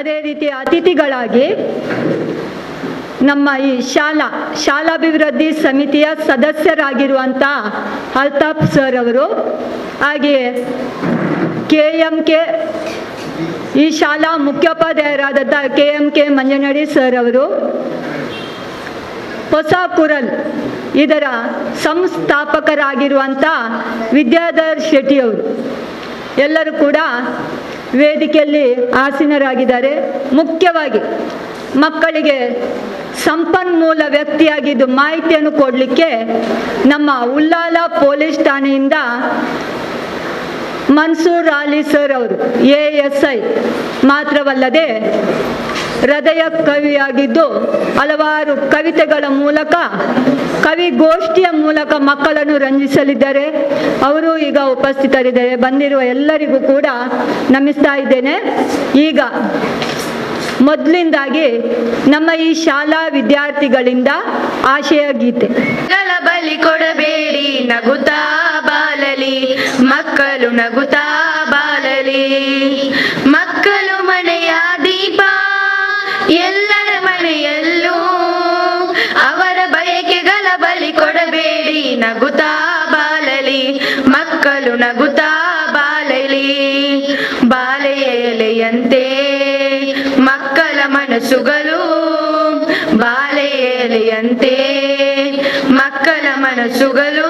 ಅದೇ ರೀತಿ ಅತಿಥಿಗಳಾಗಿ ನಮ್ಮ ಈ ಶಾಲಾಭಿವೃದ್ಧಿ ಸಮಿತಿಯ ಸದಸ್ಯರಾಗಿರುವಂಥ ಅಲ್ತಾಫ್ ಸರ್ ಅವರು, ಹಾಗೆಯೇ KMK ಈ ಶಾಲಾ ಮುಖ್ಯೋಪಾಧ್ಯಾಯರಾದಂಥ KMK ಮಂಜನಡಿ ಸರ್ ಅವರು, ಹೊಸ ಕುರಲ್ ಇದರ ಸಂಸ್ಥಾಪಕರಾಗಿರುವಂಥ ವಿದ್ಯಾಧರ್ ಶೆಟ್ಟಿಯವರು ಎಲ್ಲರೂ ಕೂಡ ವೇದಿಕೆಯಲ್ಲಿ ಆಸೀನರಾಗಿದ್ದಾರೆ. ಮುಖ್ಯವಾಗಿ ಮಕ್ಕಳಿಗೆ ಸಂಪನ್ಮೂಲ ವ್ಯಕ್ತಿಯಾಗಿದ್ದು ಮಾಹಿತಿಯನ್ನು ಕೊಡಲಿಕ್ಕೆ ನಮ್ಮ ಉಳ್ಳಾಲ ಪೊಲೀಸ್ ಠಾಣೆಯಿಂದ ಮನ್ಸೂರ್ ಅಲಿ ಸರ್ ಅವರು ASI ಮಾತ್ರವಲ್ಲದೆ ಹೃದಯ ಕವಿಯಾಗಿದ್ದು ಹಲವಾರು ಕವಿತೆಗಳ ಮೂಲಕ ಕವಿಗೋಷ್ಠಿಯ ಮೂಲಕ ಮಕ್ಕಳನ್ನು ರಂಜಿಸಲಿದ್ದಾರೆ. ಅವರು ಈಗ ಉಪಸ್ಥಿತರಿದ್ದಾರೆ. ಬಂದಿರುವ ಎಲ್ಲರಿಗೂ ಕೂಡ ನಮಿಸ್ತಾ ಇದ್ದೇನೆ. ಈಗ ಮೊದಲಿಂದಾಗಿ ನಮ್ಮ ಈ ಶಾಲಾ ವಿದ್ಯಾರ್ಥಿಗಳಿಂದ ಆಶಯ ಗೀತೆ. ಬಲಿ ಕೊಡಬೇಡಿ, ನಗುತ್ತಾ ಬಾಲಲಿ ಮಕ್ಕಳು, ನಗುತ್ತಾ ಬಾಲಲಿ ಮಕ್ಕಳು. ಮನೆಯ ದೀಪ ಎಲ್ಲರ ಮನೆಯಲ್ಲೂ, ಅವರ ಬಯಕೆಗಳ ಬಲಿ ಕೊಡಬೇಡಿ, ನಗುತ್ತಾ ಬಾಲಲಿ ಮಕ್ಕಳು, ನಗುತ್ತಾ ಬಾಲಲಿ. ಬಾಲೆಯ ಎಲೆಯಂತೆ ಮಕ್ಕಳ ಮನಸ್ಸುಗಳು, ಬಾಲೆಯ ಎಲೆಯಂತೆ ಮಕ್ಕಳ ಮನಸ್ಸುಗಳು,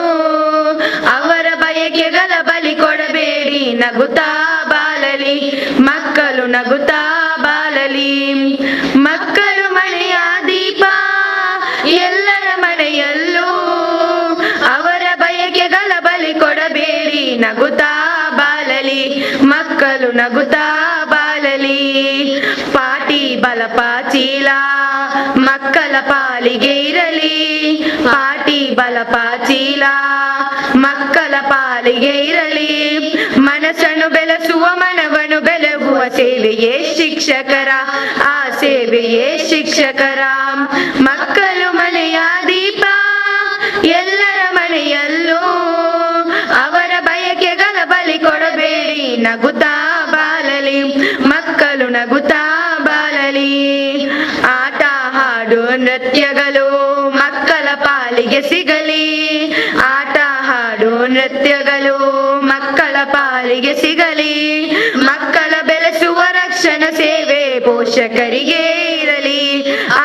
ಅವರ ಬಯಕೆಗಳ ಬಲಿ ಕೊಡಬೇಡಿ, ನಗುತ್ತಾ ಬಾಲಲಿ ಮಕ್ಕಳು, ನಗುತ್ತಾ ಬಾಲಲಿ. ಮಕ್ಕಳು ಮನೆಯ ದೀಪ ಎಲ್ಲರ ಮನೆಯಲ್ಲೂ, ಅವರ ಬಯಕೆಗಳ ಬಲಿ ಕೊಡಬೇಡಿ, ನಗುತ್ತಾ ಬಾಲಲಿ ಮಕ್ಕಳು, ನಗುತ್ತಾ ಬಾಲಲಿ. ಪಾಟಿ ಬಲಪ ಚೀಲ ಮಕ್ಕಳ ಪಾಲಿಗೆ ಇರಲಿ, ಪಾಟಿ ಬಲಪ ಚೀಲ ಮಕ್ಕಳ ಪಾಲಿಗೆ ಇರಲಿ. ಮನಸ್ಸನ್ನು ಬೆಳೆಸುವ, ಮನವನ್ನು ಬೆಳಗುವ ಸೇವೆಯೇ ಶಿಕ್ಷಕರ, ಆ ಸೇವೆಯೇ ಶಿಕ್ಷಕರ. ಮಕ್ಕಳು ಮನೆಯ ದೀಪ ಎಲ್ಲರ ಮನೆಯಲ್ಲೂ, ಅವರ ಬಯಕೆಗಳ ಬಲಿ ಕೊಡಬೇಡಿ, ನಗುತ್ತಾ ಬಾಲಲಿ ಮಕ್ಕಳು, ನಗುತ್ತಾ ಬಾಲಲಿ. ಆಟ ಹಾಡು ನೃತ್ಯಗಳು ಮಕ್ಕಳ ಪಾಲಿಗೆ ಸಿಗಲಿ, ಆಟ ಹಾಡು ನೃತ್ಯಗಳು ಮಕ್ಕಳ ಪಾಲಿಗೆ ಸಿಗಲಿ. ಮಕ್ಕಳ ಬೆಳೆಸುವ ರಕ್ಷಣಾ ಸೇವೆ ಪೋಷಕರಿಗೆ ಇರಲಿ,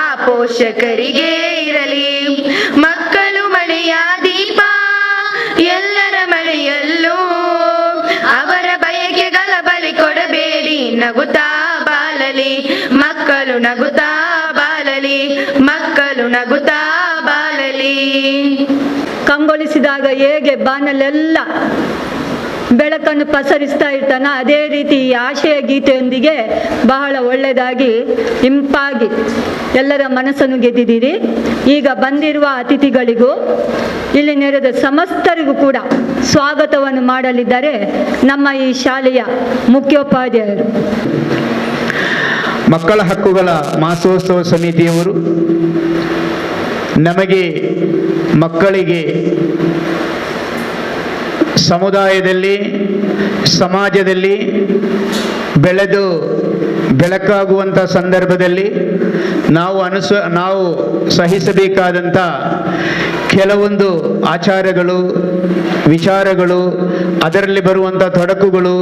ಆ ಪೋಷಕರಿಗೆ ಇರಲಿ. ಮಕ್ಕಳು ಮನೆಯ ದೀಪ ಎಲ್ಲರ ಮನೆಯಲ್ಲೂ, ಅವರ ಬಯಕೆಗಳ ಬಲಿ ಕೊಡಬೇಡಿ, ನಗುತ್ತಾ ಬಾಲಲಿ ಮಕ್ಕಳು, ನಗುತ್ತಾ ಬಾಲಲಿ ಮಕ್ಕಳು, ನಗುತ್ತಾ ಬಾಲಲಿ. ಕಂಗೊಳಿಸಿದಾಗ ಹೇಗೆ ಬಾನಲೆಲ್ಲ ಬೆಳಕನ್ನು ಪಸರಿಸ್ತಾ ಇರ್ತಾನ, ಅದೇ ರೀತಿ ಈ ಆಶಯ ಗೀತೆಯೊಂದಿಗೆ ಬಹಳ ಒಳ್ಳೆಯದಾಗಿ ಇಂಪಾಗಿ ಎಲ್ಲರ ಮನಸ್ಸನ್ನು ಗೆದ್ದಿದ್ದೀರಿ. ಈಗ ಬಂದಿರುವ ಅತಿಥಿಗಳಿಗೂ ಇಲ್ಲಿ ನೆರೆದ ಸಮಸ್ತರಿಗೂ ಕೂಡ ಸ್ವಾಗತವನ್ನು ಮಾಡಲಿದ್ದಾರೆ ನಮ್ಮ ಈ ಶಾಲೆಯ ಮುಖ್ಯೋಪಾಧ್ಯಾಯರು. ಮಕ್ಕಳ ಹಕ್ಕುಗಳ ಮಾಸೋತ್ಸವ ಸಮಿತಿಯವರು ನಮಗೆ ಮಕ್ಕಳಿಗೆ ಸಮುದಾಯದಲ್ಲಿ ಸಮಾಜದಲ್ಲಿ ಬೆಳೆದು ಬೆಳಕಾಗುವಂಥ ಸಂದರ್ಭದಲ್ಲಿ ನಾವು ಸಹಿಸಬೇಕಾದಂಥ ಕೆಲವೊಂದು ಆಚಾರಗಳು, ವಿಚಾರಗಳು, ಅದರಲ್ಲಿ ಬರುವಂಥ ತೊಡಕುಗಳು,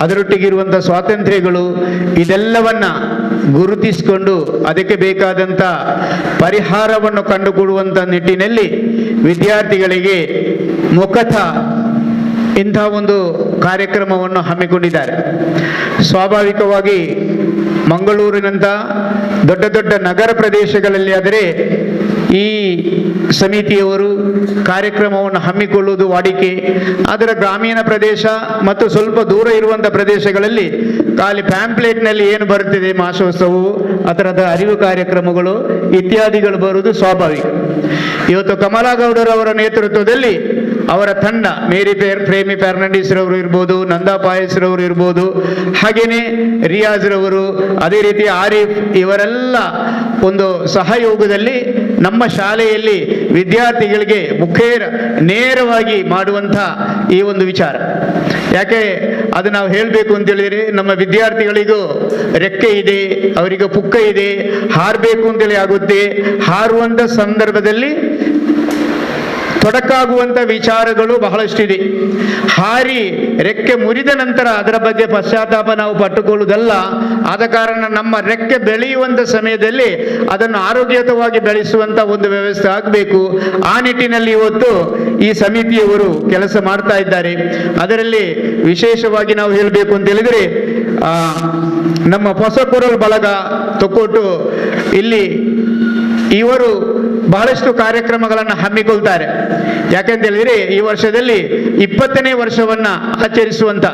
ಅದರೊಟ್ಟಿಗಿರುವಂಥ ಸ್ವಾತಂತ್ರ್ಯಗಳು, ಇದೆಲ್ಲವನ್ನ ಗುರುತಿಸಿಕೊಂಡು ಅದಕ್ಕೆ ಬೇಕಾದಂಥ ಪರಿಹಾರವನ್ನು ಕಂಡುಕೊಡುವಂಥ ನಿಟ್ಟಿನಲ್ಲಿ ವಿದ್ಯಾರ್ಥಿಗಳಿಗೆ ಮುಖತಃ ಇಂಥ ಒಂದು ಕಾರ್ಯಕ್ರಮವನ್ನು ಹಮ್ಮಿಕೊಂಡಿದ್ದಾರೆ. ಸ್ವಾಭಾವಿಕವಾಗಿ ಮಂಗಳೂರಿನಂಥ ದೊಡ್ಡ ದೊಡ್ಡ ನಗರ ಪ್ರದೇಶಗಳಲ್ಲಿ ಆದರೆ ಈ ಸಮಿತಿಯವರು ಕಾರ್ಯಕ್ರಮವನ್ನು ಹಮ್ಮಿಕೊಳ್ಳುವುದು ವಾಡಿಕೆ. ಅದರ ಗ್ರಾಮೀಣ ಪ್ರದೇಶ ಮತ್ತು ಸ್ವಲ್ಪ ದೂರ ಇರುವಂಥ ಪ್ರದೇಶಗಳಲ್ಲಿ ಖಾಲಿ ಪ್ಯಾಂಪ್ಲೆಟ್ನಲ್ಲಿ ಏನು ಬರುತ್ತಿದೆ ಮಾಸೋತ್ಸವವು, ಆ ಥರದ ಅರಿವು ಕಾರ್ಯಕ್ರಮಗಳು ಇತ್ಯಾದಿಗಳು ಬರುವುದು ಸ್ವಾಭಾವಿಕ. ಇವತ್ತು ಕಮಲಾಗೌಡರವರ ನೇತೃತ್ವದಲ್ಲಿ ಅವರ ತಂಡ, ಮೇರಿ ಪ್ರೇಮಿ ಫರ್ನಾಂಡಿಸ್ ರವರು ಇರ್ಬೋದು, ನಂದಾ ಪಾಯಸ್ ರವರು ಇರ್ಬೋದು, ಹಾಗೇನೆ ರಿಯಾಜ್ ರವರು, ಅದೇ ರೀತಿ ಆರಿಫ್, ಇವರೆಲ್ಲ ಒಂದು ಸಹಯೋಗದಲ್ಲಿ ನಮ್ಮ ಶಾಲೆಯಲ್ಲಿ ವಿದ್ಯಾರ್ಥಿಗಳಿಗೆ ನೇರವಾಗಿ ಮಾಡುವಂಥ ಈ ಒಂದು ವಿಚಾರ. ಯಾಕೆ ಅದು ನಾವು ಹೇಳಬೇಕು ಅಂತ ಹೇಳಿದ್ರೆ, ನಮ್ಮ ವಿದ್ಯಾರ್ಥಿಗಳಿಗೂ ರೆಕ್ಕೆ ಇದೆ, ಅವರಿಗೆ ಪುಕ್ಕ ಇದೆ, ಹಾರಬೇಕು ಅಂತೇಳಿ ಆಗುತ್ತೆ. ಹಾರುವಂಥ ಸಂದರ್ಭದಲ್ಲಿ ತೊಡಕಾಗುವಂಥ ವಿಚಾರಗಳು ಬಹಳಷ್ಟಿದೆ. ಹಾರಿ ರೆಕ್ಕೆ ಮುರಿದ ನಂತರ ಅದರ ಬಗ್ಗೆ ಪಶ್ಚಾತ್ತಾಪ ನಾವು ಪಟ್ಟುಕೊಳ್ಳುವುದಲ್ಲ. ಆದ ಕಾರಣ ನಮ್ಮ ರೆಕ್ಕೆ ಬೆಳೆಯುವಂಥ ಸಮಯದಲ್ಲಿ ಅದನ್ನು ಆರೋಗ್ಯಯುತವಾಗಿ ಬೆಳೆಸುವಂಥ ಒಂದು ವ್ಯವಸ್ಥೆ ಆಗಬೇಕು. ಆ ನಿಟ್ಟಿನಲ್ಲಿ ಇವತ್ತು ಈ ಸಮಿತಿಯವರು ಕೆಲಸ ಮಾಡ್ತಾ ಇದ್ದಾರೆ. ಅದರಲ್ಲಿ ವಿಶೇಷವಾಗಿ ನಾವು ಹೇಳಬೇಕು ಅಂತ ಹೇಳಿದರೆ, ನಮ್ಮ ಹೊಸಕೊರಲ್ ಬಳಗ ತೊಕ್ಕೊಟ್ಟು ಇಲ್ಲಿ ಇವರು ಬಹಳಷ್ಟು ಕಾರ್ಯಕ್ರಮಗಳನ್ನು ಹಮ್ಮಿಕೊಳ್ತಾರೆ. ಯಾಕೆಂತ ಹೇಳಿದ್ರೆ, ಈ ವರ್ಷದಲ್ಲಿ 20ನೇ ವರ್ಷವನ್ನ ಆಚರಿಸುವಂತ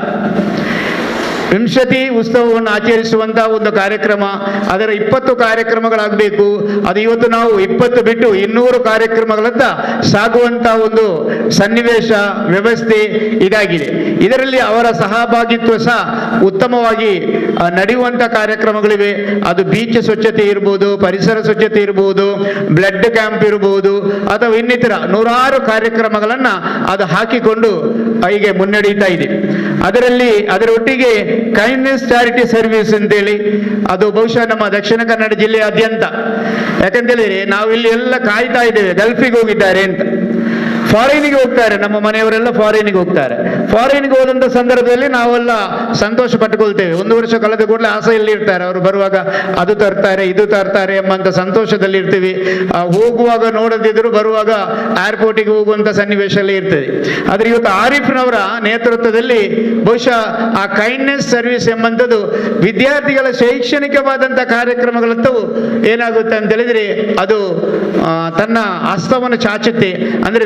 ವಿಂಶತಿ ಉತ್ಸವವನ್ನು ಆಚರಿಸುವಂತ ಒಂದು ಕಾರ್ಯಕ್ರಮ, ಅದರ 20 ಕಾರ್ಯಕ್ರಮಗಳಾಗಬೇಕು. ಅದು ಇವತ್ತು ನಾವು 20 ಬಿಟ್ಟು 200 ಕಾರ್ಯಕ್ರಮಗಳತ್ತ ಸಾಗುವಂತ ಒಂದು ಸನ್ನಿವೇಶ ವ್ಯವಸ್ಥೆ ಇದಾಗಿದೆ. ಇದರಲ್ಲಿ ಅವರ ಸಹಭಾಗಿತ್ವ ಸಹ ಉತ್ತಮವಾಗಿ ನಡೆಯುವಂತ ಕಾರ್ಯಕ್ರಮಗಳಿವೆ. ಅದು ಬೀಚ್ ಸ್ವಚ್ಛತೆ ಇರ್ಬೋದು, ಪರಿಸರ ಸ್ವಚ್ಛತೆ ಇರ್ಬೋದು, ಬ್ಲಡ್ ಕ್ಯಾಂಪ್ ಇರ್ಬೋದು, ಅಥವಾ ಇನ್ನಿತರ ನೂರಾರು ಕಾರ್ಯಕ್ರಮಗಳನ್ನ ಅದು ಹಾಕಿಕೊಂಡು ಹೀಗೆ ಮುನ್ನಡೀತಾ ಇದೆ. ಅದರೊಟ್ಟಿಗೆ ಕೈಂಡ್ನೆಸ್ ಚಾರಿಟಿ ಸರ್ವಿಸ್ ಅಂತೇಳಿ, ಅದು ಬಹುಶಃ ನಮ್ಮ ದಕ್ಷಿಣ ಕನ್ನಡ ಜಿಲ್ಲೆಯಾದ್ಯಂತ. ಯಾಕಂತೇಳಿದ್ರೆ ನಾವು ಇಲ್ಲಿ ಎಲ್ಲ ಕಾಯ್ತಾ ಇದ್ದೇವೆ, ಗಲ್ಫಿಗೆ ಹೋಗಿದ್ದಾರೆ ಅಂತ, ಫಾರಿನಿಗೆ ಹೋಗ್ತಾರೆ, ನಮ್ಮ ಮನೆಯವರೆಲ್ಲ ಫಾರಿನಿಗೆ ಹೋಗ್ತಾರೆ. ಫಾರಿನ್ಗೆ ಹೋದಂಥ ಸಂದರ್ಭದಲ್ಲಿ ನಾವೆಲ್ಲ ಸಂತೋಷ ಪಟ್ಟುಕೊಳ್ತೇವೆ. 1 ವರ್ಷ ಕಳೆದ ಕೂಡಲೇ ಆಸೆಯಲ್ಲಿ ಇರ್ತಾರೆ, ಅವರು ಬರುವಾಗ ಅದು ತರ್ತಾರೆ ಇದು ತರ್ತಾರೆ ಎಂಬಂತ ಸಂತೋಷದಲ್ಲಿ ಇರ್ತೀವಿ. ಹೋಗುವಾಗ ನೋಡದಿದ್ರು ಬರುವಾಗ ಏರ್ಪೋರ್ಟಿಗೆ ಹೋಗುವಂತ ಸನ್ನಿವೇಶದಲ್ಲಿ ಇರ್ತದೆ. ಆದ್ರೆ ಇವತ್ತು ಆರಿಫ್ನವರ ನೇತೃತ್ವದಲ್ಲಿ ಬಹುಶಃ ಆ ಕೈಂಡ್ನೆಸ್ ಸರ್ವಿಸ್ ಎಂಬಂಥದ್ದು ವಿದ್ಯಾರ್ಥಿಗಳ ಶೈಕ್ಷಣಿಕವಾದಂಥ ಕಾರ್ಯಕ್ರಮಗಳಂತವು ಏನಾಗುತ್ತೆ ಅಂತ ಹೇಳಿದ್ರೆ, ಅದು ತನ್ನ ಹಸ್ತವನ್ನು ಚಾಚುತ್ತೆ. ಅಂದ್ರೆ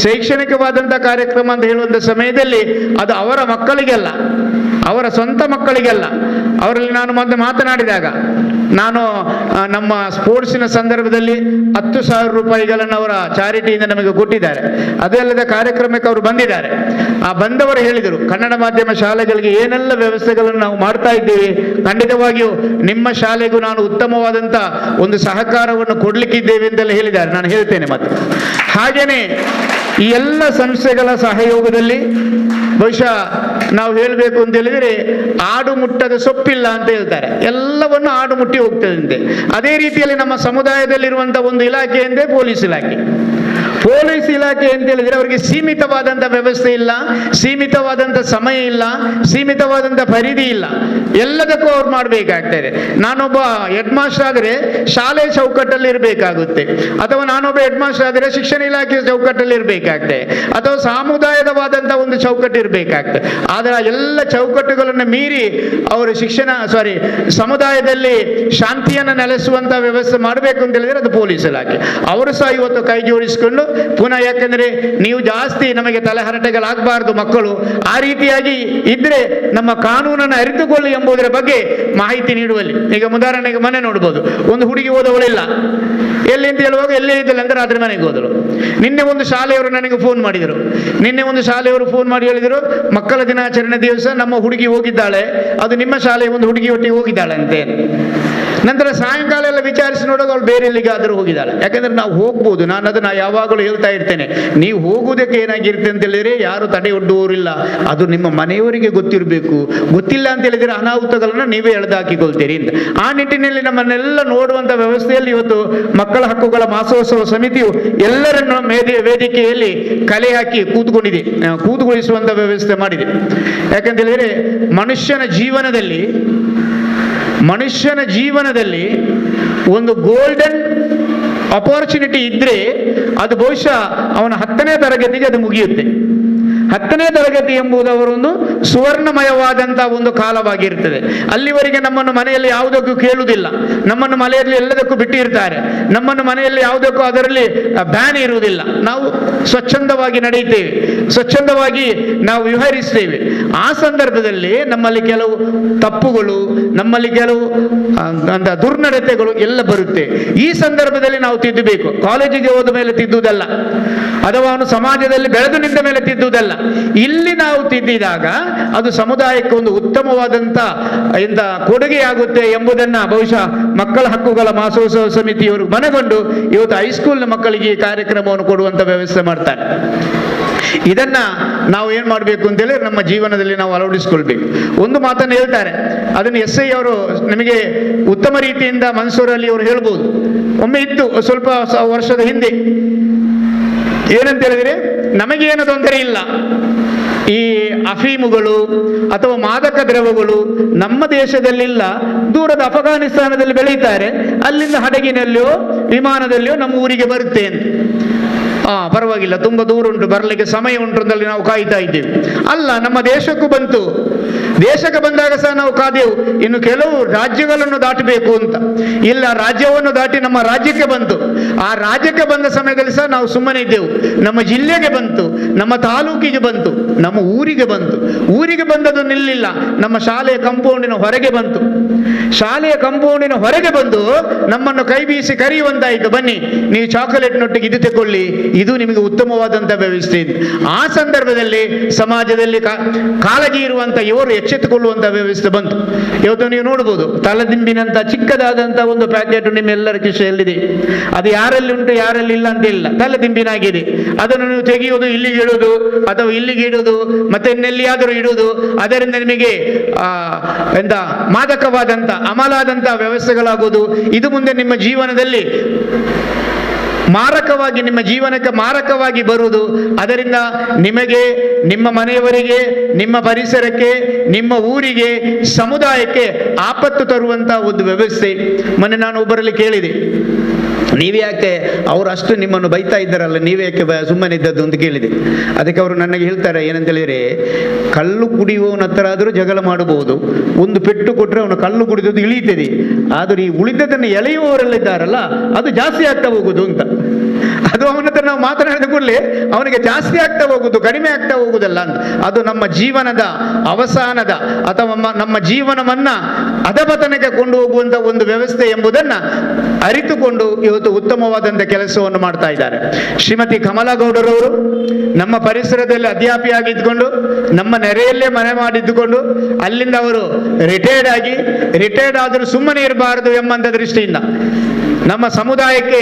ಶೈಕ್ಷಣಿಕವಾದಂಥ ಕಾರ್ಯಕ್ರಮ ಅಂತ ಹೇಳುವಂಥ ಸಮಯದಲ್ಲಿ ಅದು ಅವರ ಮಕ್ಕಳಿಗೆಲ್ಲ, ಅವರ ಸ್ವಂತ ಮಕ್ಕಳಿಗೆಲ್ಲ. ಅವರಲ್ಲಿ ನಾನು ಮೊದಲು ಮಾತನಾಡಿದಾಗ, ನಾನು ನಮ್ಮ ಸ್ಪೋರ್ಟ್ಸಿನ ಸಂದರ್ಭದಲ್ಲಿ 10,000 ರೂಪಾಯಿಗಳನ್ನು ಅವರ ಚಾರಿಟಿಯಿಂದ ನಮಗೆ ಕೊಟ್ಟಿದ್ದಾರೆ. ಅದಲ್ಲದೆ ಕಾರ್ಯಕ್ರಮಕ್ಕೆ ಅವರು ಬಂದಿದ್ದಾರೆ. ಆ ಬಂದವರು ಹೇಳಿದರು, ಕನ್ನಡ ಮಾಧ್ಯಮ ಶಾಲೆಗಳಿಗೆ ಏನೆಲ್ಲ ವ್ಯವಸ್ಥೆಗಳನ್ನು ನಾವು ಮಾಡ್ತಾ ಇದ್ದೇವೆ, ಖಂಡಿತವಾಗಿಯೂ ನಿಮ್ಮ ಶಾಲೆಗೂ ನಾನು ಉತ್ತಮವಾದಂಥ ಒಂದು ಸಹಕಾರವನ್ನು ಕೊಡ್ಲಿಕ್ಕಿದ್ದೇವೆ ಅಂತೆಲ್ಲ ಹೇಳಿದ್ದಾರೆ. ನಾನು ಹೇಳ್ತೇನೆ. ಮತ್ತೆ ಹಾಗೇನೆ ಈ ಎಲ್ಲ ಸಂಸ್ಥೆಗಳ ಸಹಯೋಗದಲ್ಲಿ ಬಹುಶಃ ನಾವು ಹೇಳಬೇಕು ಅಂತ ಹೇಳಿದರೆ, ಆಡು ಮುಟ್ಟದ ಸೊಪ್ಪಿಲ್ಲ ಅಂತ ಹೇಳ್ತಾರೆ, ಎಲ್ಲವನ್ನು ಆಡು ಮುಟ್ಟಿ ಹೋಗ್ತದಂತೆ. ಅದೇ ರೀತಿಯಲ್ಲಿ ನಮ್ಮ ಸಮುದಾಯದಲ್ಲಿರುವಂಥ ಒಂದು ಇಲಾಖೆ ಎಂದೇ ಪೊಲೀಸ್ ಇಲಾಖೆ. ಪೊಲೀಸ್ ಇಲಾಖೆ ಅಂತ ಹೇಳಿದ್ರೆ ಅವರಿಗೆ ಸೀಮಿತವಾದಂಥ ವ್ಯವಸ್ಥೆ ಇಲ್ಲ, ಸೀಮಿತವಾದಂಥ ಸಮಯ ಇಲ್ಲ, ಸೀಮಿತವಾದಂಥ ಪರಿಧಿ ಇಲ್ಲ. ಎಲ್ಲದಕ್ಕೂ ಅವ್ರು ಮಾಡಬೇಕಾಗ್ತದೆ. ನಾನೊಬ್ಬ ಹೆಡ್ ಮಾಸ್ಟರ್ ಆದರೆ ಶಾಲೆ ಚೌಕಟ್ಟಲ್ಲಿ ಇರಬೇಕಾಗುತ್ತೆ, ಅಥವಾ ನಾನೊಬ್ಬ ಹೆಡ್ ಮಾಸ್ಟರ್ ಆದರೆ ಶಿಕ್ಷಣ ಇಲಾಖೆ ಚೌಕಟ್ಟಲ್ಲಿ ಇರಬೇಕಾಗ್ತದೆ, ಅಥವಾ ಸಮುದಾಯದವಾದಂಥ ಒಂದು ಚೌಕಟ್ಟು ಇರಬೇಕಾಗ್ತದೆ. ಆದರೆ ಎಲ್ಲ ಚೌಕಟ್ಟುಗಳನ್ನು ಮೀರಿ ಅವರು ಸಮುದಾಯದಲ್ಲಿ ಶಾಂತಿಯನ್ನು ನೆಲೆಸುವಂಥ ವ್ಯವಸ್ಥೆ ಮಾಡಬೇಕು ಅಂತ ಹೇಳಿದ್ರೆ ಅದು ಪೊಲೀಸ್ ಇಲಾಖೆ. ಅವರು ಸಹ ಇವತ್ತು ಕೈ ಜೋಡಿಸಿಕೊಂಡು ಪುನಃ, ಯಾಕಂದ್ರೆ ನೀವು ಜಾಸ್ತಿ ನಮಗೆ ತಲೆಹರಟೆಗಳಾಗಬಾರ್ದು ಮಕ್ಕಳು, ಆ ರೀತಿಯಾಗಿ ಇದ್ರೆ ನಮ್ಮ ಕಾನೂನನ್ನು ಅರಿತುಕೊಳ್ಳಿ ಎಂಬುದರ ಬಗ್ಗೆ ಮಾಹಿತಿ ನೀಡುವಲ್ಲಿ. ಈಗ ಉದಾಹರಣೆಗೆ ಮನೆ ನೋಡ್ಬೋದು, ಒಂದು ಹುಡುಗಿ ಓದವಳಿಲ್ಲ, ಎಲ್ಲಿ ಅಂತ ಹೇಳುವಾಗ ಎಲ್ಲೇ ಇದ್ದಿಲ್ಲ ಅಂದ್ರೆ ಅದ್ರ ಮನೆಗೆ ಹೋದಳು. ನಿನ್ನೆ ಒಂದು ಶಾಲೆಯವರು ನನಗೆ ಫೋನ್ ಮಾಡಿದರು. ಫೋನ್ ಮಾಡಿ ಹೇಳಿದರು, ಮಕ್ಕಳ ದಿನಾಚರಣೆ ದಿವಸ ನಮ್ಮ ಹುಡುಗಿ ಹೋಗಿದ್ದಾಳೆ, ಅದು ನಿಮ್ಮ ಶಾಲೆಯ ಒಂದು ಹುಡುಗಿ ಒಟ್ಟಿಗೆ ಹೋಗಿದ್ದಾಳೆ ಅಂತೆ. ನಂತರ ಸಾಯಂಕಾಲ ಎಲ್ಲ ವಿಚಾರಿಸಿ ನೋಡುವಾಗ ಅವಳು ಬೇರೆ ಎಲ್ಲಿಗಾದರೂ ಹೋಗಿದ್ದಾಳೆ. ಯಾಕಂದ್ರೆ ನಾವು ಹೋಗ್ಬೋದು, ನಾನು ಅದನ್ನ ಯಾವಾಗಲೂ ಹೇಳ್ತಾ ಇರ್ತೇನೆ, ನೀವು ಹೋಗುವುದಕ್ಕೆ ಏನಾಗಿರುತ್ತೆ ಅಂತ ಹೇಳಿದ್ರೆ ಯಾರು ತಡೆ ಒಡ್ಡುವವರಿಲ್ಲ, ಅದು ನಿಮ್ಮ ಮನೆಯವರಿಗೆ ಗೊತ್ತಿರಬೇಕು. ಗೊತ್ತಿಲ್ಲ ಅಂತ ಹೇಳಿದ್ರೆ ಅನಾಹುತಗಳನ್ನು ನೀವೇ ಎಳೆದಾಕಿಕೊಳ್ತೀರಿ ಅಂತ. ಆ ನಿಟ್ಟಿನಲ್ಲಿ ನಮ್ಮನ್ನೆಲ್ಲ ನೋಡುವಂತ ವ್ಯವಸ್ಥೆಯಲ್ಲಿ ಇವತ್ತು ಮಕ್ಕಳ ಹಕ್ಕುಗಳ ಮಾಸೋತ್ಸವ ಸಮಿತಿಯು ಎಲ್ಲರನ್ನು ವೇದಿಕೆಯಲ್ಲಿ ಕಲೆ ಹಾಕಿ ಕೂತುಗೊಳಿಸುವಂತ ವ್ಯವಸ್ಥೆ ಮಾಡಿದೆ. ಯಾಕಂತ ಹೇಳಿದ್ರೆ ಮನುಷ್ಯನ ಜೀವನದಲ್ಲಿ ಒಂದು ಗೋಲ್ಡನ್ ಅಪಾರ್ಚುನಿಟಿ ಇದ್ರೆ ಅದು ಬಹುಶಃ ಅವನ 10ನೇ ತರಗತಿಗೆ ಅದು ಮುಗಿಯುತ್ತೆ. 10ನೇ ತರಗತಿ ಎಂಬುದು ಅವರೊಂದು ಸುವರ್ಣಮಯವಾದಂತಹ ಒಂದು ಕಾಲವಾಗಿರ್ತದೆ. ಅಲ್ಲಿವರೆಗೆ ನಮ್ಮನ್ನು ಮನೆಯಲ್ಲಿ ಯಾವುದಕ್ಕೂ ಕೇಳುವುದಿಲ್ಲ, ನಮ್ಮನ್ನು ಮನೆಯಲ್ಲಿ ಎಲ್ಲದಕ್ಕೂ ಬಿಟ್ಟಿರ್ತಾರೆ, ನಮ್ಮನ್ನು ಮನೆಯಲ್ಲಿ ಯಾವುದಕ್ಕೂ ಅದರಲ್ಲಿ ಬ್ಯಾನ್ ಇರುವುದಿಲ್ಲ. ನಾವು ಸ್ವಚ್ಛಂದವಾಗಿ ನಡೆಯುತ್ತೇವೆ, ಸ್ವಚ್ಛಂದವಾಗಿ ನಾವು ವಿವರಿಸ್ತೇವೆ. ಆ ಸಂದರ್ಭದಲ್ಲಿ ನಮ್ಮಲ್ಲಿ ಕೆಲವು ತಪ್ಪುಗಳು, ನಮ್ಮಲ್ಲಿ ಕೆಲವು ದುರ್ನಡತೆಗಳು ಎಲ್ಲ ಬರುತ್ತೆ. ಈ ಸಂದರ್ಭದಲ್ಲಿ ನಾವು ತಿದ್ದಬೇಕು. ಕಾಲೇಜಿಗೆ ಹೋದ ಮೇಲೆ ತಿದ್ದುವುದಲ್ಲ, ಅಥವಾ ಅವನು ಸಮಾಜದಲ್ಲಿ ಬೆಳೆದು ನಿಂತ ಮೇಲೆ ತಿದ್ದುವುದಲ್ಲ. ಇಲ್ಲಿ ನಾವು ತಿದ್ದಿದಾಗ ಅದು ಸಮುದಾಯಕ್ಕೆ ಒಂದು ಉತ್ತಮವಾದಂಥ ಕೊಡುಗೆಯಾಗುತ್ತೆ ಎಂಬುದನ್ನ ಬಹುಶಃ ಮಕ್ಕಳ ಹಕ್ಕುಗಳ ಮಾಸೋತ್ಸವ ಸಮಿತಿಯವರು ಮನಗೊಂಡು ಇವತ್ತು ಹೈಸ್ಕೂಲ್ನ ಮಕ್ಕಳಿಗೆ ಈ ಕಾರ್ಯಕ್ರಮವನ್ನು ಕೊಡುವಂತ ವ್ಯವಸ್ಥೆ ಮಾಡ್ತಾರೆ. ಇದನ್ನ ನಾವು ಏನ್ ಮಾಡಬೇಕು ಅಂತೇಳಿ ನಮ್ಮ ಜೀವನದಲ್ಲಿ ನಾವು ಅಳವಡಿಸಿಕೊಳ್ಬೇಕು. ಒಂದು ಮಾತನ್ನು ಹೇಳ್ತಾರೆ, ಅದನ್ನು SI ಅವರು ನಿಮಗೆ ಉತ್ತಮ ರೀತಿಯಿಂದ ಮನ್ಸೂರ್ ಅಲಿ ಅವರು ಹೇಳ್ಬೋದು. ಒಮ್ಮೆ ಇತ್ತು ಸ್ವಲ್ಪ ವರ್ಷದ ಹಿಂದೆ, ಏನಂತ ಹೇಳಿದ್ರೆ ನಮಗೇನು ತೊಂದರೆ ಇಲ್ಲ, ಈ ಅಫೀಮುಗಳು ಅಥವಾ ಮಾದಕ ದ್ರವ್ಯಗಳು ನಮ್ಮ ದೇಶದಲ್ಲಿಲ್ಲ, ದೂರದ ಅಫಘಾನಿಸ್ತಾನದಲ್ಲಿ ಬೆಳೀತಾರೆ, ಅಲ್ಲಿಂದ ಹಡಗಿನಲ್ಲಿಯೋ ವಿಮಾನದಲ್ಲಿಯೋ ನಮ್ಮ ಊರಿಗೆ ಬರುತ್ತೆ ಅಂತ. ಪರವಾಗಿಲ್ಲ, ತುಂಬಾ ದೂರ ಉಂಟು, ಬರಲಿಕ್ಕೆ ಸಮಯ ಉಂಟು ಅಂತಲ್ಲಿ ನಾವು ಕಾಯ್ತಾ ಇದ್ದೇವೆ. ಅಲ್ಲ, ನಮ್ಮ ದೇಶಕ್ಕೂ ಬಂತು, ದೇಶಕ್ಕೆ ಬಂದಾಗ ಸಹ ನಾವು ಕಾದೆವು, ಇನ್ನು ಕೆಲವು ರಾಜ್ಯಗಳನ್ನು ದಾಟಬೇಕು ಅಂತ. ಇಲ್ಲ, ರಾಜ್ಯವನ್ನು ದಾಟಿ ನಮ್ಮ ರಾಜ್ಯಕ್ಕೆ ಬಂತು. ಆ ರಾಜ್ಯಕ್ಕೆ ಬಂದ ಸಮಯದಲ್ಲಿ ಸಹ ನಾವು ಸುಮ್ಮನೆ ಇದ್ದೆವು. ನಮ್ಮ ಜಿಲ್ಲೆಗೆ ಬಂತು, ನಮ್ಮ ತಾಲೂಕಿಗೆ ಬಂತು, ನಮ್ಮ ಊರಿಗೆ ಬಂತು. ಊರಿಗೆ ಬಂದದ್ದು ನಿಲ್ಲಿಲ್ಲ, ನಮ್ಮ ಶಾಲೆಯ ಕಂಪೌಂಡಿನ ಹೊರಗೆ ಬಂತು. ಶಾಲೆಯ ಕಂಪೌಂಡಿನ ಹೊರಗೆ ಬಂದು ನಮ್ಮನ್ನು ಕೈ ಬೀಸಿ ಕರೆಯುವಂತಾಯಿತು, ಬನ್ನಿ ನೀವು ಚಾಕೊಲೇಟ್ನೊಟ್ಟಿಗೆ ಇದು ತಗೊಳ್ಳಿ, ಇದು ನಿಮಗೆ ಉತ್ತಮವಾದಂಥ ವ್ಯವಸ್ಥೆ ಇದೆ. ಆ ಸಂದರ್ಭದಲ್ಲಿ ಸಮಾಜದಲ್ಲಿ ಕಾಳಜಿ ಇರುವಂತ ಇವರು ಎಚ್ಚೆತ್ತುಕೊಳ್ಳುವಂತ ವ್ಯವಸ್ಥೆ ಬಂತು. ಇವತ್ತು ನೀವು ನೋಡಬಹುದು, ತಲೆದಿಂಬಿನಂತ ಚಿಕ್ಕದಾದಂತ ಒಂದು ಪ್ಯಾಕೆಟ್ ನಿಮ್ಮೆಲ್ಲರ ಕಿಸೆಯಲ್ಲಿದೆ. ಅದು ಯಾರಲ್ಲಿ ಉಂಟು ಯಾರಲ್ಲಿ ಇಲ್ಲ ಅಂತ ಇಲ್ಲ, ತಲೆದಿಂಬಿನಾಗಿದೆ. ಅದನ್ನು ನೀವು ತೆಗೆಯುವುದು, ಇಲ್ಲಿಗೆ ಇಡುವುದು ಅಥವಾ ಇಲ್ಲಿಗೆ ಇಡುವುದು, ಮತ್ತೆ ಇನ್ನೆಲ್ಲಿಯಾದರೂ ಇಡುವುದು, ಅದರಿಂದ ನಿಮಗೆ ಮಾದಕವಾದಂತ ಅಮಲಾದಂತ ವ್ಯವಸ್ಥೆಗಳಾಗುವುದು. ಇದು ಮುಂದೆ ನಿಮ್ಮ ಜೀವನದಲ್ಲಿ ಮಾರಕವಾಗಿ, ನಿಮ್ಮ ಜೀವನಕ್ಕೆ ಮಾರಕವಾಗಿ ಬರುವುದು. ಅದರಿಂದ ನಿಮಗೆ, ನಿಮ್ಮ ಮನೆಯವರಿಗೆ, ನಿಮ್ಮ ಪರಿಸರಕ್ಕೆ, ನಿಮ್ಮ ಊರಿಗೆ, ಸಮುದಾಯಕ್ಕೆ ಆಪತ್ತು ತರುವಂತಹ ಒಂದು ವ್ಯವಸ್ಥೆ. ಮೊನ್ನೆ ನಾನು ಒಬ್ಬರಲ್ಲಿ ಕೇಳಿದೆ, ನೀವ್ಯಾಕೆ ಅವರು ಅಷ್ಟು ನಿಮ್ಮನ್ನು ಬೈತಾ ಇದ್ದಾರಲ್ಲ, ನೀವ್ಯಾಕೆ ಸುಮ್ಮನೆ ಇದ್ದದ್ದು ಅಂತ ಕೇಳಿದೆ. ಅದಕ್ಕೆ ಅವರು ನನಗೆ ಹೇಳ್ತಾರೆ, ಏನಂತ ಹೇಳಿದ್ರೆ, ಕಲ್ಲು ಕುಡಿಯುವವನ ಹತ್ರ ಆದರೂ ಜಗಳ ಮಾಡಬಹುದು, ಒಂದು ಪೆಟ್ಟು ಕೊಟ್ಟರೆ ಅವನು ಕಲ್ಲು ಕುಡಿದದ್ದು ಇಳೀತದೆ, ಆದರೆ ಈ ಉಳಿದದನ್ನು ಎಳೆಯುವವರೆಲ್ಲ ಇದ್ದಾರಲ್ಲ, ಅದು ಜಾಸ್ತಿ ಆಗ್ತಾ ಹೋಗುದು ಅಂತ. ಅದು ಅವನ ಹತ್ರ ನಾವು ಮಾತನಾಡಿದ ಕೂಡಲೇ ಅವನಿಗೆ ಜಾಸ್ತಿ ಆಗ್ತಾ ಹೋಗುದು, ಕಡಿಮೆ ಆಗ್ತಾ ಹೋಗುದಲ್ಲ ಅಂತ. ಅದು ನಮ್ಮ ಜೀವನದ ಅವಸಾನದ ಅಥವಾ ನಮ್ಮ ಜೀವನವನ್ನ ಅಧಪತನಕ್ಕೆ ಕೊಂಡು ಹೋಗುವಂತ ಒಂದು ವ್ಯವಸ್ಥೆ ಎಂಬುದನ್ನ ಅರಿತುಕೊಂಡು ಇವತ್ತು ಉತ್ತಮವಾದಂಥ ಕೆಲಸವನ್ನು ಮಾಡ್ತಾ ಇದ್ದಾರೆ. ಶ್ರೀಮತಿ ಕಮಲಾಗೌಡರವರು ನಮ್ಮ ಪರಿಸರದಲ್ಲಿ ಅಧ್ಯಾಪಿಯಾಗಿದ್ದುಕೊಂಡು, ನಮ್ಮ ನೆರೆಯಲ್ಲೇ ಮನೆ ಮಾಡಿದ್ದುಕೊಂಡು, ಅಲ್ಲಿಂದ ಅವರು ರಿಟೈರ್ಡ್ ಆದರೂ ಸುಮ್ಮನೆ ಇರಬಾರದು ಎಂಬಂತ ದೃಷ್ಟಿಯಿಂದ ನಮ್ಮ ಸಮುದಾಯಕ್ಕೆ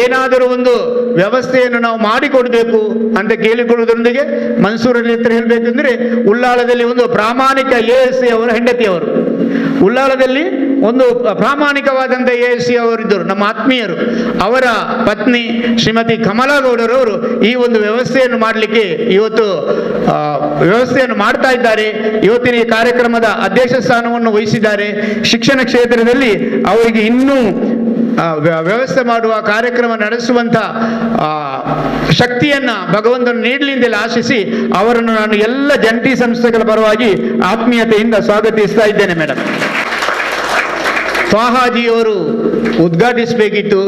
ಏನಾದರೂ ಒಂದು ವ್ಯವಸ್ಥೆಯನ್ನು ನಾವು ಮಾಡಿಕೊಡ್ಬೇಕು ಅಂತ ಕೇಳಿಕೊಳ್ಳುವುದರೊಂದಿಗೆ, ಮನ್ಸೂರ್ ಅಲಿ ಹತ್ರ ಹೇಳ್ಬೇಕಂದ್ರೆ, ಉಳ್ಳಾಳದಲ್ಲಿ ಒಂದು ಪ್ರಾಮಾಣಿಕ ASC ಅವರ ಹೆಂಡತಿಯವರು, ಉಳ್ಳಾಳದಲ್ಲಿ ಒಂದು ಪ್ರಾಮಾಣಿಕವಾದಂಥ ASC ಅವರಿದ್ದರು, ನಮ್ಮ ಆತ್ಮೀಯರು. ಅವರ ಪತ್ನಿ ಶ್ರೀಮತಿ ಕಮಲಾಗೌಡರವರು ಈ ಒಂದು ವ್ಯವಸ್ಥೆಯನ್ನು ಮಾಡಲಿಕ್ಕೆ ಇವತ್ತು ವ್ಯವಸ್ಥೆಯನ್ನು ಮಾಡ್ತಾ ಇದ್ದಾರೆ. ಇವತ್ತಿನ ಈ ಕಾರ್ಯಕ್ರಮದ ಅಧ್ಯಕ್ಷ ಸ್ಥಾನವನ್ನು ವಹಿಸಿದ್ದಾರೆ. ಶಿಕ್ಷಣ ಕ್ಷೇತ್ರದಲ್ಲಿ ಅವರಿಗೆ ಇನ್ನೂ ವ್ಯವಸ್ಥೆ ಮಾಡುವ, ಕಾರ್ಯಕ್ರಮ ನಡೆಸುವಂತ ಶಕ್ತಿಯನ್ನ ಭಗವಂತನು ನೀಡಲಿ ಅಂತೇಳಿ ಆಶಿಸಿ ಅವರನ್ನು ನಾನು ಎಲ್ಲ ಜಂಟಿ ಸಂಸ್ಥೆಗಳ ಪರವಾಗಿ ಆತ್ಮೀಯತೆಯಿಂದ ಸ್ವಾಗತಿಸ್ತಾ ಇದ್ದೇನೆ. ಮೇಡಮ್ ಸ್ವಾಹಾಜಿಯವರು ಉದ್ಘಾಟಿಸಬೇಕಿತ್ತು.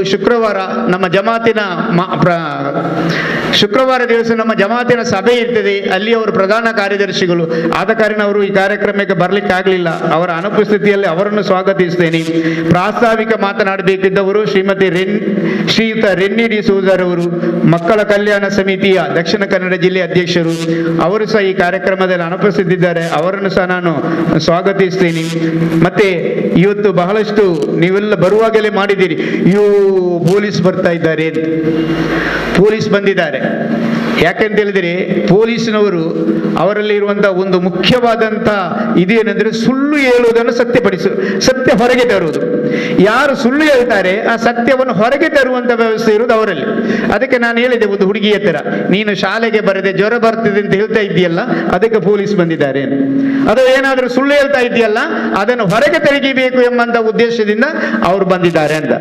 ಶುಕ್ರವಾರ ದಿವಸ ನಮ್ಮ ಜಮಾತಿನ ಸಭೆ ಇರ್ತದೆ, ಅಲ್ಲಿ ಅವರು ಪ್ರಧಾನ ಕಾರ್ಯದರ್ಶಿಗಳು ಆದ ಕಾರಣ ಅವರು ಈ ಕಾರ್ಯಕ್ರಮಕ್ಕೆ ಬರಲಿಕ್ಕೆ ಆಗಲಿಲ್ಲ. ಅವರ ಅನುಪಸ್ಥಿತಿಯಲ್ಲಿ ಅವರನ್ನು ಸ್ವಾಗತಿಸ್ತೇನೆ. ಪ್ರಾಸ್ತಾವಿಕ ಮಾತನಾಡಬೇಕಿದ್ದವರು ಶ್ರೀಯುತ ರೆನ್ನಿ ಡಿ ಸೂಜರ್ ಅವರು, ಮಕ್ಕಳ ಕಲ್ಯಾಣ ಸಮಿತಿಯ ದಕ್ಷಿಣ ಕನ್ನಡ ಜಿಲ್ಲೆ ಅಧ್ಯಕ್ಷರು. ಅವರು ಸಹ ಈ ಕಾರ್ಯಕ್ರಮದಲ್ಲಿ ಅನುಪಸ್ಥಿತಿದ್ದಾರೆ, ಅವರನ್ನು ಸಹ ನಾನು ಸ್ವಾಗತಿಸ್ತೇನೆ. ಮತ್ತೆ ಇವತ್ತು ಬಹಳಷ್ಟು ನೀವೆಲ್ಲ ಬರುವಾಗಲೇ ಮಾಡಿದ್ದೀರಿ, ಪೊಲೀಸ್ ಬರ್ತಾ ಇದ್ದಾರೆ, ಪೊಲೀಸ್ ಬಂದಿದ್ದಾರೆ. ಯಾಕಂತ ಹೇಳಿದರೆ, ಪೊಲೀಸ್ನವರು ಅವರಲ್ಲಿ ಇರುವಂತಹ ಒಂದು ಮುಖ್ಯವಾದಂಥ ಇದೇನೆಂದರೆ, ಸುಳ್ಳು ಹೇಳುವುದನ್ನು ಸತ್ಯ ಹೊರಗೆ ತರುವುದು. ಯಾರು ಸುಳ್ಳು ಹೇಳ್ತಾರೆ ಆ ಸತ್ಯವನ್ನು ಹೊರಗೆ ತರುವಂತ ವ್ಯವಸ್ಥೆ ಇರುವುದು ಅವರಲ್ಲಿ. ಅದಕ್ಕೆ ನಾನು ಹೇಳಿದೆ, ಒಂದು ಹುಡುಗಿಯ ಹತ್ರ, ನೀನು ಶಾಲೆಗೆ ಬರದೆ ಜ್ವರ ಬರ್ತದೆ ಅಂತ ಹೇಳ್ತಾ ಇದೆಯಲ್ಲ, ಅದಕ್ಕೆ ಪೊಲೀಸ್ ಬಂದಿದ್ದಾರೆ. ಅದು ಏನಾದರೂ ಸುಳ್ಳು ಹೇಳ್ತಾ ಇದೆಯಲ್ಲ, ಅದನ್ನು ಹೊರಗೆ ತೆಗೆಯಬೇಕು ಎಂಬಂತ ಉದ್ದೇಶದಿಂದ ಅವರು ಬಂದಿದ್ದಾರೆ ಅಂತ.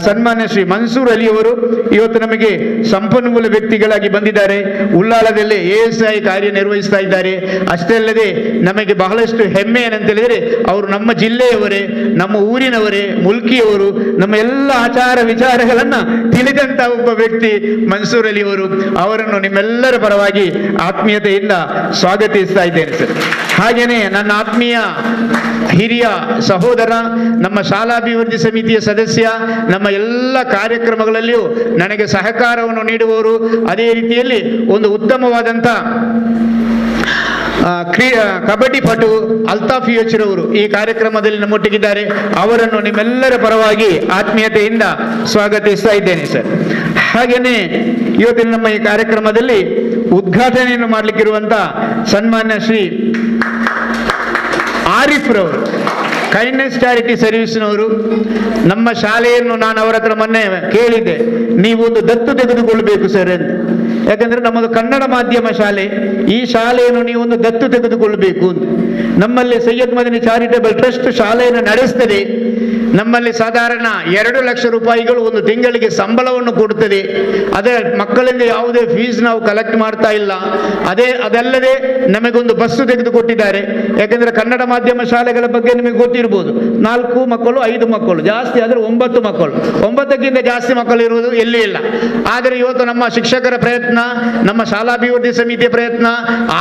ಸನ್ಮಾನ್ಯ ಶ್ರೀ ಮನ್ಸೂರ್ ಅಲಿ ಅವರು ಇವತ್ತು ನಮಗೆ ಸಂಪನ್ಮೂಲ ವ್ಯಕ್ತಿಗಳಾಗಿ ಬಂದಿದ್ದಾರೆ. ಉಳ್ಳಾಳದಲ್ಲಿ ASI ಕಾರ್ಯನಿರ್ವಹಿಸ್ತಾ ಇದ್ದಾರೆ. ಅಷ್ಟೇ ಅಲ್ಲದೆ ನಮಗೆ ಬಹಳಷ್ಟು ಹೆಮ್ಮೆ ಏನಂತ ಹೇಳಿದರೆ, ಅವರು ನಮ್ಮ ಜಿಲ್ಲೆಯವರೇ, ನಮ್ಮ ಊರಿನವರೇ, ಮುಲ್ಕಿಯವರು, ನಮ್ಮ ಎಲ್ಲ ಆಚಾರ ವಿಚಾರಗಳನ್ನ ತಿಳಿದಂತ ಒಬ್ಬ ವ್ಯಕ್ತಿ ಮನ್ಸೂರ್ ಅಲಿ ಅವರು. ಅವರನ್ನು ನಿಮ್ಮೆಲ್ಲರ ಪರವಾಗಿ ಆತ್ಮೀಯತೆಯಿಂದ ಸ್ವಾಗತಿಸ್ತಾ ಇದ್ದೇನೆ ಸರ್. ಹಾಗೇನೆ ನನ್ನ ಆತ್ಮೀಯ ಹಿರಿಯ ಸಹೋದರ, ನಮ್ಮ ಶಾಲಾಭಿವೃದ್ಧಿ ಸಮಿತಿಯ ಸದಸ್ಯ, ನಮ್ಮ ಎಲ್ಲ ಕಾರ್ಯಕ್ರಮಗಳಲ್ಲಿಯೂ ನನಗೆ ಸಹಕಾರವನ್ನು ನೀಡುವವರು, ಅದೇ ರೀತಿಯಲ್ಲಿ ಶಾಲೆಯಲ್ಲಿ ಒಂದು ಉತ್ತಮವಾದಂಥ ಕಬಡ್ಡಿ ಪಟು ಅಲ್ತಾಫ್ ಯೋಚಿರವರು ಈ ಕಾರ್ಯಕ್ರಮದಲ್ಲಿ ನಮ್ಮೊಟ್ಟಿಗಿದ್ದಾರೆ. ಅವರನ್ನು ನಿಮ್ಮೆಲ್ಲರ ಪರವಾಗಿ ಆತ್ಮೀಯತೆಯಿಂದ ಸ್ವಾಗತಿಸ್ತಾ ಇದ್ದೇನೆ ಸರ್. ಹಾಗೆಯೇ ಇವತ್ತಿನ ನಮ್ಮ ಈ ಕಾರ್ಯಕ್ರಮದಲ್ಲಿ ಉದ್ಘಾಟನೆಯನ್ನು ಮಾಡಲಿಕ್ಕಿರುವಂಥ ಸನ್ಮಾನ್ಯ ಶ್ರೀ ಆರಿಫ್ ರವರು, ಕೈಂಡ್ನೆಸ್ ಚಾರಿಟಿ ಸರ್ವಿಸ್ನವರು. ನಮ್ಮ ಶಾಲೆಯನ್ನು ನಾನು ಅವರ ಹತ್ರ ಮೊನ್ನೆ ಕೇಳಿದ್ದೆ, ನೀವು ಒಂದು ದತ್ತು ತೆಗೆದುಕೊಳ್ಬೇಕು ಸರ್ ಅಂತ. ಯಾಕಂದ್ರೆ ನಮ್ಮದು ಕನ್ನಡ ಮಾಧ್ಯಮ ಶಾಲೆ, ಈ ಶಾಲೆಯನ್ನು ನೀವು ಒಂದು ದತ್ತು ತೆಗೆದುಕೊಳ್ಬೇಕು ಅಂತ. ನಮ್ಮಲ್ಲಿ ಸೈಯದ್ ಮದನಿ ಚಾರಿಟೇಬಲ್ ಟ್ರಸ್ಟ್ ಶಾಲೆಯನ್ನು ನಡೆಸ್ತದೆ. ನಮ್ಮಲ್ಲಿ ಸಾಧಾರಣ 2 ಲಕ್ಷ ರೂಪಾಯಿಗಳು ಒಂದು ತಿಂಗಳಿಗೆ ಸಂಬಳವನ್ನು ಕೊಡುತ್ತದೆ. ಅದೇ ಮಕ್ಕಳಿಂದ ಯಾವುದೇ ಫೀಸ್ ನಾವು ಕಲೆಕ್ಟ್ ಮಾಡ್ತಾ ಇಲ್ಲ. ಅದಲ್ಲದೆ ನಮಗೊಂದು ಬಸ್ಸು ತೆಗೆದುಕೊಟ್ಟಿದ್ದಾರೆ. ಯಾಕಂದ್ರೆ ಕನ್ನಡ ಮಾಧ್ಯಮ ಶಾಲೆಗಳ ಬಗ್ಗೆ ನಿಮಗೆ ಗೊತ್ತಿರ್ಬೋದು, 4 ಮಕ್ಕಳು 5 ಮಕ್ಕಳು, ಜಾಸ್ತಿ ಆದರೆ 9 ಮಕ್ಕಳು, 9ಕ್ಕಿಂತ ಜಾಸ್ತಿ ಮಕ್ಕಳು ಇರುವುದು ಎಲ್ಲಿ ಇಲ್ಲ. ಆದರೆ ಇವತ್ತು ನಮ್ಮ ಶಿಕ್ಷಕರ ಪ್ರಯತ್ನ, ನಮ್ಮ ಶಾಲಾಭಿವೃದ್ಧಿ ಸಮಿತಿಯ ಪ್ರಯತ್ನ,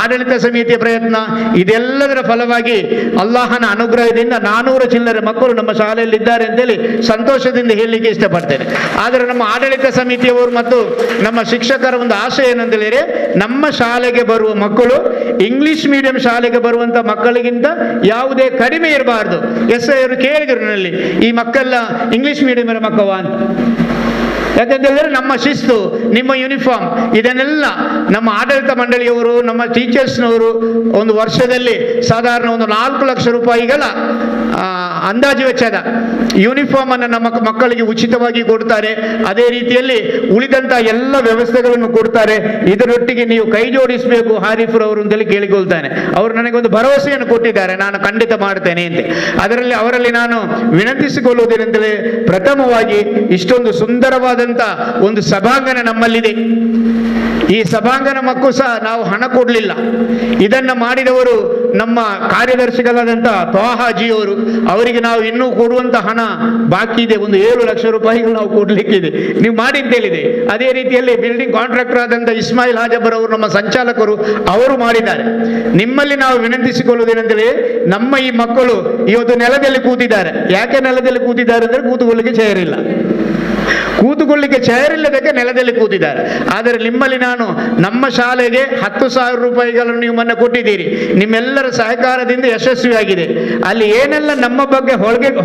ಆಡಳಿತ ಸಮಿತಿಯ ಪ್ರಯತ್ನ, ಇದೆಲ್ಲದರ ಫಲವಾಗಿ ಅಲ್ಲಾಹನ ಅನುಗ್ರಹದಿಂದ 400 ಚಿಲ್ಲರೆ ಮಕ್ಕಳು ನಮ್ಮ ಶಾಲೆಯಲ್ಲಿ ಇದ್ದಾರೆ ಅಂತೇಳಿ ಸಂತೋಷದಿಂದ ಹೇಳಲಿಕ್ಕೆ ಇಷ್ಟಪಡ್ತೇನೆ. ಆದರೆ ನಮ್ಮ ಆಡಳಿತ ಸಮಿತಿಯವರು ಮತ್ತು ನಮ್ಮ ಶಿಕ್ಷಕರ ಒಂದು ಆಶಯ ಏನಂತೇಳಿದರೆ, ನಮ್ಮ ಶಾಲೆಗೆ ಬರುವ ಮಕ್ಕಳು ಇಂಗ್ಲಿಷ್ ಮೀಡಿಯಂ ಶಾಲೆಗೆ ಬರುವಂತ ಮಕ್ಕಳಿಗಿಂತ ಯಾವುದೇ ಕಡಿಮೆ ಇರಬಾರ್ದು. ಅವರು ಕೇಳಿದರು ನನ್ನಲ್ಲಿ, ಈ ಮಕ್ಕಳೆಲ್ಲ ಇಂಗ್ಲಿಷ್ ಮೀಡಿಯಂ ಮಕ್ಕವ ಅಂತ. ಯಾಕಂತೇಳಿದ್ರೆ ನಮ್ಮ ಶಿಸ್ತು, ನಿಮ್ಮ ಯೂನಿಫಾರ್ಮ್, ಇದನ್ನೆಲ್ಲ ನಮ್ಮ ಆಡಳಿತ ಮಂಡಳಿಯವರು, ನಮ್ಮ ಟೀಚರ್ಸ್ನವರು ಒಂದು ವರ್ಷದಲ್ಲಿ ಸಾಧಾರಣ ಒಂದು 4 ಲಕ್ಷ ರೂಪಾಯಿಗಳ ಅಂದಾಜು ವೆಚ್ಚದ ಯೂನಿಫಾರ್ಮ್ ಅನ್ನು ನಮ್ಮ ಮಕ್ಕಳಿಗೆ ಉಚಿತವಾಗಿ ಕೊಡ್ತಾರೆ. ಅದೇ ರೀತಿಯಲ್ಲಿ ಉಳಿದಂತ ಎಲ್ಲ ವ್ಯವಸ್ಥೆಗಳನ್ನು ಕೊಡ್ತಾರೆ. ಇದರೊಟ್ಟಿಗೆ ನೀವು ಕೈ ಜೋಡಿಸಬೇಕು ಹಾರಿಫ್ರವರು ಅಂತೇಳಿ ಕೇಳಿಕೊಳ್ತಾನೆ. ಅವರು ನನಗೊಂದು ಭರವಸೆಯನ್ನು ಕೊಟ್ಟಿದ್ದಾರೆ, ನಾನು ಖಂಡಿತ ಮಾಡ್ತೇನೆ ಅಂತ. ಅವರಲ್ಲಿ ನಾನು ವಿನಂತಿಸಿಕೊಳ್ಳುವುದೇನೆಂದರೆ, ಪ್ರಥಮವಾಗಿ ಇಷ್ಟೊಂದು ಸುಂದರವಾದಂತ ಒಂದು ಸಭಾಂಗಣ ನಮ್ಮಲ್ಲಿದೆ. ಈ ಸಭಾಂಗಣ ಮಕ್ಕಳು ಸಹ ನಾವು ಹಣ ಕೊಡಲಿಲ್ಲ. ಇದನ್ನ ಮಾಡಿದವರು ನಮ್ಮ ಕಾರ್ಯದರ್ಶಿಗಳಾದಂಥ ತ್ವಾಹಾಜಿಯವರು. ಅವರಿಗೆ ನಾವು ಇನ್ನೂ ಕೊಡುವಂತ ಹಣ ಬಾಕಿ ಇದೆ, ಒಂದು 7 ಲಕ್ಷ ರೂಪಾಯಿಗಳು ನಾವು ಕೊಡ್ಲಿಕ್ಕಿದೆ. ನೀವು ಮಾಡಿ ಅಂತ ಹೇಳಿದೆ. ಅದೇ ರೀತಿಯಲ್ಲಿ ಬಿಲ್ಡಿಂಗ್ ಕಾಂಟ್ರಾಕ್ಟರ್ ಆದಂಥ ಇಸ್ಮಾಯಿಲ್ ಹಾಜಬರ್ ಅವರು, ನಮ್ಮ ಸಂಚಾಲಕರು, ಅವರು ಮಾಡಿದ್ದಾರೆ. ನಿಮ್ಮಲ್ಲಿ ನಾವು ವಿನಂತಿಸಿಕೊಳ್ಳುವುದೇನೆಂದರೆ, ನಮ್ಮ ಈ ಮಕ್ಕಳು ಇವತ್ತು ನೆಲದಲ್ಲಿ ಕೂತಿದ್ದಾರೆ. ಯಾಕೆ ನೆಲದಲ್ಲಿ ಕೂತಿದ್ದಾರೆ ಅಂದರೆ, ಕೂತುಕೊಳ್ಳಿಕ್ಕೆ ಚೇರ್ ಇಲ್ಲ. ಕೂತುಕೊಳ್ಳಿಕ್ಕೆ ಚೇರ್ ಇಲ್ಲದಕ್ಕೆ ನೆಲದಲ್ಲಿ ಕೂತಿದ್ದಾರೆ. ಆದರೆ ನಿಮ್ಮಲ್ಲಿ ನಾನು ನಮ್ಮ ಶಾಲೆಗೆ 10,000 ರೂಪಾಯಿಗಳನ್ನು ನೀವು ಮೊನ್ನೆ ಕೊಟ್ಟಿದ್ದೀರಿ. ನಿಮ್ಮೆಲ್ಲರ ಸಹಕಾರದಿಂದ ಯಶಸ್ವಿಯಾಗಿದೆ. ಅಲ್ಲಿ ಏನೆಲ್ಲ ನಮ್ಮ ಬಗ್ಗೆ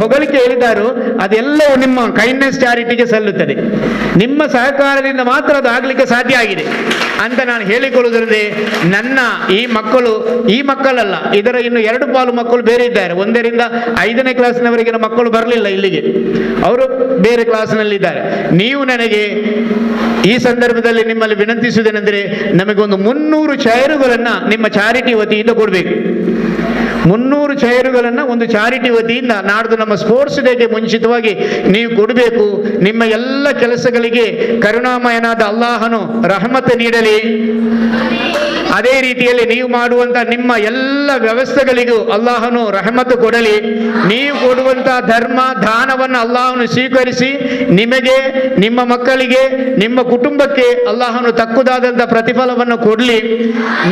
ಹೊಗಳಿಕೆ ಹೇಳಿದಾರೋ ಅದೆಲ್ಲವೂ ನಿಮ್ಮ ಕೈಂಡ್ನೆಸ್ ಚಾರಿಟಿಗೆ ಸಲ್ಲುತ್ತದೆ. ನಿಮ್ಮ ಸಹಕಾರದಿಂದ ಮಾತ್ರ ಅದು ಆಗಲಿಕ್ಕೆ ಸಾಧ್ಯ ಆಗಿದೆ ಅಂತ ನಾನು ಹೇಳಿಕೊಳ್ಳುವುದರಿಂದ, ನನ್ನ ಈ ಮಕ್ಕಳಲ್ಲ, ಇದರ ಇನ್ನು 2 ಪಾಲು ಮಕ್ಕಳು ಬೇರೆ ಇದ್ದಾರೆ. 1ರಿಂದ 5ನೇ ಕ್ಲಾಸ್ನವರೆಗಿನ ಮಕ್ಕಳು ಬರಲಿಲ್ಲ ಇಲ್ಲಿಗೆ, ಅವರು ಬೇರೆ ಕ್ಲಾಸ್ನಲ್ಲಿದ್ದಾರೆ. ನೀವು ನನಗೆ ಈ ಸಂದರ್ಭದಲ್ಲಿ ನಿಮ್ಮಲ್ಲಿ ವಿನಂತಿಸುವುದೇನೆಂದರೆ, ನಮಗೊಂದು 300 ಚೇರುಗಳನ್ನು ನಿಮ್ಮ ಚಾರಿಟಿ ವತಿಯಿಂದ ಕೊಡಬೇಕು. 300 ಚೇರುಗಳನ್ನು ಒಂದು ಚಾರಿಟಿ ವತಿಯಿಂದ ನಾಡ್ದು ನಮ್ಮ ಸ್ಪೋರ್ಟ್ಸ್ ಡೇಗೆ ಮುಂಚಿತವಾಗಿ ನೀವು ಕೊಡಬೇಕು. ನಿಮ್ಮ ಎಲ್ಲ ಕೆಲಸಗಳಿಗೆ ಕರುಣಾಮಯನಾದ ಅಲ್ಲಾಹನು ರಹಮತ್ ನೀಡಲಿ. ಅದೇ ರೀತಿಯಲ್ಲಿ ನೀವು ಮಾಡುವಂತ ನಿಮ್ಮ ಎಲ್ಲ ವ್ಯವಸ್ಥೆಗಳಿಗೂ ಅಲ್ಲಾಹನು ರಹಮತ್ ಕೊಡಲಿ. ನೀವು ಕೊಡುವಂತ ಧರ್ಮ ದಾನವನ್ನು ಅಲ್ಲಾಹನು ಸ್ವೀಕರಿಸಿ ನಿಮಗೆ, ನಿಮ್ಮ ಮಕ್ಕಳಿಗೆ, ನಿಮ್ಮ ಕುಟುಂಬಕ್ಕೆ ಅಲ್ಲಾಹನು ತಕ್ಕುದಾದಂಥ ಪ್ರತಿಫಲವನ್ನು ಕೊಡಲಿ.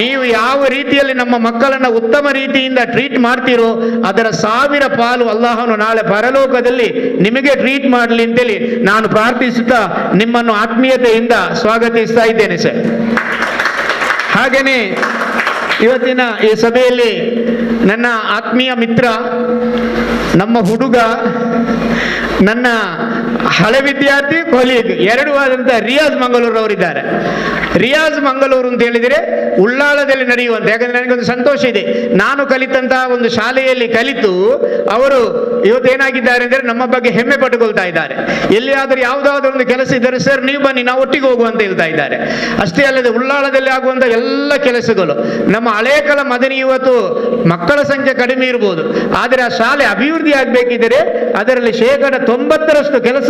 ನೀವು ಯಾವ ರೀತಿಯಲ್ಲಿ ನಮ್ಮ ಮಕ್ಕಳನ್ನು ಉತ್ತಮ ರೀತಿಯಿಂದ ಟ್ರೀಟ್ ಮಾಡ್ತೀರೋ ಅದರ 1000 ಪಾಲು ಅಲ್ಲಾಹನು ನಾಳೆ ಪರಲೋಕದಲ್ಲಿ ನಿಮಗೆ ಟ್ರೀಟ್ ಮಾಡಲಿ ಅಂತೇಳಿ ನಾನು ಪ್ರಾರ್ಥಿಸುತ್ತಾ ನಿಮ್ಮನ್ನು ಆತ್ಮೀಯತೆಯಿಂದ ಸ್ವಾಗತಿಸ್ತಾ ಇದ್ದೇನೆ ಸರ್. ಹಾಗೆಯೇ ಇವತ್ತಿನ ಈ ಸಭೆಯಲ್ಲಿ ನನ್ನ ಆತ್ಮೀಯ ಮಿತ್ರ, ನಮ್ಮ ಹುಡುಗ, ನನ್ನ ಹಳೆ ವಿದ್ಯಾರ್ಥಿ, ಕೊಲೀಗ್ 2 ಆದಂಥ ರಿಯಾಜ್ ಮಂಗಳೂರು ಅವರಿದ್ದಾರೆ. ರಿಯಾಜ್ ಮಂಗಳೂರು ಅಂತ ಹೇಳಿದರೆ ಉಳ್ಳಾಳದಲ್ಲಿ ನಡೆಯುವಂತ, ಯಾಕಂದ್ರೆ ನನಗೊಂದು ಸಂತೋಷ ಇದೆ, ನಾನು ಕಲಿತಂತಹ ಒಂದು ಶಾಲೆಯಲ್ಲಿ ಕಲಿತು ಅವರು ಇವತ್ತೇನಾಗಿದ್ದಾರೆ ಅಂದರೆ ನಮ್ಮ ಬಗ್ಗೆ ಹೆಮ್ಮೆ ಪಟ್ಟುಕೊಳ್ತಾ ಇದ್ದಾರೆ. ಎಲ್ಲಿಯಾದರೂ ಯಾವುದಾದ್ರೂ ಒಂದು ಕೆಲಸ ಇದ್ದರೆ, ಸರ್ ನೀವು ಬನ್ನಿ ನಾವು ಒಟ್ಟಿಗೆ ಹೋಗುವಂತ ಹೇಳ್ತಾ ಇದ್ದಾರೆ. ಅಷ್ಟೇ ಅಲ್ಲದೆ ಉಳ್ಳಾಳದಲ್ಲಿ ಆಗುವಂತ ಎಲ್ಲ ಕೆಲಸಗಳು, ನಮ್ಮ ಹಳೇಕಲ ಮದನಿ ಇವತ್ತು ಮಕ್ಕಳ ಸಂಖ್ಯೆ ಕಡಿಮೆ ಇರಬಹುದು, ಆದರೆ ಆ ಶಾಲೆ ಅಭಿವೃದ್ಧಿ ಆಗಬೇಕಿದ್ದರೆ ಅದರಲ್ಲಿ 90% ಕೆಲಸ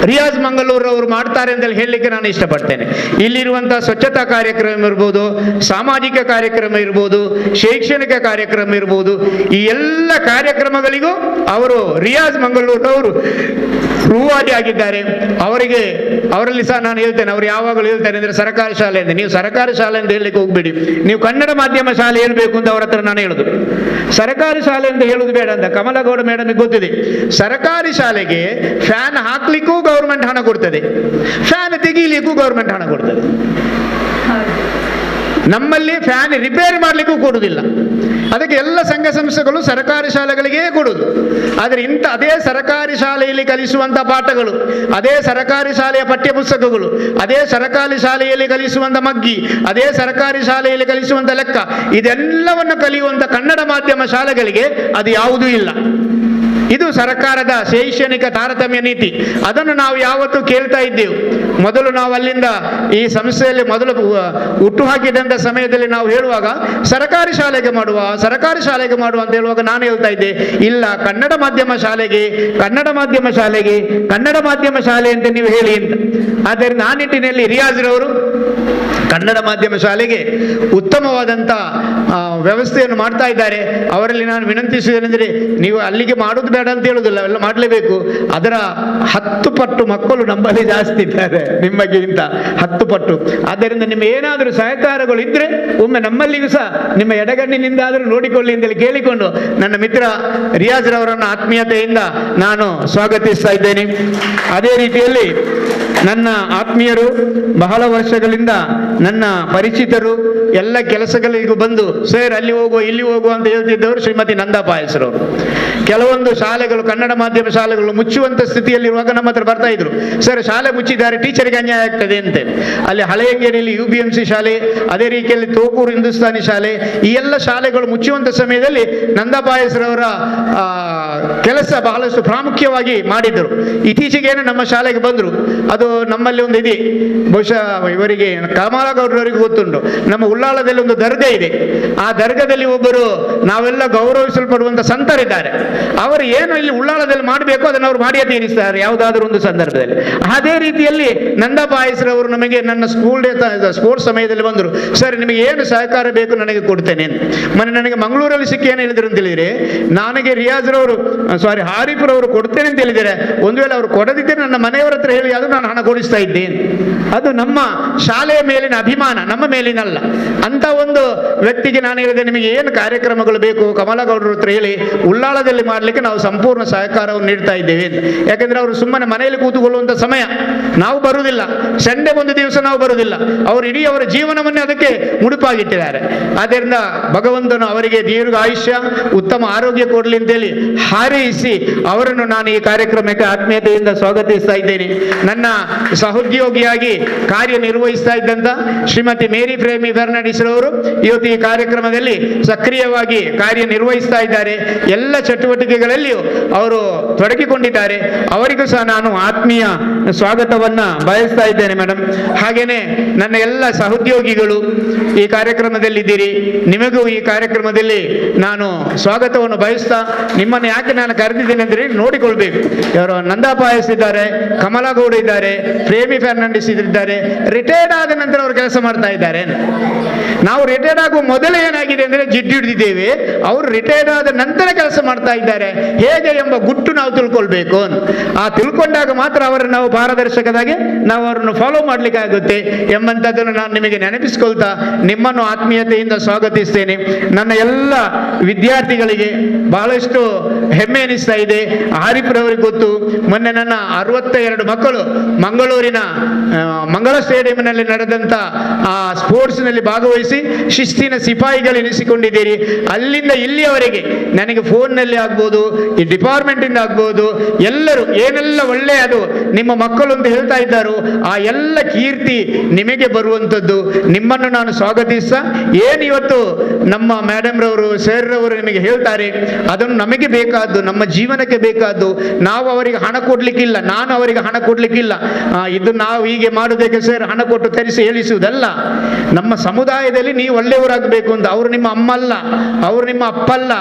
ರಿಯಾಜ್ ಮಂಗಳೂರು ಅವರು ಮಾಡ್ತಾರೆ ಅಂತ ಹೇಳಲಿಕ್ಕೆ ನಾನು ಇಷ್ಟಪಡ್ತೇನೆ. ಇಲ್ಲಿರುವಂತಹ ಸ್ವಚ್ಛತಾ ಕಾರ್ಯಕ್ರಮ ಇರ್ಬೋದು, ಸಾಮಾಜಿಕ ಕಾರ್ಯಕ್ರಮ ಇರ್ಬೋದು, ಶೈಕ್ಷಣಿಕ ಕಾರ್ಯಕ್ರಮ ಇರ್ಬೋದು, ಈ ಎಲ್ಲ ಕಾರ್ಯಕ್ರಮಗಳಿಗೂ ಅವರು ರಿಯಾಜ್ ಮಂಗಳೂರು ಅವರು ರೂವಾರಿ ಆಗಿದ್ದಾರೆ. ಅವರಲ್ಲಿ ಸಹ ನಾನು ಹೇಳ್ತೇನೆ, ಅವರು ಯಾವಾಗಲೂ ಹೇಳ್ತಾರೆ ಅಂದರೆ ಸರ್ಕಾರಿ ಶಾಲೆ ಅಂತ. ನೀವು ಸರ್ಕಾರಿ ಶಾಲೆ ಅಂತ ಹೇಳಲಿಕ್ಕೆ ಹೋಗ್ಬೇಡಿ, ನೀವು ಕನ್ನಡ ಮಾಧ್ಯಮ ಶಾಲೆ ಹೇಳ್ಬೇಕು ಅಂತ ಅವರ ಹತ್ರ ನಾನು ಹೇಳುದು. ಸರ್ಕಾರಿ ಶಾಲೆ ಅಂತ ಹೇಳುದು ಬೇಡ ಅಂತ ಕಮಲಗೌಡ ಮೇಡಮ್ಗೆ ಗೊತ್ತಿದೆ. ಸರ್ಕಾರಿ ಶಾಲೆಗೆ ಫ್ಯಾನ್ ಹಾಕ್ಲಿಕ್ಕೂ ಗೌರ್ಮೆಂಟ್ ಹಣ ಕೊಡ್ತದೆ, ಫ್ಯಾನ್ ತೆಗೀಲಿಕ್ಕೂ ಗೌರ್ಮೆಂಟ್ ಹಣ ಕೊಡ್ತದೆ. ನಮ್ಮಲ್ಲಿ ಫ್ಯಾನ್ ರಿಪೇರಿ ಮಾಡಲಿಕ್ಕೂ ಕೊಡುವುದಿಲ್ಲ. ಅದಕ್ಕೆ ಎಲ್ಲ ಸಂಘ ಸಂಸ್ಥೆಗಳು ಸರ್ಕಾರಿ ಶಾಲೆಗಳಿಗೇ ಕೊಡುವುದು. ಆದರೆ ಅದೇ ಸರ್ಕಾರಿ ಶಾಲೆಯಲ್ಲಿ ಕಲಿಸುವಂಥ ಪಾಠಗಳು, ಅದೇ ಸರ್ಕಾರಿ ಶಾಲೆಯ ಪಠ್ಯ ಪುಸ್ತಕಗಳು, ಅದೇ ಸರ್ಕಾರಿ ಶಾಲೆಯಲ್ಲಿ ಕಲಿಸುವಂಥ ಮಗ್ಗಿ, ಅದೇ ಸರ್ಕಾರಿ ಶಾಲೆಯಲ್ಲಿ ಕಲಿಸುವಂಥ ಲೆಕ್ಕ, ಇದೆಲ್ಲವನ್ನು ಕಲಿಯುವಂಥ ಕನ್ನಡ ಮಾಧ್ಯಮ ಶಾಲೆಗಳಿಗೆ ಅದು ಯಾವುದೂ ಇಲ್ಲ. ಇದು ಸರ್ಕಾರದ ಶೈಕ್ಷಣಿಕ ತಾರತಮ್ಯ ನೀತಿ. ಅದನ್ನು ನಾವು ಯಾವತ್ತೂ ಕೇಳ್ತಾ ಇದ್ದೆವು. ಮೊದಲು ನಾವು ಅಲ್ಲಿಂದ ಈ ಸಂಸ್ಥೆಯಲ್ಲಿ ಮೊದಲು ಹುಟ್ಟು ಹಾಕಿದಂಥ ಸಮಯದಲ್ಲಿ ನಾವು ಹೇಳುವಾಗ ಸರ್ಕಾರಿ ಶಾಲೆಗೆ ಮಾಡುವ ಅಂತ ಹೇಳುವಾಗ ನಾನು ಹೇಳ್ತಾ ಇದ್ದೆ, ಇಲ್ಲ, ಕನ್ನಡ ಮಾಧ್ಯಮ ಶಾಲೆಗೆ ಕನ್ನಡ ಮಾಧ್ಯಮ ಶಾಲೆ ಅಂತ ನೀವು ಹೇಳಿ ಅಂತ. ಆದ್ದರಿಂದ ಆ ನಿಟ್ಟಿನಲ್ಲಿ ರಿಯಾಜ್ರವರು ಕನ್ನಡ ಮಾಧ್ಯಮ ಶಾಲೆಗೆ ಉತ್ತಮವಾದಂಥ ವ್ಯವಸ್ಥೆಯನ್ನು ಮಾಡ್ತಾ ಇದ್ದಾರೆ. ಅವರಲ್ಲಿ ನಾನು ವಿನಂತಿಸುವುದೇನೆಂದರೆ, ನೀವು ಅಲ್ಲಿಗೆ ಮಾಡೋದು ಬೇಡ ಅಂತ ಹೇಳುವುದಿಲ್ಲ, ಅವೆಲ್ಲ ಮಾಡಲೇಬೇಕು. ಅದರ 10 ಪಟ್ಟು ಮಕ್ಕಳು ನಮ್ಮಲ್ಲಿ ಜಾಸ್ತಿ ಇದ್ದಾರೆ, ನಿಮಗಿಂತ 10 ಪಟ್ಟು. ಆದ್ದರಿಂದ ನಿಮ್ಮ ಏನಾದರೂ ಸಹಕಾರಗಳು ಇದ್ದರೆ ಒಮ್ಮೆ ನಮ್ಮಲ್ಲಿಗೂ ಸಹ ನಿಮ್ಮ ಎಡಗಣ್ಣಿನಿಂದಾದರೂ ನೋಡಿಕೊಳ್ಳಿ ಅಂತೇಳಿ ಕೇಳಿಕೊಂಡು ನನ್ನ ಮಿತ್ರ ರಿಯಾಜ್ರವರನ್ನು ಆತ್ಮೀಯತೆಯಿಂದ ನಾನು ಸ್ವಾಗತಿಸ್ತಾ ಇದ್ದೇನೆ. ಅದೇ ರೀತಿಯಲ್ಲಿ ನನ್ನ ಆತ್ಮೀಯರು, ಬಹಳ ವರ್ಷಗಳಿಂದ ನನ್ನ ಪರಿಚಿತರು, ಎಲ್ಲ ಕೆಲಸಗಳಿಗೂ ಬಂದು ಸರ್ ಅಲ್ಲಿ ಹೋಗುವ ಇಲ್ಲಿ ಹೋಗುವ ಅಂತ ಹೇಳ್ತಿದ್ದವರು ಶ್ರೀಮತಿ ನಂದಾ ಪಾಯಸರವರು. ಕೆಲವೊಂದು ಶಾಲೆಗಳು, ಕನ್ನಡ ಮಾಧ್ಯಮ ಶಾಲೆಗಳು ಮುಚ್ಚುವಂಥ ಸ್ಥಿತಿಯಲ್ಲಿರುವಾಗ ನಮ್ಮ ಹತ್ರ ಬರ್ತಾ ಇದ್ರು, ಸರ್ ಶಾಲೆ ಮುಚ್ಚಿದ್ದಾರೆ, ಟೀಚರ್ಗೆ ಅನ್ಯಾಯ ಆಗ್ತದೆ ಅಂತೆ. ಅಲ್ಲಿ ಹಳೆಯಂಗೇರಿಯಲ್ಲಿ UBMC ಶಾಲೆ, ಅದೇ ರೀತಿಯಲ್ಲಿ ತೋಕೂರು ಹಿಂದೂಸ್ತಾನಿ ಶಾಲೆ, ಈ ಎಲ್ಲ ಶಾಲೆಗಳು ಮುಚ್ಚುವಂಥ ಸಮಯದಲ್ಲಿ ನಂದಾ ಪಾಯಸರವರ ಕೆಲಸ ಬಹಳಷ್ಟು ಪ್ರಾಮುಖ್ಯವಾಗಿ ಮಾಡಿದರು. ಇತ್ತೀಚೆಗೇನೆ ನಮ್ಮ ಶಾಲೆಗೆ ಬಂದರು. ಅದು ನಮ್ಮಲ್ಲಿ ಒಂದು ಇದೆ, ಬಹುಶಃ ಇವರಿಗೆ ಕಮಲಾಗೌಡರವರಿಗೆ ಗೊತ್ತುಂಟು, ನಮ್ಮ ಉಳ್ಳಾಳದಲ್ಲಿ ಒಂದು ದರ್ಗಾ ಇದೆ. ಆ ದರ್ಗಾದಲ್ಲಿ ಒಬ್ಬರು ನಾವೆಲ್ಲ ಗೌರವಿಸಲ್ಪಡುವಂಥ ಸಂತರಿದ್ದಾರೆ. ಅವರು ಏನು ಇಲ್ಲಿ ಉಳ್ಳಾಳದಲ್ಲಿ ಮಾಡಬೇಕು ಅದನ್ನು ಅವರು ಮಾಡಿಯೇ ತೀರಿಸ್ತಾರೆ ಯಾವುದಾದ್ರೂ ಒಂದು ಸಂದರ್ಭದಲ್ಲಿ. ಅದೇ ರೀತಿಯಲ್ಲಿ ನಂದಾ ಪಾಯಸರವರು ನಮಗೆ ನನ್ನ ಸ್ಪೋರ್ಟ್ಸ್ ಸಮಯದಲ್ಲಿ ಬಂದರು, ಸರ್ ನಿಮಗೆ ಏನು ಸಹಕಾರ ಬೇಕು ನನಗೆ ಕೊಡ್ತೇನೆ ಅಂತ. ಮೊನ್ನೆ ನನಗೆ ಮಂಗಳೂರಲ್ಲಿ ಸಿಕ್ಕಿ ಏನು ಹೇಳಿದ್ರು ಅಂತ ಹೇಳಿದರೆ, ನನಗೆ ಹಾರಿಪುರವರು ಕೊಡ್ತೇನೆ ಅಂತ ಹೇಳಿದರೆ, ಒಂದು ವೇಳೆ ಅವರು ಕೊಡದಿದ್ದರೆ ನನ್ನ ಮನೆಯವರ ಹತ್ರ ಹೇಳಿ ಅದು ನಾನು ಹಣ ಕೊಡಿಸ್ತಾ ಇದ್ದೇನೆ. ಅದು ನಮ್ಮ ಶಾಲೆಯ ಮೇಲಿನ ಅಭಿಮಾನ, ನಮ್ಮ ಮೇಲಿನಲ್ಲ. ಅಂತ ಒಂದು ವ್ಯಕ್ತಿಗೆ ನಾನು ಹೇಳಿದೆ, ನಿಮಗೆ ಏನು ಕಾರ್ಯಕ್ರಮಗಳು ಬೇಕು ಕಮಲಾಗೌಡರ ಹತ್ರ ಹೇಳಿ, ಉಳ್ಳಾಳದಲ್ಲಿ ಮಾಡಲಿಕ್ಕೆ ನಾವು ಸಂಪೂರ್ಣ ಸಹಕಾರವನ್ನು ನೀಡ್ತಾ ಇದ್ದೇವೆ ಅಂತ. ಯಾಕೆಂದ್ರೆ ಅವರು ಸುಮ್ಮನೆ ಮನೆಯಲ್ಲಿ ಕೂತುಕೊಳ್ಳುವಂಥ ಸಮಯ ನಾವು ಬರುವುದಿಲ್ಲ, ಸಂಡೆ ಒಂದು ದಿವಸ ನಾವು ಬರುವುದಿಲ್ಲ. ಅವರು ಇಡೀ ಅವರ ಜೀವನವನ್ನೇ ಅದಕ್ಕೆ ಮುಡುಪಾಗಿಟ್ಟಿದ್ದಾರೆ. ಆದ್ದರಿಂದ ಭಗವಂತನು ಅವರಿಗೆ ದೀರ್ಘ ಆಯುಷ್ಯ, ಉತ್ತಮ ಆರೋಗ್ಯ ಕೊಡಲಿ ಅಂತೇಳಿ ಹಾರೈಸಿ ಅವರನ್ನು ನಾನು ಈ ಕಾರ್ಯಕ್ರಮಕ್ಕೆ ಆತ್ಮೀಯತೆಯಿಂದ ಸ್ವಾಗತಿಸ್ತಾ ಇದ್ದೇನೆ. ನನ್ನ ಸಹೋದ್ಯೋಗಿಯಾಗಿ ಕಾರ್ಯನಿರ್ವಹಿಸ್ತಾ ಇದ್ದಂಥ ಶ್ರೀಮತಿ ಮೇರಿ ಪ್ರೇಮಿ ಫರ್ನಾಂಡಿಸ್ ರವರು ಇವತ್ತು ಈ ಕಾರ್ಯಕ್ರಮದಲ್ಲಿ ಸಕ್ರಿಯವಾಗಿ ಕಾರ್ಯನಿರ್ವಹಿಸ್ತಾ ಇದ್ದಾರೆ. ಎಲ್ಲ ಚಟುವಟಿಕೆಗಳಲ್ಲಿಯೂ ಅವರು ತೊಡಗಿಕೊಂಡಿದ್ದಾರೆ. ಅವರಿಗೂ ಸಹ ನಾನು ಆತ್ಮೀಯ ಸ್ವಾಗತವನ್ನ ಬಯಸ್ತಾ ಇದ್ದೇನೆ ಮೇಡಮ್. ಹಾಗೇನೆ ನನ್ನ ಎಲ್ಲ ಸಹೋದ್ಯೋಗಿಗಳು ಈ ಕಾರ್ಯಕ್ರಮದಲ್ಲಿದ್ದೀರಿ, ನಿಮಗೂ ಈ ಕಾರ್ಯಕ್ರಮದಲ್ಲಿ ನಾನು ಸ್ವಾಗತವನ್ನು ಬಯಸ್ತಾ, ನಿಮ್ಮನ್ನು ಯಾಕೆ ನಾನು ಕರೆದಿದ್ದೇನೆ ಅಂದರೆ ನೋಡಿಕೊಳ್ಬೇಕು. ಇವರು ನಂದಾ ಪಾಯಸ್ ಇದ್ದಾರೆ, ಕಮಲಾಗೌಡ ಇದ್ದಾರೆ, ಪ್ರೇಮಿ ಫರ್ನಾಂಡಿಸ್ ಇದ್ದಾರೆ. ರಿಟೈರ್ಡ್ ಆದ ನಂತರ ಅವರು ಕೆಲಸ ಮಾಡ್ತಾ ಇದ್ದಾರೆ. ನಾವು ರಿಟೈರ್ಡ್ ಆಗುವ ಮೊದಲೇ ಏನಾಗಿದೆ ಅಂದರೆ ಜಿಡ್ಡು ಹಿಡಿದಿದ್ದೇವೆ, ಅವರು ರಿಟೈರ್ಡ್ ಆದ ನಂತರ ಕೆಲಸ ಮಾಡ್ತಾ ಇದ್ದಾರೆ ಹೇಗೆ ಎಂಬ ಗುಟ್ಟು ನಾವು ತಿಳ್ಕೊಳ್ಬೇಕು. ಆ ತಿಳ್ಕೊಂಡಾಗ ಮಾತ್ರ ಅವರನ್ನು ನಾವು ಪಾರದರ್ಶಕದಾಗಿ ನಾವು ಅವರನ್ನು ಫಾಲೋ ಮಾಡ್ಲಿಕ್ಕೆ ಆಗುತ್ತೆ ಎಂಬಂಥದ್ದನ್ನು ನಾನು ನಿಮಗೆ ನೆನಪಿಸ್ಕೊಳ್ತಾ ನಿಮ್ಮನ್ನು ಆತ್ಮೀಯತೆಯಿಂದ ಸ್ವಾಗತಿಸ್ತೇನೆ. ನನ್ನ ಎಲ್ಲ ವಿದ್ಯಾರ್ಥಿಗಳಿಗೆ ಬಹಳಷ್ಟು ಹೆಮ್ಮೆ ಅನಿಸ್ತಾ ಇದೆ. ಆರಿಫ್ರವರಿಗೆ ಗೊತ್ತು, ಮೊನ್ನೆ ನನ್ನ 62 ಮಕ್ಕಳು ಮಂಗಳೂರಿನ ಮಂಗಳ ಸ್ಟೇಡಿಯಂನಲ್ಲಿ ನಡೆದಂಥ ಆ ಸ್ಪೋರ್ಟ್ಸ್ನಲ್ಲಿ ಭಾಗವಹಿಸಿ ಶಿಸ್ತಿನ ಸಿಪಾಯಿಗಳೆನಿಸಿಕೊಂಡಿದ್ದೀರಿ. ಅಲ್ಲಿಂದ ಇಲ್ಲಿಯವರೆಗೆ ನನಗೆ ಫೋನ್ನಲ್ಲಿ ಆಗ್ಬೋದು, ಈ ಡಿಪಾರ್ಟ್ಮೆಂಟಿಂದ ಆಗ್ಬೋದು, ಎಲ್ಲರೂ ಏನೆಲ್ಲ ಒಳ್ಳೆಯದು ನಿಮ್ಮ ಮಕ್ಕಳು ಅಂತ ಹೇಳ್ತಾ ಇದ್ದಾರೋ ಆ ಎಲ್ಲ ಕೀರ್ತಿ ನಿಮಗೆ ಬರುವಂಥದ್ದು. ನಿಮ್ಮನ್ನು ನಾನು ಸ್ವಾಗತಿಸ್ತಾ, ಏನು ಇವತ್ತು ನಮ್ಮ ಮೇಡಮ್ ರವರು ಸರ್ ರವರು ನಿಮಗೆ ಹೇಳ್ತಾರೆ ಅದನ್ನು ನಮಗೆ ಬೇಕಾದ್ದು, ನಮ್ಮ ಜೀವನಕ್ಕೆ ಬೇಕಾದ್ದು. ನಾವು ಅವರಿಗೆ ಹಣ ಕೊಡ್ಲಿಕ್ಕಿಲ್ಲ, ನಾನು ಅವರಿಗೆ ಹಣ ಕೊಡ್ಲಿಕ್ಕಿಲ್ಲ. ಇದು ನಾವು ಹೀಗೆ ಮಾಡೋದಕ್ಕೆ ಸರ್ ಹಣ ಕೊಟ್ಟು ತರಿಸಿ ಹೇಳಿಸುವುದಲ್ಲ. ನಮ್ಮ ಸಮುದಾಯದಲ್ಲಿ ನೀವು ಒಳ್ಳೆಯವರಾಗಬೇಕು ಅಂತ. ಅವರು ನಿಮ್ಮ ಅಮ್ಮ ಅಲ್ಲ, ಅವರು ನಿಮ್ಮ ಅಪ್ಪ ಅಲ್ಲ.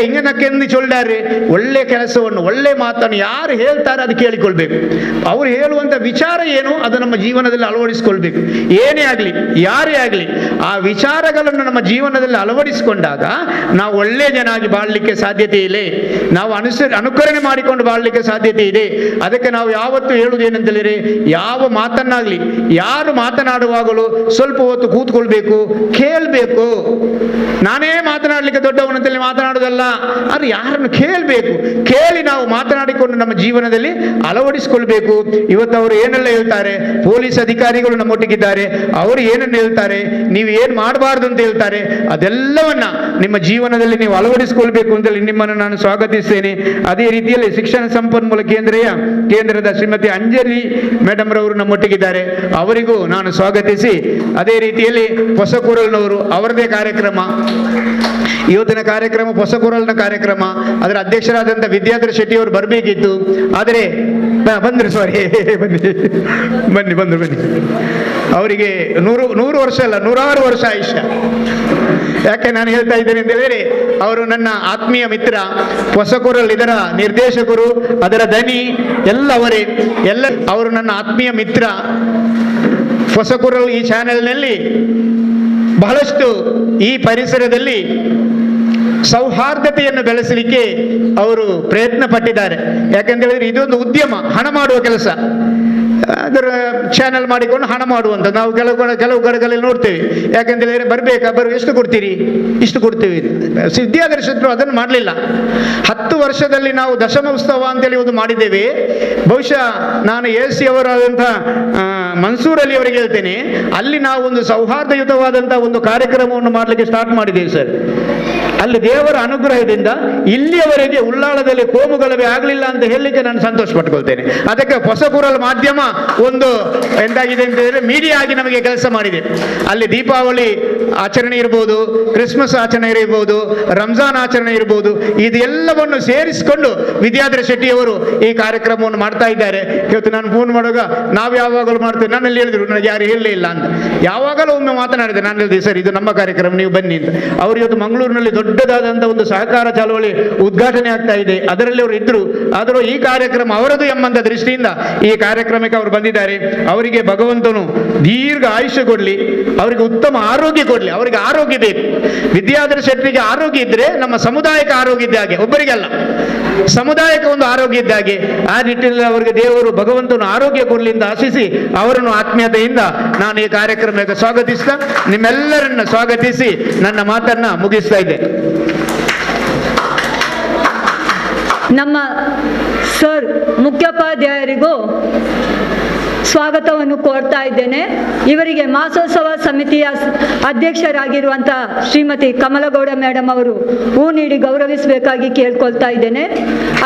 ಹಿಂಗನಕ್ಕೆಂದು ಚೊಲ್ಲಾರಿ ಒಳ್ಳೆ ಕೆಲಸವನ್ನು, ಒಳ್ಳೆ ಮಾತನ್ನು ಯಾರು ಹೇಳ್ತಾರೆ ಅದು ಕೇಳಿಕೊಳ್ಬೇಕು. ಅವರು ಹೇಳುವಂಥ ವಿಚಾರ ಏನು ಅದು ನಮ್ಮ ಜೀವನದಲ್ಲಿ ಅಳವಡಿಸಿಕೊಳ್ಬೇಕು. ಏನೇ ಆಗಲಿ, ಯಾರೇ ಆಗಲಿ, ಆ ವಿಚಾರಗಳನ್ನು ನಮ್ಮ ಜೀವನದಲ್ಲಿ ಅಳವಡಿಸಿಕೊಂಡಾಗ ನಾವು ಒಳ್ಳೆ ಜನ ಆಗಿ ಬಾಳಲಿಕ್ಕೆ ಸಾಧ್ಯತೆ ಇದೆ. ನಾವು ಅನುಕರಣೆ ಮಾಡಿಕೊಂಡು ಬಾಳಲಿಕ್ಕೆ ಸಾಧ್ಯತೆ ಇದೆ. ಅದಕ್ಕೆ ನಾವು ಯಾವತ್ತೂ ಹೇಳುವುದೇನೆಂತೇಳಿದರೆ, ಯಾವ ಮಾತನ್ನಾಗಲಿ, ಯಾರು ಮಾತನಾಡುವ ಮಾತನಾಡುವಾಗಲೂ ಸ್ವಲ್ಪ ಹೊತ್ತು ಕೂತ್ಕೊಳ್ಬೇಕು, ಕೇಳಬೇಕು. ನಾನೇ ಮಾತನಾಡಲಿಕ್ಕೆ ದೊಡ್ಡವನಂತೇಳಿ ಮಾತನಾಡುವುದಲ್ಲ, ಅದು ಯಾರನ್ನು ಕೇಳಬೇಕು, ಕೇಳಿ ನಾವು ಮಾತನಾಡಿಕೊಂಡು ನಮ್ಮ ಜೀವನದಲ್ಲಿ ಅಳವಡಿಸಿಕೊಳ್ಬೇಕು. ಇವತ್ತು ಅವರು ಏನೆಲ್ಲ ಹೇಳ್ತಾರೆ, ಪೊಲೀಸ್ ಅಧಿಕಾರಿಗಳು ನಮ್ಮೊಟ್ಟಿಗಿದ್ದಾರೆ, ಅವರು ಏನನ್ನು ಹೇಳ್ತಾರೆ, ನೀವು ಏನು ಮಾಡಬಾರ್ದು ಅಂತ ಹೇಳ್ತಾರೆ, ಅದೆಲ್ಲವನ್ನ ನಿಮ್ಮ ಜೀವನದಲ್ಲಿ ನೀವು ಅಳವಡಿಸಿಕೊಳ್ಬೇಕು ಅಂತೇಳಿ ನಿಮ್ಮನ್ನು ನಾನು ಸ್ವಾಗತಿಸ್ತೇನೆ. ಅದೇ ರೀತಿಯಲ್ಲಿ ಶಿಕ್ಷಣ ಸಂಪನ್ಮೂಲ ಕೇಂದ್ರದ ಶ್ರೀಮತಿ ಅಂಜಲಿ ಮೇಡಮ್ ರವರು ನಮ್ಮೊಟ್ಟಿಗಿದ್ದಾರೆ, ಅವರಿಗೂ ನಾನು ಸ್ವಾಗತಿಸಿ, ಅದೇ ರೀತಿಯಲ್ಲಿ ಹೊಸಕೂರಲ್ನವರು ಅವರದೇ ಕಾರ್ಯಕ್ರಮ, ಇವತ್ತಿನ ಕಾರ್ಯಕ್ರಮ ಹೊಸಕೂರಲ್ನ ಕಾರ್ಯಕ್ರಮ, ಅದರ ಅಧ್ಯಕ್ಷರಾದಂಥ ವಿದ್ಯಾಧರ ಶೆಟ್ಟಿ ಅವರು ಬರಬೇಕಿತ್ತು, ಆದರೆ ಬಂದರು, ಸಾರಿ ಬನ್ನಿ ಅವರಿಗೆ 100 ವರ್ಷ ಅಲ್ಲ 106 ವರ್ಷ ಆಯುಷ್ಯ. ಯಾಕೆ ನಾನು ಹೇಳ್ತಾ ಇದ್ದೇನೆ ಅಂತ ಹೇಳಿದ್ರೆ, ಅವರು ನನ್ನ ಆತ್ಮೀಯ ಮಿತ್ರ, ಹೊಸಕೂರಲ್ ಇದರ ನಿರ್ದೇಶಕರು, ಅದರ ದನಿ ಎಲ್ಲ ಅವರೇ, ಎಲ್ಲ ಅವರು ನನ್ನ ಆತ್ಮೀಯ ಮಿತ್ರ. ಹೊಸಕೂರಲ್ ಈ ಚಾನೆಲ್ನಲ್ಲಿ ಬಹಳಷ್ಟು ಈ ಪರಿಸರದಲ್ಲಿ ಸೌಹಾರ್ದತೆಯನ್ನು ಬೆಳೆಸಲಿಕ್ಕೆ ಅವರು ಪ್ರಯತ್ನ ಪಟ್ಟಿದ್ದಾರೆ. ಯಾಕಂತ ಹೇಳಿದ್ರೆ ಇದೊಂದು ಉದ್ಯಮ, ಹಣ ಮಾಡುವ ಕೆಲಸ. ಅದರ ಚಾನೆಲ್ ಮಾಡಿಕೊಂಡು ಹಣ ಮಾಡುವಂಥ ನಾವು ಕೆಲವು ಕಡೆಗಳಲ್ಲಿ ನೋಡ್ತೇವೆ. ಯಾಕಂತ ಹೇಳಿದ್ರೆ ಬರಬೇಕಾ, ಎಷ್ಟು ಕೊಡ್ತೀರಿ, ಇಷ್ಟು ಕೊಡ್ತೀವಿ. ವಿದ್ಯಾಧರ್ಶಕರು ಅದನ್ನು ಮಾಡಲಿಲ್ಲ. 10 ವರ್ಷದಲ್ಲಿ ನಾವು ದಶಮ ಉತ್ಸವ ಅಂತೇಳಿ ಒಂದು ಮಾಡಿದ್ದೇವೆ. ಬಹುಶಃ ನಾನು AC ಅವರಾದಂಥ ಮನ್ಸೂರ್ ಅಲಿ ಅವರಿಗೆ ಹೇಳ್ತೇನೆ, ಅಲ್ಲಿ ನಾವು ಒಂದು ಸೌಹಾರ್ದಯುತವಾದಂಥ ಒಂದು ಕಾರ್ಯಕ್ರಮವನ್ನು ಮಾಡಲಿಕ್ಕೆ ಸ್ಟಾರ್ಟ್ ಮಾಡಿದ್ದೇವೆ ಸರ್. ಅಲ್ಲಿ ದೇವರ ಅನುಗ್ರಹದಿಂದ ಇಲ್ಲಿಯವರೆಗೆ ಉಳ್ಳಾಳದಲ್ಲಿ ಕೋಮುಗಲಭೆ ಆಗಲಿಲ್ಲ ಅಂತ ಹೇಳಲಿಕ್ಕೆ ನಾನು ಸಂತೋಷ ಪಟ್ಕೊಳ್ತೇನೆ. ಅದಕ್ಕೆ ಹೊಸಕೂರಲ್ ಮಾಧ್ಯಮ ಒಂದು ಎಂದಾಗಿದೆ ಅಂತ ಹೇಳಿದ್ರೆ ಮೀಡಿಯಾ ಆಗಿ ನಮಗೆ ಕೆಲಸ ಮಾಡಿದೆ. ಅಲ್ಲಿ ದೀಪಾವಳಿ ಆಚರಣೆ ಇರ್ಬೋದು, ಕ್ರಿಸ್ಮಸ್ ಆಚರಣೆ ಇರ್ಬೋದು, ರಂಜಾನ್ ಆಚರಣೆ ಇರ್ಬೋದು, ಇದೆಲ್ಲವನ್ನು ಸೇರಿಸಿಕೊಂಡು ವಿದ್ಯಾಧರ ಶೆಟ್ಟಿಯವರು ಈ ಕಾರ್ಯಕ್ರಮವನ್ನು ಮಾಡ್ತಾ ಇದ್ದಾರೆ. ಇವತ್ತು ನಾನು ಫೋನ್ ಮಾಡುವಾಗ ನಾವು ಯಾವಾಗಲೂ ಮಾಡ್ತೇವೆ, ನನ್ನಲ್ಲಿ ಹೇಳಿದ್ರು, ನನಗೆ ಯಾರು ಹೇಳಲೇ ಇಲ್ಲ ಅಂತ. ಯಾವಾಗಲೂ ಒಮ್ಮೆ ಮಾತನಾಡಿದೆ, ನಾನು ಹೇಳಿದೆ ಸರ್ ಇದು ನಮ್ಮ ಕಾರ್ಯಕ್ರಮ, ನೀವು ಬನ್ನಿ ಅಂತ. ಅವರು ಇವತ್ತು ಮಂಗಳೂರಿನಲ್ಲಿ ದೊಡ್ಡದಾದಂಥ ಒಂದು ಸಹಕಾರ ಚಳವಳಿ ಉದ್ಘಾಟನೆ ಆಗ್ತಾ ಇದೆ, ಅದರಲ್ಲಿ ಅವರು ಇದ್ರು. ಆದರೂ ಈ ಕಾರ್ಯಕ್ರಮ ಅವರದು ಎಂಬಂತ ದೃಷ್ಟಿಯಿಂದ ಈ ಕಾರ್ಯಕ್ರಮಕ್ಕೆ ಅವರು ಬಂದಿದ್ದಾರೆ. ಅವರಿಗೆ ಭಗವಂತನು ದೀರ್ಘ ಆಯುಷ್ಯ ಕೊಡಲಿ, ಅವರಿಗೆ ಉತ್ತಮ ಆರೋಗ್ಯ ಕೊಡಲಿ. ಅವರಿಗೆ ಆರೋಗ್ಯ ಬೇಕು. ವಿದ್ಯಾಧರ ಶೆಟ್ಟಿಗೆ ಆರೋಗ್ಯ ಇದ್ರೆ ನಮ್ಮ ಸಮುದಾಯಕ್ಕೆ ಆರೋಗ್ಯ ಇದ್ದ ಹಾಗೆ, ಒಬ್ಬರಿಗಲ್ಲ, ಸಮುದಾಯಕ್ಕೆ ಒಂದು ಆರೋಗ್ಯ ಇದ್ದ ಹಾಗೆ. ಆ ನಿಟ್ಟಿನಲ್ಲಿ ಅವರಿಗೆ ದೇವರು ಭಗವಂತನು ಆರೋಗ್ಯ ಕೊಡಲಿ ಅಂತ ಆಶಿಸಿ ಅವರನ್ನು ಆತ್ಮೀಯತೆಯಿಂದ ನಾನು ಈ ಕಾರ್ಯಕ್ರಮಕ್ಕೆ ಸ್ವಾಗತಿಸ್ತಾ ನಿಮ್ಮೆಲ್ಲರನ್ನ ಸ್ವಾಗತಿಸಿ ನನ್ನ ಮಾತನ್ನ ಮುಗಿಸ್ತಾ ಇದ್ದೆ. ನಮ್ಮ ಸರ್ ಮುಖ್ಯೋಪಾಧ್ಯಾಯರಿಗೂ ಸ್ವಾಗತವನ್ನು ಕೋರ್ತಾ ಇದ್ದೇನೆ. ಇವರಿಗೆ ಮಾಸೋತ್ಸವ ಸಮಿತಿಯ ಅಧ್ಯಕ್ಷರಾಗಿರುವಂಥ ಶ್ರೀಮತಿ ಕಮಲಗೌಡ ಮೇಡಮ್ ಅವರು ಹೂ ನೀಡಿ ಗೌರವಿಸಬೇಕಾಗಿ ಕೇಳ್ಕೊಳ್ತಾ ಇದ್ದೇನೆ.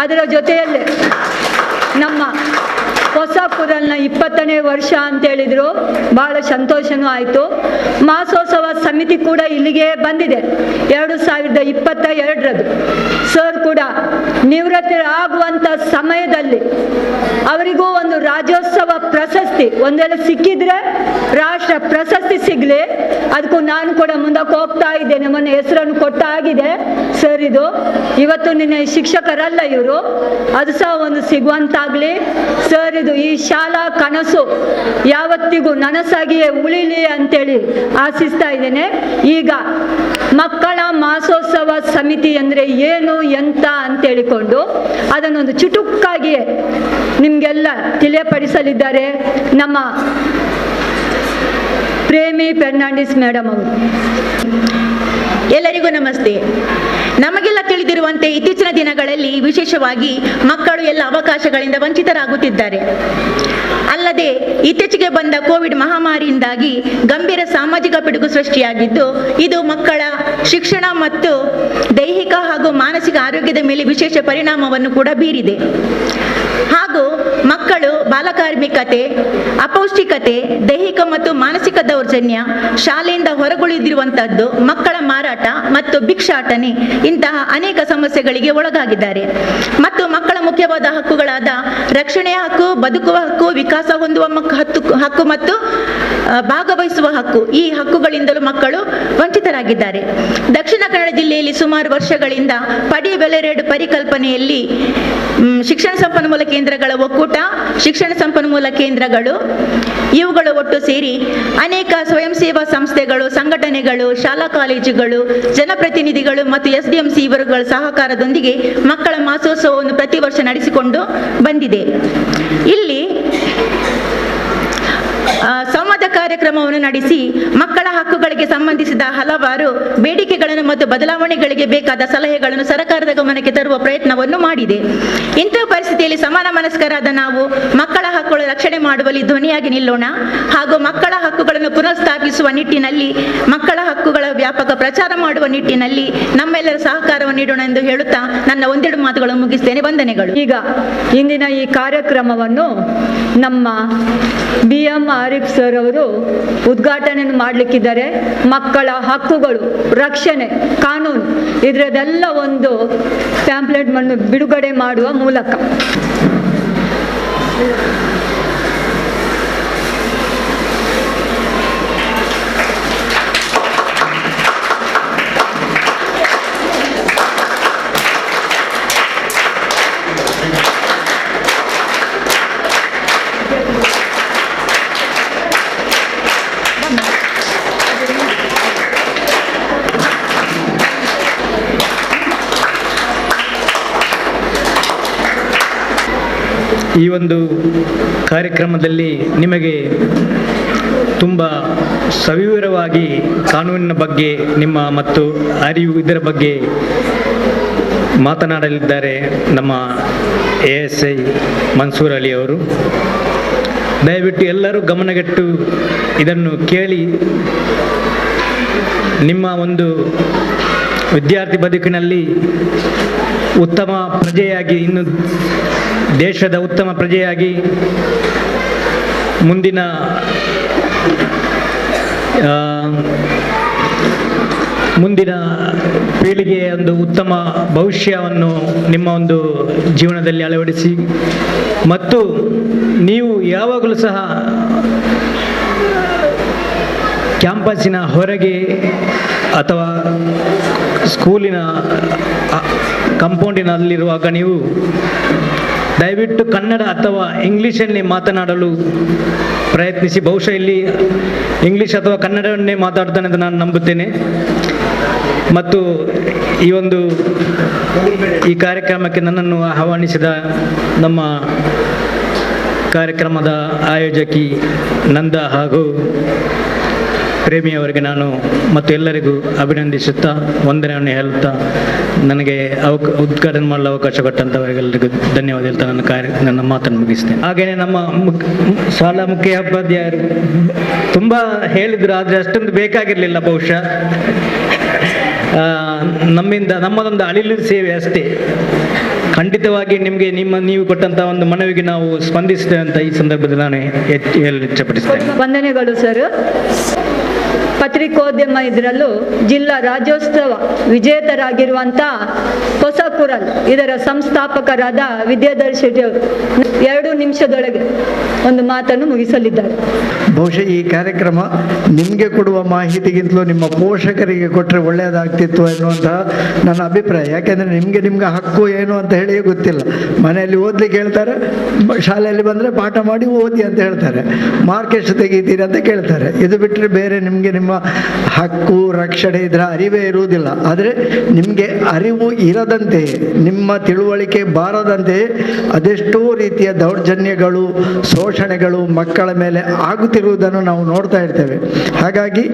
ಅದರ ಜೊತೆಯಲ್ಲೇ ನಮ್ಮ ಹೊಸಕೂರಲ್ನ 20ನೇ ವರ್ಷ ಅಂತೇಳಿದ್ರು, ಬಹಳ ಸಂತೋಷನೂ ಆಯಿತು. ಮಾಸೋತ್ಸವ ಸಮಿತಿ ಕೂಡ ಇಲ್ಲಿಗೆ ಬಂದಿದೆ 2022ರದು. ಸರ್ ಕೂಡ ನಿವೃತ್ತರಾಗುವಂಥ ಸಮಯದಲ್ಲಿ ಅವರಿಗೂ ಒಂದು ರಾಜ್ಯೋತ್ಸವ ಪ್ರಶಸ್ತಿ ಒಂದೆಲ್ಲ ಸಿಕ್ಕಿದ್ರೆ ರಾಷ್ಟ್ರ ಪ್ರಶಸ್ತಿ ಸಿಗಲಿ, ಅದಕ್ಕೂ ನಾನು ಕೂಡ ಮುಂದಕ್ಕೆ ಹೋಗ್ತಾ ಇದ್ದೇನೆ. ಮೊನ್ನೆ ಹೆಸರನ್ನು ಕೊಟ್ಟ ಆಗಿದೆ ಸರ್. ಇದು ಇವತ್ತು ನಿನ್ನೆ ಶಿಕ್ಷಕರಲ್ಲ ಇವರು, ಅದು ಸಹ ಒಂದು ಸಿಗುವಂತಾಗಲಿ ಸರ್. ಇದು ಈ ಶಾಲಾ ಕನಸು ಯಾವತ್ತಿಗೂ ನನಸಾಗಿಯೇ ಉಳಿಲಿ ಅಂತೇಳಿ ಆಶಿಸ್ತಾ ಇದ್ದೇನೆ. ಈಗ ಮಕ್ಕಳ ಮಾಸೋತ್ಸವ ಸಮಿತಿ ಅಂದರೆ ಏನು ಎಂತ ಅಂತೇಳಿಕೊಂಡು ಅದನ್ನೊಂದು ಚುಟುಕಾಗಿಯೇ ನಿಮಗೆಲ್ಲ ತಿಳಿಯಪಡಿಸಲಿದ್ದಾರೆ ನಮ್ಮ ಪ್ರೇಮಿ ಫೆರ್ನಾಂಡಿಸ್ ಮೇಡಮ್ ಅವರು. ಎಲ್ಲರಿಗೂ ನಮಸ್ತೆ. ನಮಗೆಲ್ಲ ತಿಳಿದಿರುವಂತೆ ಇತ್ತೀಚಿನ ದಿನಗಳಲ್ಲಿ ವಿಶೇಷವಾಗಿ ಮಕ್ಕಳು ಎಲ್ಲ ಅವಕಾಶಗಳಿಂದ ವಂಚಿತರಾಗುತ್ತಿದ್ದಾರೆ. ಅಲ್ಲದೆ ಇತ್ತೀಚೆಗೆ ಬಂದ ಕೋವಿಡ್ ಮಹಾಮಾರಿಯಿಂದಾಗಿ ಗಂಭೀರ ಸಾಮಾಜಿಕ ಪಿಡುಗು ಸೃಷ್ಟಿಯಾಗಿದ್ದು, ಇದು ಮಕ್ಕಳ ಶಿಕ್ಷಣ ಮತ್ತು ದೈಹಿಕ ಹಾಗೂ ಮಾನಸಿಕ ಆರೋಗ್ಯದ ಮೇಲೆ ವಿಶೇಷ ಪರಿಣಾಮವನ್ನು ಕೂಡ ಬೀರಿದೆ. ಹಾಗೂ ಮಕ್ಕಳು ಬಾಲಕಾರ್ಮಿಕತೆ, ಅಪೌಷ್ಟಿಕತೆ, ದೈಹಿಕ ಮತ್ತು ಮಾನಸಿಕ ದೌರ್ಜನ್ಯ, ಶಾಲೆಯಿಂದ ಹೊರಗುಳಿದಿರುವಂತಹದ್ದು, ಮಕ್ಕಳ ಮಾರಾಟ ಮತ್ತು ಭಿಕ್ಷಾಟನೆ ಇಂತಹ ಅನೇಕ ಸಮಸ್ಯೆಗಳಿಗೆ ಒಳಗಾಗಿದ್ದಾರೆ. ಮತ್ತು ಮಕ್ಕಳ ಮುಖ್ಯವಾದ ಹಕ್ಕುಗಳಾದ ರಕ್ಷಣೆಯ ಹಕ್ಕು, ಬದುಕುವ ಹಕ್ಕು, ವಿಕಾಸ ಹೊಂದುವ ಹಕ್ಕು ಮತ್ತು ಭಾಗವಹಿಸುವ ಹಕ್ಕು, ಈ ಹಕ್ಕುಗಳಿಂದಲೂ ಮಕ್ಕಳು ವಂಚಿತರಾಗಿದ್ದಾರೆ. ದಕ್ಷಿಣ ಕನ್ನಡ ಜಿಲ್ಲೆಯಲ್ಲಿ ಸುಮಾರು ವರ್ಷಗಳಿಂದ ಪಡಿ ಬೆಲೆರೇಡು ಪರಿಕಲ್ಪನೆಯಲ್ಲಿ ಶಿಕ್ಷಣ ಸಂಪನ್ಮೂಲ ಕೇಂದ್ರಗಳ ಒಕ್ಕೂಟ, ಶಿಕ್ಷಣ ಸಂಪನ್ಮೂಲ ಕೇಂದ್ರಗಳು ಇವುಗಳು ಒಟ್ಟು ಸೇರಿ ಅನೇಕ ಸ್ವಯಂ ಸೇವಾ ಸಂಸ್ಥೆಗಳು, ಸಂಘಟನೆಗಳು, ಶಾಲಾ ಕಾಲೇಜುಗಳು, ಜನಪ್ರತಿನಿಧಿಗಳು ಮತ್ತು SDMC ಇವರುಗಳ ಸಹಕಾರದೊಂದಿಗೆ ಮಕ್ಕಳ ಮಾಸೋತ್ಸವವನ್ನು ಪ್ರತಿ ವರ್ಷ ನಡೆಸಿಕೊಂಡು ಬಂದಿದೆ. ಇಲ್ಲಿ ಸಂವಾದ ಕಾರ್ಯಕ್ರಮವನ್ನು ನಡೆಸಿ ಮಕ್ಕಳ ಹಕ್ಕುಗಳಿಗೆ ಸಂಬಂಧಿಸಿದ ಹಲವಾರು ಬೇಡಿಕೆಗಳನ್ನು ಮತ್ತು ಬದಲಾವಣೆಗಳಿಗೆ ಬೇಕಾದ ಸಲಹೆಗಳನ್ನು ಸರ್ಕಾರದ ಗಮನಕ್ಕೆ ತರುವ ಪ್ರಯತ್ನವನ್ನು ಮಾಡಿದೆ. ಇಂತಹ ಪರಿಸ್ಥಿತಿಯಲ್ಲಿ ಸಮಾನ ಮನಸ್ಕರಾದ ನಾವು ಮಕ್ಕಳ ಹಕ್ಕುಗಳ ರಕ್ಷಣೆ ಮಾಡುವಲ್ಲಿ ಧ್ವನಿಯಾಗಿ ನಿಲ್ಲೋಣ ಹಾಗೂ ಮಕ್ಕಳ ಹಕ್ಕುಗಳನ್ನು ಪುನಃಸ್ಥಾಪಿಸುವ ನಿಟ್ಟಿನಲ್ಲಿ, ಮಕ್ಕಳ ಹಕ್ಕುಗಳ ವ್ಯಾಪಕ ಪ್ರಚಾರ ಮಾಡುವ ನಿಟ್ಟಿನಲ್ಲಿ ನಮ್ಮೆಲ್ಲರ ಸಹಕಾರವನ್ನು ನೀಡೋಣ ಎಂದು ಹೇಳುತ್ತಾ ನನ್ನ ಒಂದೆರಡು ಮಾತುಗಳನ್ನು ಮುಗಿಸ್ತೇನೆ. ವಂದನೆಗಳು. ಈಗ ಇಂದಿನ ಈ ಕಾರ್ಯಕ್ರಮವನ್ನು ನಮ್ಮ BM ಆರಿಫ್ ಸರ್ ಅವರು ಉದ್ಘಾಟನೆಯನ್ನು ಮಾಡಲಿಕ್ಕಿದ್ದಾರೆ. ಮಕ್ಕಳ ಹಕ್ಕುಗಳು, ರಕ್ಷಣೆ, ಕಾನೂನು ಇದರದೆಲ್ಲ ಒಂದು ಪ್ಯಾಂಪ್ಲೆಟ್ ಅನ್ನು ಬಿಡುಗಡೆ ಮಾಡುವ ಮೂಲಕ ಈ ಒಂದು ಕಾರ್ಯಕ್ರಮದಲ್ಲಿ ನಿಮಗೆ ತುಂಬ ಸವಿವರವಾಗಿ ಕಾನೂನಿನ ಬಗ್ಗೆ ನಿಮ್ಮ ಮತ್ತು ಅರಿವು ಇದರ ಬಗ್ಗೆ ಮಾತನಾಡಲಿದ್ದಾರೆ ನಮ್ಮ ASI ಮನ್ಸೂರ್ ಅಲಿ ಅವರು. ದಯವಿಟ್ಟು ಎಲ್ಲರೂ ಗಮನಗೆಟ್ಟು ಇದನ್ನು ಕೇಳಿ ನಿಮ್ಮ ಒಂದು ವಿದ್ಯಾರ್ಥಿ ಬದುಕಿನಲ್ಲಿ ಉತ್ತಮ ಪ್ರಜೆಯಾಗಿ, ಇನ್ನು ದೇಶದ ಉತ್ತಮ ಪ್ರಜೆಯಾಗಿ ಮುಂದಿನ ಪೀಳಿಗೆಯ ಒಂದು ಉತ್ತಮ ಭವಿಷ್ಯವನ್ನು ನಿಮ್ಮ ಒಂದು ಜೀವನದಲ್ಲಿ ಅಳವಡಿಸಿ, ಮತ್ತು ನೀವು ಯಾವಾಗಲೂ ಸಹ ಕ್ಯಾಂಪಸ್ಸಿನ ಹೊರಗೆ ಅಥವಾ ಸ್ಕೂಲಿನ ಕಾಂಪೌಂಡಿನಲ್ಲಿರುವಾಗ ನೀವು ದಯವಿಟ್ಟು ಕನ್ನಡ ಅಥವಾ ಇಂಗ್ಲೀಷನ್ನೇ ಮಾತನಾಡಲು ಪ್ರಯತ್ನಿಸಿ. ಬಹುಶಃ ಇಲ್ಲಿ ಇಂಗ್ಲೀಷ್ ಅಥವಾ ಕನ್ನಡವನ್ನೇ ಮಾತಾಡ್ತಾನೆ ಅಂತ ನಾನು ನಂಬುತ್ತೇನೆ. ಮತ್ತು ಈ ಕಾರ್ಯಕ್ರಮಕ್ಕೆ ನನ್ನನ್ನು ಆಹ್ವಾನಿಸಿದ ನಮ್ಮ ಕಾರ್ಯಕ್ರಮದ ಆಯೋಜಕಿ ನಂದ ಹಾಗೂ ಪ್ರೇಮಿಯವರಿಗೆ ನಾನು ಮತ್ತು ಎಲ್ಲರಿಗೂ ಅಭಿನಂದಿಸುತ್ತಾ ವಂದನೆಯನ್ನು ಹೇಳುತ್ತಾ ನನಗೆ ಉದ್ಘಾಟನೆ ಮಾಡಲು ಅವಕಾಶ ಕೊಟ್ಟಂಥವರಿಗೆಲ್ಲರಿಗೂ ಧನ್ಯವಾದ ಹೇಳ್ತಾ ನನ್ನ ಮಾತನ್ನು ಮುಗಿಸ್ತೇನೆ. ಹಾಗೆಯೇ ನಮ್ಮ ಶಾಲಾ ಮುಖ್ಯೋಪಾಧ್ಯಾಯರು ತುಂಬ ಹೇಳಿದರು, ಆದರೆ ಅಷ್ಟೊಂದು ಬೇಕಾಗಿರಲಿಲ್ಲ. ಬಹುಶಃ ನಮ್ಮದೊಂದು ಅಳಿಲು ಸೇವೆ ಅಷ್ಟೇ. ಖಂಡಿತವಾಗಿ ನಿಮಗೆ ನೀವು ಕೊಟ್ಟಂತಹ ಒಂದು ಮನವಿಗೆ ನಾವು ಸ್ಪಂದಿಸ್ತೇವೆ ಅಂತ ಈ ಸಂದರ್ಭದಲ್ಲಿ ನಾನು ಹೇಳಲು ಇಚ್ಛಪಡಿಸ್ತೇನೆ. ವಂದನೆಗಳು ಸರ್. ಪತ್ರಿಕೋದ್ಯಮ ಇದರಲ್ಲೂ ಜಿಲ್ಲಾ ರಾಜ್ಯೋತ್ಸವ ವಿಜೇತರಾಗಿರುವಂಥ ಹೊಸ ಕುರಲ್ ಇದರ ಸಂಸ್ಥಾಪಕರಾದ ವಿದ್ಯಾಧರ್ ಶೆಟ್ಟಿ 2 ನಿಮಿಷದೊಳಗೆ ಒಂದು ಮಾತನ್ನು ಮುಗಿಸಲಿದ್ದಾರೆ. ಬಹುಶಃ ಈ ಕಾರ್ಯಕ್ರಮ ನಿಮಗೆ ಕೊಡುವ ಮಾಹಿತಿಗಿಂತಲೂ ನಿಮ್ಮ ಪೋಷಕರಿಗೆ ಕೊಟ್ಟರೆ ಒಳ್ಳೆಯದಾಗ್ತಿತ್ತು ಎನ್ನುವಂತಹ ನನ್ನ ಅಭಿಪ್ರಾಯ. ಯಾಕೆಂದರೆ ನಿಮಗೆ ಹಕ್ಕು ಏನು ಅಂತ ಹೇಳಿ ಗೊತ್ತಿಲ್ಲ. ಮನೆಯಲ್ಲಿ ಓದಲಿಕ್ಕೆ ಹೇಳ್ತಾರೆ, ಶಾಲೆಯಲ್ಲಿ ಬಂದರೆ ಪಾಠ ಮಾಡಿ ಓದಿ ಅಂತ ಹೇಳ್ತಾರೆ, ಮಾರ್ಕ್ ಎಷ್ಟು ತೆಗೀತೀರಿ ಅಂತ ಕೇಳ್ತಾರೆ. ಇದು ಬಿಟ್ಟರೆ ಬೇರೆ ನಿಮಗೆ ನಿಮ್ಮ ಹಕ್ಕು ರಕ್ಷಣೆ ಇದರ ಅರಿವೇ ಇರುವುದಿಲ್ಲ. ಆದರೆ ನಿಮಗೆ ಅರಿವು ಇರದಂತೆ, ನಿಮ್ಮ ತಿಳುವಳಿಕೆ ಬಾರದಂತೆ ಅದೆಷ್ಟೋ ರೀತಿಯ ದೌರ್ಜನ್ಯಗಳು, ಶೋಷಣೆಗಳು ಮಕ್ಕಳ ಮೇಲೆ ಆಗುತ್ತಿರುವುದನ್ನು ನಾವು ನೋಡ್ತಾ ಇರ್ತೇವೆ. ಹಾಗಾಗಿ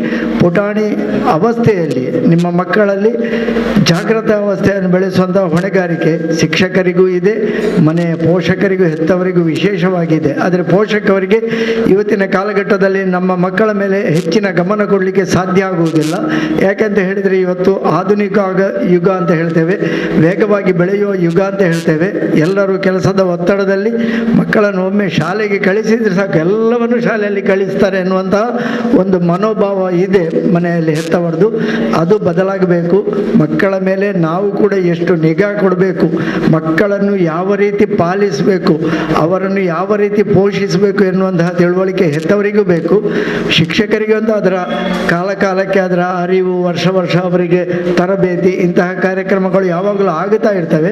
ಪುಟಾಣಿ ಅವಸ್ಥೆಯಲ್ಲಿ ನಿಮ್ಮ ಮಕ್ಕಳಲ್ಲಿ ಜಾಗೃತ ಅವಸ್ಥೆಯನ್ನು ಬೆಳೆಸುವಂಥ ಹೊಣೆಗಾರಿಕೆ ಶಿಕ್ಷಕರಿಗೂ ಇದೆ, ಮನೆಯ ಪೋಷಕರಿಗೂ ಹೆತ್ತವರಿಗೂ ವಿಶೇಷವಾಗಿದೆ. ಆದರೆ ಪೋಷಕರಿಗೆ ಇವತ್ತಿನ ಕಾಲಘಟ್ಟದಲ್ಲಿ ನಮ್ಮ ಮಕ್ಕಳ ಮೇಲೆ ಹೆಚ್ಚಿನ ಗಮನ ಕೊಡಲಿಕ್ಕೆ ಸಾಧ್ಯ ಆಗುವುದಿಲ್ಲ. ಯಾಕೆಂತ ಹೇಳಿದರೆ ಇವತ್ತು ಆಧುನಿಕ ಯುಗ ಅಂತ ಹೇಳ್ತೇವೆ, ವೇಗವಾಗಿ ಬೆಳೆಯುವ ಯುಗ ಅಂತ ಹೇಳ್ತೇವೆ. ಎಲ್ಲರೂ ಕೆಲಸದ ಒತ್ತಡದಲ್ಲಿ ಮಕ್ಕಳನ್ನು ಒಮ್ಮೆ ಶಾಲೆಗೆ ಕಳಿಸಿದ್ರೆ ಸಾಕು, ಎಲ್ಲವನ್ನು ಶಾಲೆಯಲ್ಲಿ ಕಳಿಸ್ತಾರೆ ಎನ್ನುವಂತಹ ಒಂದು ಮನೋಭಾವ ಇದೆ ಮನೆಯಲ್ಲಿ ಹೆತ್ತವರದು. ಅದು ಬದಲಾಗಬೇಕು. ಮಕ್ಕಳ ಮೇಲೆ ನಾವು ಕೂಡ ಎಷ್ಟು ನಿಗಾ ಕೊಡಬೇಕು, ಮಕ್ಕಳನ್ನು ಯಾವ ರೀತಿ ಪಾಲಿಸಬೇಕು, ಅವರನ್ನು ಯಾವ ರೀತಿ ಪೋಷಿಸಬೇಕು ಎನ್ನುವಂತಹ ತಿಳುವಳಿಕೆ ಹೆತ್ತವರಿಗೂ ಬೇಕು, ಶಿಕ್ಷಕರಿಗೂ ಅಂತ ಅದರ ಕಾಲಕ್ಕೆ ಅದರ ಅರಿವು, ವರ್ಷ ಅವರಿಗೆ ತರಬೇತಿ, ಇಂತಹ ಕಾರ್ಯಕ್ರಮಗಳು ಯಾವಾಗಲೂ ಆಗುತ್ತಾ ಇರ್ತವೆ.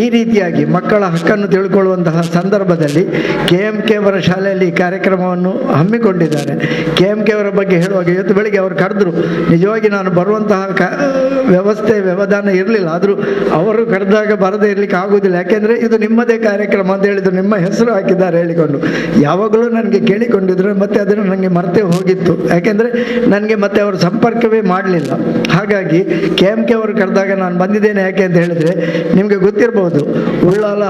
ಈ ರೀತಿಯಾಗಿ ಮಕ್ಕಳ ಹಕ್ಕನ್ನು ತಿಳ್ಕೊಳ್ಳುವಂತಹ ಸಂದರ್ಭದಲ್ಲಿ KMK ಅವರ ಶಾಲೆಯಲ್ಲಿ ಈ ಕಾರ್ಯಕ್ರಮವನ್ನು ಹಮ್ಮಿಕೊಂಡಿದ್ದಾರೆ. KMK ಅವರ ಬಗ್ಗೆ ಹೇಳುವಾಗ ಇವತ್ತು ಬೆಳಿಗ್ಗೆ ಅವರು ಕರೆದ್ರು. ನಿಜವಾಗಿ ನಾನು ಬರುವಂತಹ ವ್ಯವಧಾನ ಇರಲಿಲ್ಲ, ಆದರೂ ಅವರು ಕರೆದಾಗ ಬರದೇ ಇರಲಿಕ್ಕೆ ಆಗುವುದಿಲ್ಲ, ಯಾಕೆಂದರೆ ಇದು ನಿಮ್ಮದೇ ಕಾರ್ಯಕ್ರಮ ಅಂತ ಹೇಳಿದ್ರು, ನಿಮ್ಮ ಹೆಸರು ಹಾಕಿದ್ದಾರೆ ಹೇಳಿಕೊಂಡು. ಯಾವಾಗಲೂ ನನಗೆ ಕೇಳಿಕೊಂಡಿದ್ರು, ಮತ್ತು ಅದನ್ನು ನನಗೆ ಮರ್ತೇ ಹೋಗಿತ್ತು, ಯಾಕೆಂದರೆ ನನಗೆ ಮತ್ತೆ ಅವರು ಸಂಪರ್ಕವೇ ಮಾಡಲಿಲ್ಲ. ಹಾಗಾಗಿ KMK ಅವರು ಕರೆದಾಗ ನಾನು ಬಂದಿದ್ದೇನೆ. ಯಾಕೆ ಅಂತ ಹೇಳಿದರೆ, ನಿಮಗೆ ಗೊತ್ತಿರ್ಬೋದು, ಉಳ್ಳಾಲ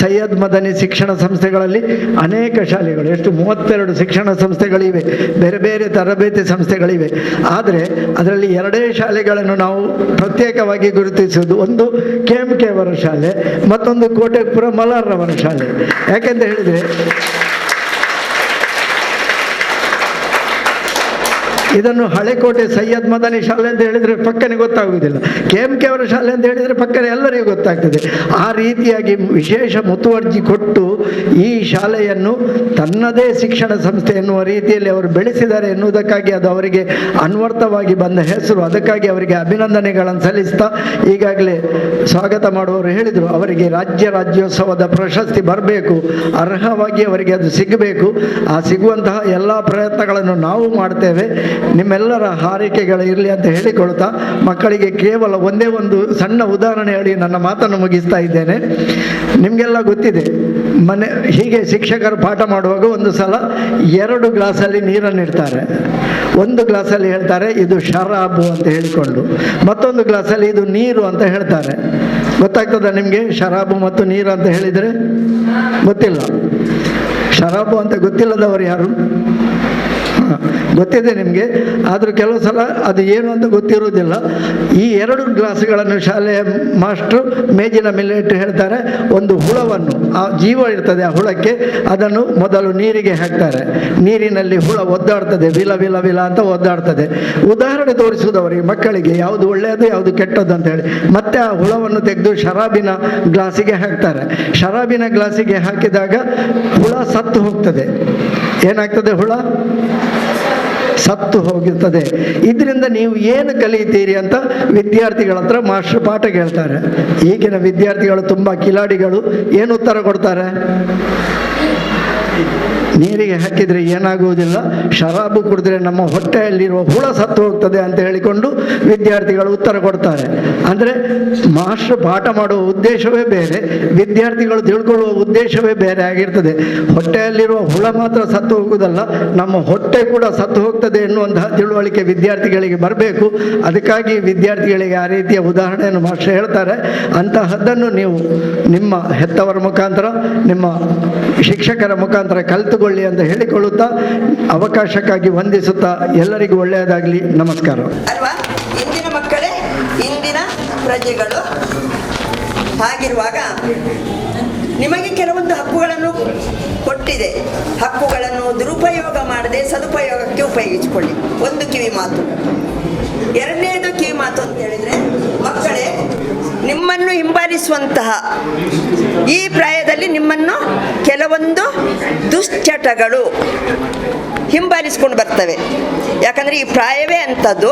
ಸೈಯದ್ ಮದನಿ ಶಿಕ್ಷಣ ಸಂಸ್ಥೆಗಳಲ್ಲಿ ಅನೇಕ ಶಾಲೆಗಳು, ಎಷ್ಟು 32 ಶಿಕ್ಷಣ ಸಂಸ್ಥೆಗಳಿವೆ, ಬೇರೆ ಬೇರೆ ತರಬೇತಿ ಸಂಸ್ಥೆಗಳಿವೆ. ಆದರೆ ಅದರಲ್ಲಿ 2 ಶಾಲೆಗಳನ್ನು ನಾವು ಪ್ರತ್ಯೇಕವಾಗಿ ಗುರುತಿಸುವುದು. ಒಂದು KMK ಅವರ ಶಾಲೆ, ಮತ್ತೊಂದು ಕೋಟೆಪುರ ಮಲಾರ್ರವರ ಶಾಲೆ. ಯಾಕೆಂತ ಹೇಳಿದರೆ, ಇದನ್ನು ಹಳೆಕೋಟೆ ಸೈಯದ್ ಮದನಿ ಶಾಲೆ ಅಂತ ಹೇಳಿದರೆ ಪಕ್ಕನೆ ಗೊತ್ತಾಗುವುದಿಲ್ಲ, KMK ಅವರ ಶಾಲೆ ಅಂತ ಹೇಳಿದರೆ ಪಕ್ಕನೆ ಎಲ್ಲರಿಗೂ ಗೊತ್ತಾಗ್ತದೆ. ಆ ರೀತಿಯಾಗಿ ವಿಶೇಷ ಮುತುವರ್ಜಿ ಕೊಟ್ಟು ಈ ಶಾಲೆಯನ್ನು ತನ್ನದೇ ಶಿಕ್ಷಣ ಸಂಸ್ಥೆ ಎನ್ನುವ ರೀತಿಯಲ್ಲಿ ಅವರು ಬೆಳೆಸಿದ್ದಾರೆ ಎನ್ನುವುದಕ್ಕಾಗಿ ಅದು ಅವರಿಗೆ ಅನ್ವರ್ಥವಾಗಿ ಬಂದ ಹೆಸರು. ಅದಕ್ಕಾಗಿ ಅವರಿಗೆ ಅಭಿನಂದನೆಗಳನ್ನು ಸಲ್ಲಿಸ್ತಾ, ಈಗಾಗಲೇ ಸ್ವಾಗತ ಮಾಡುವವರು ಹೇಳಿದರು, ಅವರಿಗೆ ರಾಜ್ಯೋತ್ಸವದ ಪ್ರಶಸ್ತಿ ಬರಬೇಕು, ಅರ್ಹವಾಗಿ ಅವರಿಗೆ ಅದು ಸಿಗಬೇಕು. ಆ ಸಿಗುವಂತಹ ಎಲ್ಲ ಪ್ರಯತ್ನಗಳನ್ನು ನಾವು ಮಾಡ್ತೇವೆ. ನಿಮ್ಮೆಲ್ಲರ ಹಾರೈಕೆಗಳು ಇರಲಿ ಅಂತ ಹೇಳಿಕೊಳ್ತಾ, ಮಕ್ಕಳಿಗೆ ಕೇವಲ ಒಂದೇ ಒಂದು ಸಣ್ಣ ಉದಾಹರಣೆ ಹೇಳಿ ನನ್ನ ಮಾತನ್ನು ಮುಗಿಸ್ತಾ ಇದ್ದೇನೆ. ನಿಮಗೆಲ್ಲ ಗೊತ್ತಿದೆ, ಹೀಗೆ ಶಿಕ್ಷಕರು ಪಾಠ ಮಾಡುವಾಗ ಒಂದು ಸಲ 2 ಗ್ಲಾಸಲ್ಲಿ ನೀರನ್ನು ಇಡ್ತಾರೆ. ಒಂದು ಗ್ಲಾಸಲ್ಲಿ ಹೇಳ್ತಾರೆ ಇದು ಶರಾಬು ಅಂತ ಹೇಳಿಕೊಂಡು, ಮತ್ತೊಂದು ಗ್ಲಾಸಲ್ಲಿ ಇದು ನೀರು ಅಂತ ಹೇಳ್ತಾರೆ. ಗೊತ್ತಾಗ್ತದ ನಿಮಗೆ? ಶರಾಬು ಮತ್ತು ನೀರು ಅಂತ ಹೇಳಿದರೆ ಗೊತ್ತಿಲ್ಲ. ಶರಾಬು ಅಂತ ಗೊತ್ತಿಲ್ಲದವರು ಯಾರು? ಗೊತ್ತಿದೆ ನಿಮಗೆ, ಆದರೂ ಕೆಲವು ಸಲ ಅದು ಏನು ಅಂತ ಗೊತ್ತಿರುವುದಿಲ್ಲ. ಈ 2 ಗ್ಲಾಸ್ಗಳನ್ನು ಶಾಲೆಯ ಮಾಸ್ಟ್ರು ಮೇಜಿನ ಮೇಲೆ ಇಟ್ಟು ಹೇಳ್ತಾರೆ, ಒಂದು ಹುಳವನ್ನು, ಆ ಜೀವ ಇರ್ತದೆ ಆ ಹುಳಕ್ಕೆ, ಅದನ್ನು ಮೊದಲು ನೀರಿಗೆ ಹಾಕ್ತಾರೆ. ನೀರಿನಲ್ಲಿ ಹುಳ ಒದ್ದಾಡ್ತದೆ, ವಿಲ ವಿಲ ವಿಲ ಅಂತ ಒದ್ದಾಡ್ತದೆ. ಉದಾಹರಣೆ ತೋರಿಸುವುದು ಅವರಿಗೆ, ಮಕ್ಕಳಿಗೆ ಯಾವುದು ಒಳ್ಳೆಯದು ಯಾವುದು ಕೆಟ್ಟದ್ದು ಅಂತ ಹೇಳಿ. ಮತ್ತೆ ಆ ಹುಳವನ್ನು ತೆಗೆದು ಶರಾಬಿನ ಗ್ಲಾಸಿಗೆ ಹಾಕ್ತಾರೆ. ಶರಾಬಿನ ಗ್ಲಾಸಿಗೆ ಹಾಕಿದಾಗ ಹುಳ ಸತ್ತು ಹೋಗ್ತದೆ. ಏನಾಗ್ತದೆ? ಹುಳ ಸತ್ತು ಹೋಗುತ್ತದೆ. ಇದರಿಂದ ನೀವು ಏನು ಕಲಿತೀರಿ ಅಂತ ವಿದ್ಯಾರ್ಥಿಗಳ ಹತ್ರ ಮಾಸ್ಟರ್ ಪಾಠ ಕೇಳ್ತಾರೆ. ಈಗಿನ ವಿದ್ಯಾರ್ಥಿಗಳು ತುಂಬ ಕಿಲಾಡಿಗಳು. ಏನು ಉತ್ತರ ಕೊಡ್ತಾರೆ? ನೀರಿಗೆ ಹಾಕಿದರೆ ಏನಾಗುವುದಿಲ್ಲ, ಶರಾಬು ಕುಡಿದ್ರೆ ನಮ್ಮ ಹೊಟ್ಟೆಯಲ್ಲಿರುವ ಹುಳ ಸತ್ತು ಹೋಗ್ತದೆ ಅಂತ ಹೇಳಿಕೊಂಡು ವಿದ್ಯಾರ್ಥಿಗಳು ಉತ್ತರ ಕೊಡ್ತಾರೆ. ಅಂದರೆ ಮಾಸ್ಟರ್ ಪಾಠ ಮಾಡುವ ಉದ್ದೇಶವೇ ಬೇರೆ, ವಿದ್ಯಾರ್ಥಿಗಳು ತಿಳ್ಕೊಳ್ಳುವ ಉದ್ದೇಶವೇ ಬೇರೆ ಆಗಿರ್ತದೆ. ಹೊಟ್ಟೆಯಲ್ಲಿರುವ ಹುಳ ಮಾತ್ರ ಸತ್ತು ಹೋಗುವುದಲ್ಲ, ನಮ್ಮ ಹೊಟ್ಟೆ ಕೂಡ ಸತ್ತು ಹೋಗ್ತದೆ ಎನ್ನುವಂತಹ ತಿಳುವಳಿಕೆ ವಿದ್ಯಾರ್ಥಿಗಳಿಗೆ ಬರಬೇಕು. ಅದಕ್ಕಾಗಿ ವಿದ್ಯಾರ್ಥಿಗಳಿಗೆ ಆ ರೀತಿಯ ಉದಾಹರಣೆಯನ್ನು ಮಾಸ್ಟರ್ ಹೇಳ್ತಾರೆ. ಅಂತಹದ್ದನ್ನು ನೀವು ನಿಮ್ಮ ಹೆತ್ತವರ ಮುಖಾಂತರ, ನಿಮ್ಮ ಶಿಕ್ಷಕರ ಮುಖಾಂತರ ಕಲಿತುಕೊಳ್ಳಿ ಅಂತ ಹೇಳಿಕೊಳ್ಳುತ್ತಾ, ಅವಕಾಶಕ್ಕಾಗಿ ವಂದಿಸುತ್ತಾ ಎಲ್ಲರಿಗೂ ಒಳ್ಳೆಯದಾಗಲಿ. ನಮಸ್ಕಾರ. ಅಲ್ವಾ? ಇಂದಿನ ಮಕ್ಕಳೇ ಇಂದಿನ ಪ್ರಜೆಗಳು. ಹಾಗಿರುವಾಗ ನಿಮಗೆ ಕೆಲವೊಂದು ಹಕ್ಕುಗಳನ್ನು ಕೊಟ್ಟಿದೆ. ಹಕ್ಕುಗಳನ್ನು ದುರುಪಯೋಗ ಮಾಡದೆ ಸದುಪಯೋಗಕ್ಕೆ ಉಪಯೋಗಿಸಿಕೊಳ್ಳಿ. ಒಂದು ಕಿವಿ ಮಾತು. ಎರಡನೇದು ಕಿವಿ ಮಾತು ಅಂತ ಹೇಳಿದರೆ, ಮಕ್ಕಳೇ, ನಿಮ್ಮನ್ನು ಹಿಂಬಾಲಿಸುವಂತಹ ಈ ಪ್ರಾಯದಲ್ಲಿ ನಿಮ್ಮನ್ನು ಕೆಲವೊಂದು ದುಶ್ಚಟಗಳು ಹಿಂಬಾಲಿಸ್ಕೊಂಡು ಬರ್ತವೆ. ಯಾಕಂದರೆ ಈ ಪ್ರಾಯವೇ ಅಂಥದ್ದು,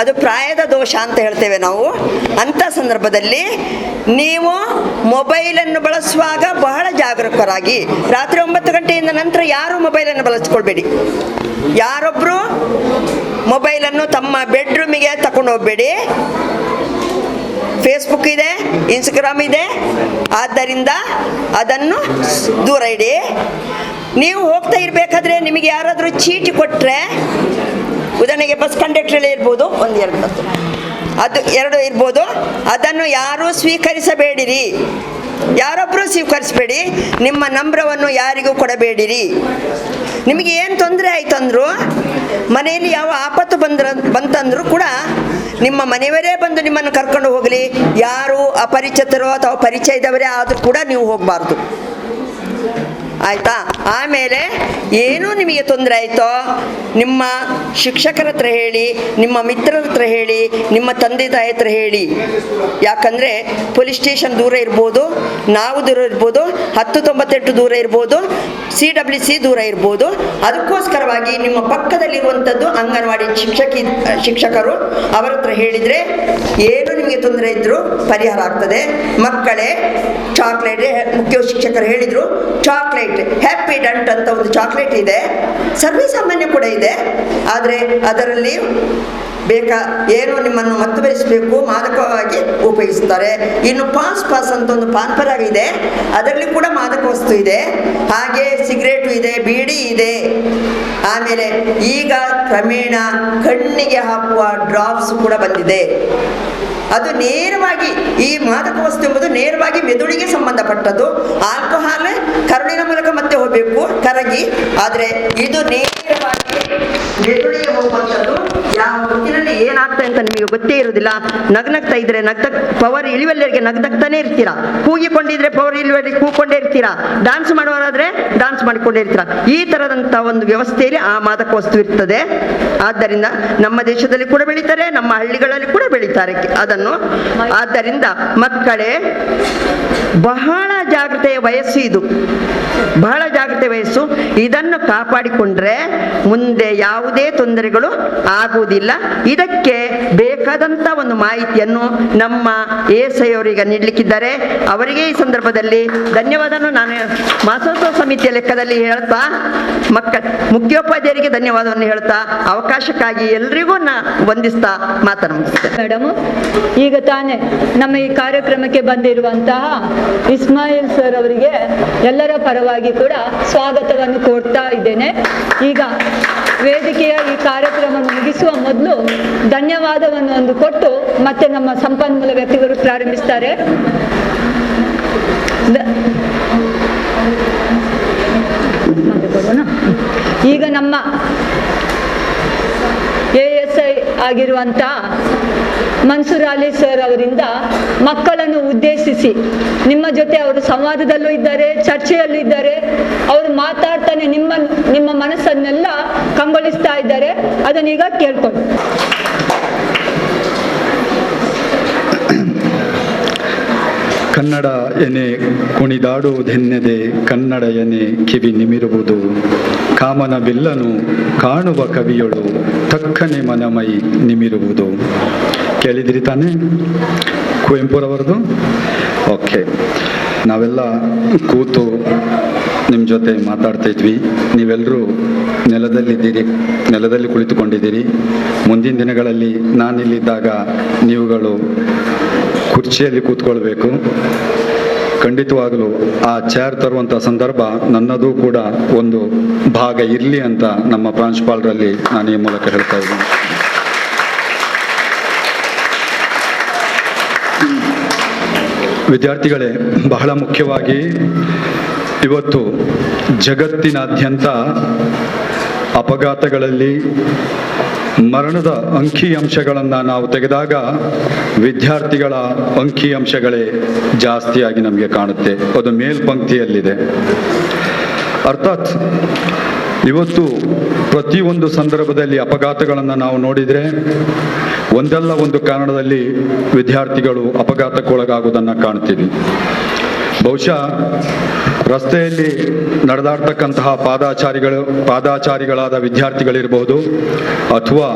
ಅದು ಪ್ರಾಯದ ದೋಷ ಅಂತ ಹೇಳ್ತೇವೆ ನಾವು. ಅಂಥ ಸಂದರ್ಭದಲ್ಲಿ ನೀವು ಮೊಬೈಲನ್ನು ಬಳಸುವಾಗ ಬಹಳ ಜಾಗರೂಕರಾಗಿ, ರಾತ್ರಿ 9 ಗಂಟೆಯಿಂದ ನಂತರ ಯಾರೂ ಮೊಬೈಲನ್ನು ಬಳಸ್ಕೊಳ್ಬೇಡಿ. ಯಾರೊಬ್ಬರು ಮೊಬೈಲನ್ನು ತಮ್ಮ ಬೆಡ್ರೂಮಿಗೆ ತಗೊಂಡು ಹೋಗಬೇಡಿ. ಫೇಸ್ಬುಕ್ ಇದೆ, ಇನ್ಸ್ಟಾಗ್ರಾಮ್ ಇದೆ, ಆದ್ದರಿಂದ ಅದನ್ನು ದೂರ ಇಡಿ. ನೀವು ಹೋಗ್ತಾ ಇರಬೇಕಾದ್ರೆ ನಿಮಗೆ ಯಾರಾದರೂ ಚೀಟಿ ಕೊಟ್ಟರೆ, ಉದಾಹರಣೆಗೆ ಬಸ್ ಕಂಡಕ್ಟರ್ ಇರ್ಬೋದು, 1-2 ಬಸ್, ಅದು 2 ಇರ್ಬೋದು, ಅದನ್ನು ಯಾರೂ ಸ್ವೀಕರಿಸಬೇಡಿರಿ. ಯಾರೊಬ್ಬರೂ ಸ್ವೀಕರಿಸಬೇಡಿ. ನಿಮ್ಮ ನಂಬರವನ್ನು ಯಾರಿಗೂ ಕೊಡಬೇಡಿರಿ. ನಿಮಗೆ ಏನು ತೊಂದರೆ ಆಯ್ತಂದ್ರು, ಮನೆಯಲ್ಲಿ ಯಾವ ಆಪತ್ತು ಬಂತಂದ್ರೂ ಕೂಡ ನಿಮ್ಮ ಮನೆಯವರೇ ಬಂದು ನಿಮ್ಮನ್ನು ಕರ್ಕೊಂಡು ಹೋಗಲಿ. ಯಾರು ಅಪರಿಚಿತರೋ ಅಥವಾ ಪರಿಚಯದವರೇ ಆದರೂ ಕೂಡ ನೀವು ಹೋಗಬಾರ್ದು. ಆಯಿತಾ? ಆಮೇಲೆ ಏನೂ ನಿಮಗೆ ತೊಂದರೆ ಆಯಿತೋ ನಿಮ್ಮ ಶಿಕ್ಷಕರ ಹತ್ರ ಹೇಳಿ, ನಿಮ್ಮ ಮಿತ್ರರ ಹತ್ರ ಹೇಳಿ, ನಿಮ್ಮ ತಂದೆ ತಾಯಿ ಹತ್ರ ಹೇಳಿ. ಯಾಕಂದರೆ ಪೊಲೀಸ್ ಸ್ಟೇಷನ್ ದೂರ ಇರ್ಬೋದು, ನಾವು ದೂರ ಇರ್ಬೋದು, 1098 ದೂರ ಇರ್ಬೋದು, CWC ದೂರ ಇರ್ಬೋದು. ಅದಕ್ಕೋಸ್ಕರವಾಗಿ ನಿಮ್ಮ ಪಕ್ಕದಲ್ಲಿರುವಂಥದ್ದು ಅಂಗನವಾಡಿ ಶಿಕ್ಷಕರು ಅವರ ಹತ್ರ ಹೇಳಿದರೆ ಏನು ನಿಮಗೆ ತೊಂದರೆ ಇದ್ದರೂ ಪರಿಹಾರ ಆಗ್ತದೆ. ಮಕ್ಕಳೇ ಚಾಕ್ಲೇಟ್, ಮುಖ್ಯ ಶಿಕ್ಷಕರು ಹೇಳಿದರು, ಚಾಕ್ಲೇಟ್ ಹ್ಯಾಪಿ ಡಂಟ್ ಅಂತ ಒಂದು ಚಾಕ್ಲೇಟ್ ಇದೆ, ಸರ್ವೇ ಸಾಮಾನ್ಯ ಕೂಡ ಇದೆ. ಆದರೆ ಅದರಲ್ಲಿ ಏನೋ ನಿಮ್ಮನ್ನು ಮತ್ತು ಬೆಳೆಸಬೇಕು, ಮಾದಕವಾಗಿ ಉಪಯೋಗಿಸ್ತಾರೆ. ಇನ್ನು ಪಾಸ್ ಅಂತ ಒಂದು ಪಾನ್ ಪರಾಗ ಇದೆ, ಅದರಲ್ಲಿ ಕೂಡ ಮಾದಕ ವಸ್ತು ಇದೆ. ಹಾಗೆ ಸಿಗರೇಟು ಇದೆ, ಬೀಡಿ ಇದೆ. ಆಮೇಲೆ ಈಗ ಕ್ರಮೇಣ ಕಣ್ಣಿಗೆ ಹಾಕುವ ಡ್ರಾಪ್ಸ್ ಕೂಡ ಬಂದಿದೆ. ಅದು ನೇರವಾಗಿ, ಈ ಮಾದಕ ವಸ್ತು ಎಂಬುದು ನೇರವಾಗಿ ಮೆದುಳಿಗೆ ಸಂಬಂಧಪಟ್ಟದ್ದು. ಆಲ್ಕೋಹಾಲ್ ಕರುಳಿನ ಮೂಲಕ ಮತ್ತೆ ಹೋಗಬೇಕು ಕರಗಿ, ಆದರೆ ಇದು ನೇರವಾಗಿ ಮೆದುಳಿಗೆ ಹೋಗುವಂಥದ್ದು. ಯಾವ ಹೊತ್ತಿನಲ್ಲಿ ಏನಾಗ್ತದೆ ಅಂತ ನಿಮಗೆ ಗೊತ್ತೇ ಇರುವುದಿಲ್ಲ. ನಗ್ನಗ್ತಾ ಇದ್ರೆ ಪವರ್ ಇಳಿವಲ್ಲಿಗೆ ನಗ್ನಗ್ತಾನೆ ಇರ್ತೀರಾ, ಕೂಗಿಕೊಂಡಿದ್ರೆ ಪವರ್ ಇಳುವರಿಗೆ ಕೂಕೊಂಡೇ ಇರ್ತೀರಾ, ಡಾನ್ಸ್ ಮಾಡುವವರಾದ್ರೆ ಡಾನ್ಸ್ ಮಾಡಿಕೊಂಡೇ ಇರ್ತೀರಾ. ಈ ತರದಂತ ಒಂದು ವ್ಯವಸ್ಥೆಯಲ್ಲಿ ಆ ಮಾದಕ ವಸ್ತು ಇರ್ತದೆ. ಆದ್ದರಿಂದ ನಮ್ಮ ದೇಶದಲ್ಲಿ ಕೂಡ ಬೆಳೀತಾರೆ, ನಮ್ಮ ಹಳ್ಳಿಗಳಲ್ಲಿ ಕೂಡ ಬೆಳೀತಾರೆ ಅದನ್ನು. ಆದ್ದರಿಂದ ಮಕ್ಕಳೇ, ಬಹಳ ಜಾಗೃತೆಯ ವಯಸ್ಸು ಇದು, ಬಹಳ ಜಾಗೃತೆ ವಯಸ್ಸು. ಇದನ್ನು ಕಾಪಾಡಿಕೊಂಡ್ರೆ ಮುಂದೆ ಯಾವುದೇ ತೊಂದರೆಗಳು ಆಗುವುದಿಲ್ಲ. ಇದಕ್ಕೆ ಬೇಕಾದಂಥ ಒಂದು ಮಾಹಿತಿಯನ್ನು ನಮ್ಮ ASI ಅವರಿಗೆ ನೀಡಲಿಕ್ಕಿದ್ದಾರೆ. ಅವರಿಗೆ ಈ ಸಂದರ್ಭದಲ್ಲಿ ಧನ್ಯವಾದವನ್ನು ನಾನು ಮಾಸೋತ್ಸವ ಸಮಿತಿಯ ಲೆಕ್ಕದಲ್ಲಿ ಹೇಳ್ತಾ, ಮುಖ್ಯೋಪಾಧ್ಯಾಯರಿಗೆ ಧನ್ಯವಾದವನ್ನು ಹೇಳ್ತಾ, ಅವಕಾಶಕ್ಕಾಗಿ ಎಲ್ರಿಗೂ ವಂದಿಸ್ತಾ ಮಾತನ್ನು ಮುಗಿಸ್ತೇನೆ. ಮೇಡಮ್, ಈಗ ತಾನೇ ನಮ್ಮ ಈ ಕಾರ್ಯಕ್ರಮಕ್ಕೆ ಬಂದಿರುವಂತಹ ಇಸ್ಮಾಯಿಲ್ ಸರ್ ಅವರಿಗೆ ಎಲ್ಲರ ಪರವಾಗಿ ಕೂಡ ಸ್ವಾಗತವನ್ನು ಕೋರ್ತಾ ಇದ್ದೇನೆ. ಈಗ ವೇದಿಕೆಯ ಈ ಕಾರ್ಯಕ್ರಮವನ್ನು ಮುಗಿಸುವ ಮೊದಲು ಧನ್ಯವಾದವನ್ನು ಒಂದು ಕೊಟ್ಟು ಮತ್ತೆ ನಮ್ಮ ಸಂಪನ್ಮೂಲ ವ್ಯಕ್ತಿಗಳು ಪ್ರಾರಂಭಿಸ್ತಾರೆ. ಈಗ ನಮ್ಮ ASI ಆಗಿರುವಂತ ಮನ್ಸೂರ್ ಅಲಿ ಸರ್ ಅವರಿಂದ ಮಕ್ಕಳನ್ನು ಉದ್ದೇಶಿಸಿ ನಿಮ್ಮ ಜೊತೆ ಅವರು ಸಂವಾದದಲ್ಲೂ ಇದ್ದಾರೆ, ಚರ್ಚೆಯಲ್ಲೂ ಇದ್ದಾರೆ. ಅವರು ಮಾತಾಡ್ತಾನೆ ನಿಮ್ಮ ಮನಸ್ಸನ್ನೆಲ್ಲ ಕಂಗೊಳಿಸ್ತಾ ಇದ್ದಾರೆ. ಅದನ್ನೀಗ ಕೇಳ್ಕೊಂಡು. ಕನ್ನಡ ಎನೆ ಕುಣಿದಾಡುವುದೆನ್ನೆದೆ, ಕನ್ನಡ ಎನೆ ಕಿವಿ ನಿಮಿರುವುದು, ಕಾಮನ ಬಿಲ್ಲನು ಕಾಣುವ ಕವಿಯೊಳು ತಕ್ಕನೆ ಮನಮೈ ನಿಮಿರುವುದು. ಕೇಳಿದಿರಿ ತಾನೇ ಕುವೆಂಪುರವರದು? ಓಕೆ, ನಾವೆಲ್ಲ ಕೂತು ನಿಮ್ಮ ಜೊತೆ ಮಾತಾಡ್ತಾ ಇದ್ವಿ. ನೀವೆಲ್ಲರೂ ನೆಲದಲ್ಲಿ ಕುಳಿತುಕೊಂಡಿದ್ದೀರಿ. ಮುಂದಿನ ದಿನಗಳಲ್ಲಿ ನಾನಿಲ್ಲಿದ್ದಾಗ ನೀವುಗಳು ಕುರ್ಚಿಯಲ್ಲಿ ಕೂತ್ಕೊಳ್ಬೇಕು. ಖಂಡಿತವಾಗಲೂ ಆ ಚೇರ್ ತರುವಂಥ ಸಂದರ್ಭ ನನ್ನದು ಕೂಡ ಒಂದು ಭಾಗ ಇರಲಿ ಅಂತ ನಮ್ಮ ಪ್ರಾಂಶುಪಾಲರಲ್ಲಿ ನಾನು ಈ ಮೂಲಕ ಹೇಳ್ತಾ ಇದ್ದೀನಿ. ವಿದ್ಯಾರ್ಥಿಗಳೇ, ಬಹಳ ಮುಖ್ಯವಾಗಿ ಇವತ್ತು ಜಗತ್ತಿನಾದ್ಯಂತ ಅಪಘಾತಗಳಲ್ಲಿ ಮರಣದ ಅಂಕಿಅಂಶಗಳನ್ನು ನಾವು ತೆಗೆದಾಗ ವಿದ್ಯಾರ್ಥಿಗಳ ಅಂಕಿಅಂಶಗಳೇ ಜಾಸ್ತಿಯಾಗಿ ನಮಗೆ ಕಾಣುತ್ತೆ. ಅದು ಮೇಲ್ಪಂಕ್ತಿಯಲ್ಲಿದೆ. ಅರ್ಥಾತ್ ಇವತ್ತು ಪ್ರತಿಯೊಂದು ಸಂದರ್ಭದಲ್ಲಿ ಅಪಘಾತಗಳನ್ನು ನಾವು ನೋಡಿದರೆ ಒಂದಲ್ಲ ಒಂದು ಕಾರಣದಲ್ಲಿ ವಿದ್ಯಾರ್ಥಿಗಳು ಅಪಘಾತಕ್ಕೊಳಗಾಗುವುದನ್ನು ಕಾಣ್ತೀವಿ. ಬಹುಶಃ ರಸ್ತೆಯಲ್ಲಿ ನಡೆದಾಡ್ತಕ್ಕಂತಹ ಪಾದಾಚಾರಿಗಳಾದ ವಿದ್ಯಾರ್ಥಿಗಳಿರಬಹುದು, ಅಥವಾ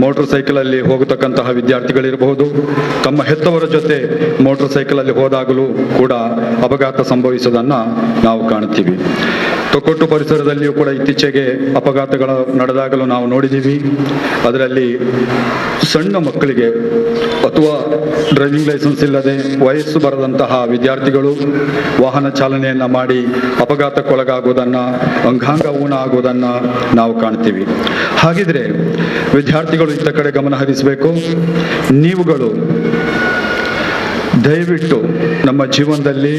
ಮೋಟರ್ ಸೈಕಲಲ್ಲಿ ಹೋಗತಕ್ಕಂತಹ ವಿದ್ಯಾರ್ಥಿಗಳಿರಬಹುದು. ತಮ್ಮ ಹೆತ್ತವರ ಜೊತೆ ಮೋಟರ್ ಸೈಕಲಲ್ಲಿ ಹೋದಾಗಲೂ ಕೂಡ ಅಪಘಾತ ಸಂಭವಿಸೋದನ್ನು ನಾವು ಕಾಣ್ತೀವಿ. ತೊಕ್ಕೊಟ್ಟು ಪರಿಸರದಲ್ಲಿಯೂ ಕೂಡ ಇತ್ತೀಚೆಗೆ ಅಪಘಾತಗಳು ನಡೆದಾಗಲೂ ನಾವು ನೋಡಿದ್ದೀವಿ. ಅದರಲ್ಲಿ ಸಣ್ಣ ಮಕ್ಕಳಿಗೆ ಅಥವಾ ಡ್ರೈವಿಂಗ್ ಲೈಸೆನ್ಸ್ ಇಲ್ಲದೆ ವಯಸ್ಸು ಬರದಂತಹ ವಿದ್ಯಾರ್ಥಿಗಳು ವಾಹನ ಚಾಲನೆಯನ್ನು ಮಾಡಿ ಅಪಘಾತಕ್ಕೊಳಗಾಗುವುದನ್ನು, ಅಂಗಾಂಗ ಊನ ಆಗುವುದನ್ನು ನಾವು ಕಾಣ್ತೀವಿ. ಹಾಗಿದ್ರೆ ವಿದ್ಯಾರ್ಥಿಗಳು ಇತ್ತ ಕಡೆ ಗಮನ ಹರಿಸಬೇಕು. ನೀವುಗಳು ದಯವಿಟ್ಟು ನಮ್ಮ ಜೀವನದಲ್ಲಿ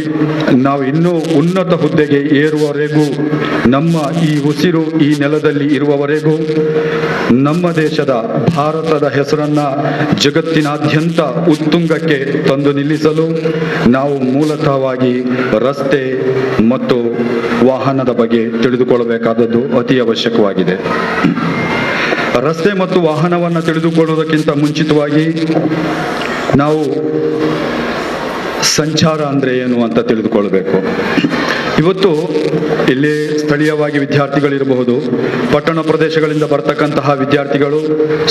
ನಾವು ಇನ್ನೂ ಉನ್ನತ ಹುದ್ದೆಗೆ ಏರುವವರೆಗೂ, ನಮ್ಮ ಈ ಉಸಿರು ಈ ನೆಲದಲ್ಲಿ ಇರುವವರೆಗೂ ನಮ್ಮ ದೇಶದ ಭಾರತದ ಹೆಸರನ್ನ ಜಗತ್ತಿನಾದ್ಯಂತ ಉತ್ತುಂಗಕ್ಕೆ ತಂದು ನಿಲ್ಲಿಸಲು ನಾವು ಮೂಲತಃವಾಗಿ ರಸ್ತೆ ಮತ್ತು ವಾಹನದ ಬಗ್ಗೆ ತಿಳಿದುಕೊಳ್ಳಬೇಕಾದದ್ದು ಅತಿ ಅವಶ್ಯಕವಾಗಿದೆ. ರಸ್ತೆ ಮತ್ತು ವಾಹನವನ್ನು ತಿಳಿದುಕೊಳ್ಳುವುದಕ್ಕಿಂತ ಮುಂಚಿತವಾಗಿ ನಾವು ಸಂಚಾರ ಅಂದರೆ ಏನು ಅಂತ ತಿಳಿದುಕೊಳ್ಬೇಕು. ಇವತ್ತು ಇಲ್ಲಿ ಸ್ಥಳೀಯವಾಗಿ ವಿದ್ಯಾರ್ಥಿಗಳಿರಬಹುದು, ಪಟ್ಟಣ ಪ್ರದೇಶಗಳಿಂದ ಬರ್ತಕ್ಕಂತಹ ವಿದ್ಯಾರ್ಥಿಗಳು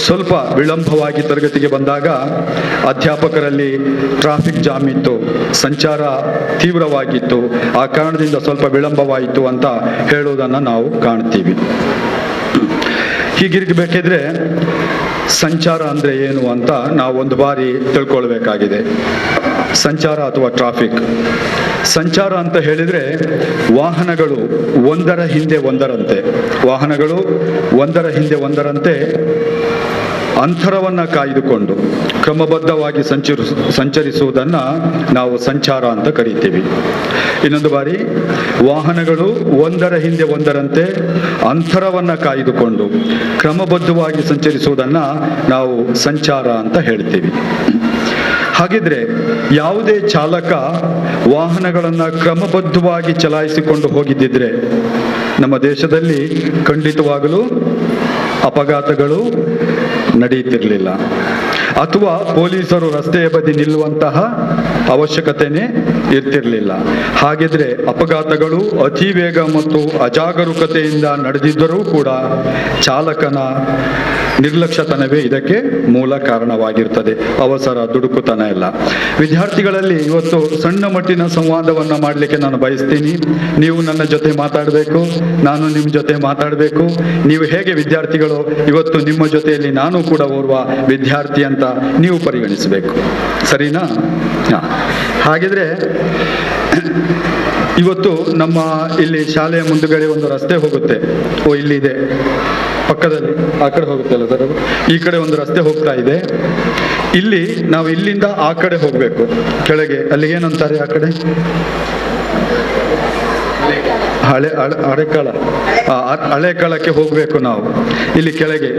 ಸ್ವಲ್ಪ ವಿಳಂಬವಾಗಿ ತರಗತಿಗೆ ಬಂದಾಗ ಅಧ್ಯಾಪಕರಲ್ಲಿ ಟ್ರಾಫಿಕ್ ಜಾಮ್ ಇತ್ತು, ಸಂಚಾರ ತೀವ್ರವಾಗಿತ್ತು, ಆ ಕಾರಣದಿಂದ ಸ್ವಲ್ಪ ವಿಳಂಬವಾಯಿತು ಅಂತ ಹೇಳುವುದನ್ನು ನಾವು ಕಾಣ್ತೀವಿ. ಹೀಗಿರ್ಬೇಕಿದ್ರೆ ಸಂಚಾರ ಅಂದರೆ ಏನು ಅಂತ ನಾವು ಒಂದು ಬಾರಿ ತಿಳ್ಕೊಳ್ಬೇಕಾಗಿದೆ. ಸಂಚಾರ ಅಥವಾ ಟ್ರಾಫಿಕ್, ಸಂಚಾರ ಅಂತ ಹೇಳಿದರೆ ವಾಹನಗಳು ಒಂದರ ಹಿಂದೆ ಒಂದರಂತೆ ಅಂತರವನ್ನು ಕಾಯ್ದುಕೊಂಡು ಕ್ರಮಬದ್ಧವಾಗಿ ಸಂಚರಿಸುವುದನ್ನು ನಾವು ಸಂಚಾರ ಅಂತ ಕರಿತೀವಿ. ಇನ್ನೊಂದು ಬಾರಿ, ವಾಹನಗಳು ಒಂದರ ಹಿಂದೆ ಒಂದರಂತೆ ಅಂತರವನ್ನು ಕಾಯ್ದುಕೊಂಡು ಕ್ರಮಬದ್ಧವಾಗಿ ಸಂಚರಿಸುವುದನ್ನು ನಾವು ಸಂಚಾರ ಅಂತ ಹೇಳ್ತೀವಿ. ಹಾಗಿದ್ರೆ ಯಾವುದೇ ಚಾಲಕ ವಾಹನಗಳನ್ನು ಕ್ರಮಬದ್ಧವಾಗಿ ಚಲಾಯಿಸಿಕೊಂಡು ಹೋಗಿದ್ದಿದ್ರೆ ನಮ್ಮ ದೇಶದಲ್ಲಿ ಖಂಡಿತವಾಗಲೂ ಅಪಘಾತಗಳು ನಡೆಯುತ್ತಿರಲಿಲ್ಲ, ಅಥವಾ ಪೊಲೀಸರು ರಸ್ತೆಯ ಬದಿ ನಿಲ್ಲುವಂತಹ ಅವಶ್ಯಕತೆನೇ ಇರ್ತಿರಲಿಲ್ಲ. ಹಾಗಿದ್ರೆ ಅಪಘಾತಗಳು ಅತಿ ವೇಗ ಮತ್ತು ಅಜಾಗರೂಕತೆಯಿಂದ ನಡೆದಿದ್ದರೂ ಕೂಡ ಚಾಲಕನ ನಿರ್ಲಕ್ಷ್ಯತನವೇ ಇದಕ್ಕೆ ಮೂಲ ಕಾರಣವಾಗಿರ್ತದೆ, ಅವಸರ ದುಡುಕುತನ ಎಲ್ಲ. ವಿದ್ಯಾರ್ಥಿಗಳಲ್ಲಿ ಇವತ್ತು ಸಣ್ಣ ಮಟ್ಟಿನ ಸಂವಾದವನ್ನು ಮಾಡಲಿಕ್ಕೆ ನಾನು ಬಯಸ್ತೀನಿ. ನೀವು ನನ್ನ ಜೊತೆ ಮಾತಾಡಬೇಕು, ನಾನು ನಿಮ್ಮ ಜೊತೆ ಮಾತಾಡಬೇಕು. ನೀವು ಹೇಗೆ ವಿದ್ಯಾರ್ಥಿಗಳು, ಇವತ್ತು ನಿಮ್ಮ ಜೊತೆಯಲ್ಲಿ ನಾನು ಕೂಡ ಓರ್ವ ವಿದ್ಯಾರ್ಥಿ ಅಂತ ನೀವು ಪರಿಗಣಿಸಬೇಕು, ಸರಿನಾ? ಹಾಗಿದ್ರೆ ಇವತ್ತು ನಮ್ಮ ಇಲ್ಲಿ ಶಾಲೆಯ ಮುಂದುಗಡೆ ಒಂದು ರಸ್ತೆ ಹೋಗುತ್ತೆ. ಇಲ್ಲಿ ಇದೆ ಪಕ್ಕದಲ್ಲಿ, ಆ ಕಡೆ ಹೋಗುತ್ತೆ ಅಲ್ಲ ಸರ್, ಈ ಕಡೆ ಒಂದು ರಸ್ತೆ ಹೋಗ್ತಾ ಇದೆ. ಇಲ್ಲಿ ನಾವು ಇಲ್ಲಿಂದ ಆ ಕಡೆ ಹೋಗ್ಬೇಕು, ಕೆಳಗೆ. ಅಲ್ಲಿ ಏನಂತಾರೆ ಆ ಕಡೆ? ಹಳೆಕಳಕ್ಕೆ ಹೋಗ್ಬೇಕು. ನಾವು ಇಲ್ಲಿ ಕೆಳಗೆ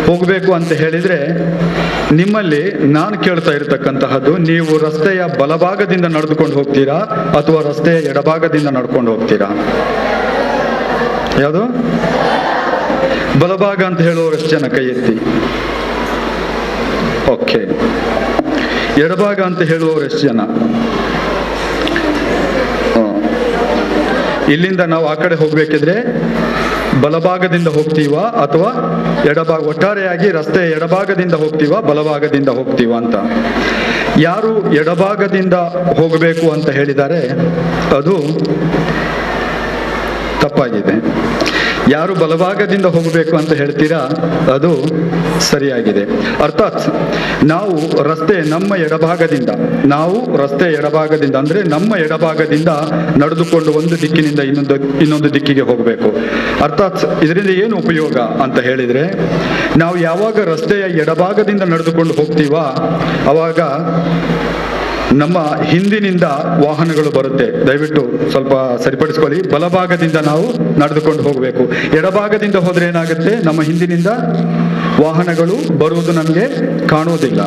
ಹೋಗ್ಬೇಕು ಅಂತ ಹೇಳಿದ್ರೆ, ನಿಮ್ಮಲ್ಲಿ ನಾನು ಕೇಳ್ತಾ ಇರತಕ್ಕಂತಹದ್ದು, ನೀವು ರಸ್ತೆಯ ಬಲಭಾಗದಿಂದ ನಡೆದುಕೊಂಡು ಹೋಗ್ತೀರಾ ಅಥವಾ ರಸ್ತೆಯ ಎಡಭಾಗದಿಂದ ನಡ್ಕೊಂಡು ಹೋಗ್ತೀರಾ? ಯಾವುದು ಬಲಭಾಗ ಅಂತ ಹೇಳುವವರು ಎಷ್ಟು ಜನ? ಕೈ ಎತ್ತಿ. ಓಕೆ. ಎಡಭಾಗ ಅಂತ ಹೇಳುವವರು ಎಷ್ಟು ಜನ? ಇಲ್ಲಿಂದ ನಾವು ಆ ಕಡೆ ಹೋಗ್ಬೇಕಿದ್ರೆ ಬಲಭಾಗದಿಂದ ಹೋಗ್ತೀವಾ ಅಥವಾ ಎಡಭಾಗ, ಒಟ್ಟಾರೆಯಾಗಿ ರಸ್ತೆ ಎಡಭಾಗದಿಂದ ಹೋಗ್ತೀವಾ ಬಲಭಾಗದಿಂದ ಹೋಗ್ತೀವಾ ಅಂತ. ಯಾರು ಎಡಭಾಗದಿಂದ ಹೋಗಬೇಕು ಅಂತ ಹೇಳಿದ್ದಾರೆ ಅದು ತಪ್ಪಾಗಿದೆ. ಯಾರು ಬಲಭಾಗದಿಂದ ಹೋಗಬೇಕು ಅಂತ ಹೇಳ್ತೀರಾ ಅದು ಸರಿಯಾಗಿದೆ. ಅರ್ಥಾತ್ ನಾವು ರಸ್ತೆ ಎಡಭಾಗದಿಂದ ಅಂದ್ರೆ ನಮ್ಮ ಎಡಭಾಗದಿಂದ ನಡೆದುಕೊಂಡು ಒಂದು ದಿಕ್ಕಿನಿಂದ ಇನ್ನೊಂದು ದಿಕ್ಕಿಗೆ ಹೋಗಬೇಕು. ಅರ್ಥಾತ್ ಇದರಿಂದ ಏನು ಉಪಯೋಗ ಅಂತ ಹೇಳಿದ್ರೆ, ನಾವು ಯಾವಾಗ ರಸ್ತೆಯ ಎಡಭಾಗದಿಂದ ನಡೆದುಕೊಂಡು ಹೋಗ್ತೀವಾ ಅವಾಗ ನಮ್ಮ ಹಿಂದಿನಿಂದ ವಾಹನಗಳು ಬರುತ್ತೆ. ದಯವಿಟ್ಟು ಸ್ವಲ್ಪ ಸರಿಪಡಿಸ್ಕೊಳ್ಳಿ. ಬಲಭಾಗದಿಂದ ನಾವು ನಡೆದುಕೊಂಡು ಹೋಗಬೇಕು. ಎಡಭಾಗದಿಂದ ಹೋದ್ರೆ ಏನಾಗುತ್ತೆ, ನಮ್ಮ ಹಿಂದಿನಿಂದ ವಾಹನಗಳು ಬರುವುದು ನಮಗೆ ಕಾಣುವುದಿಲ್ಲ.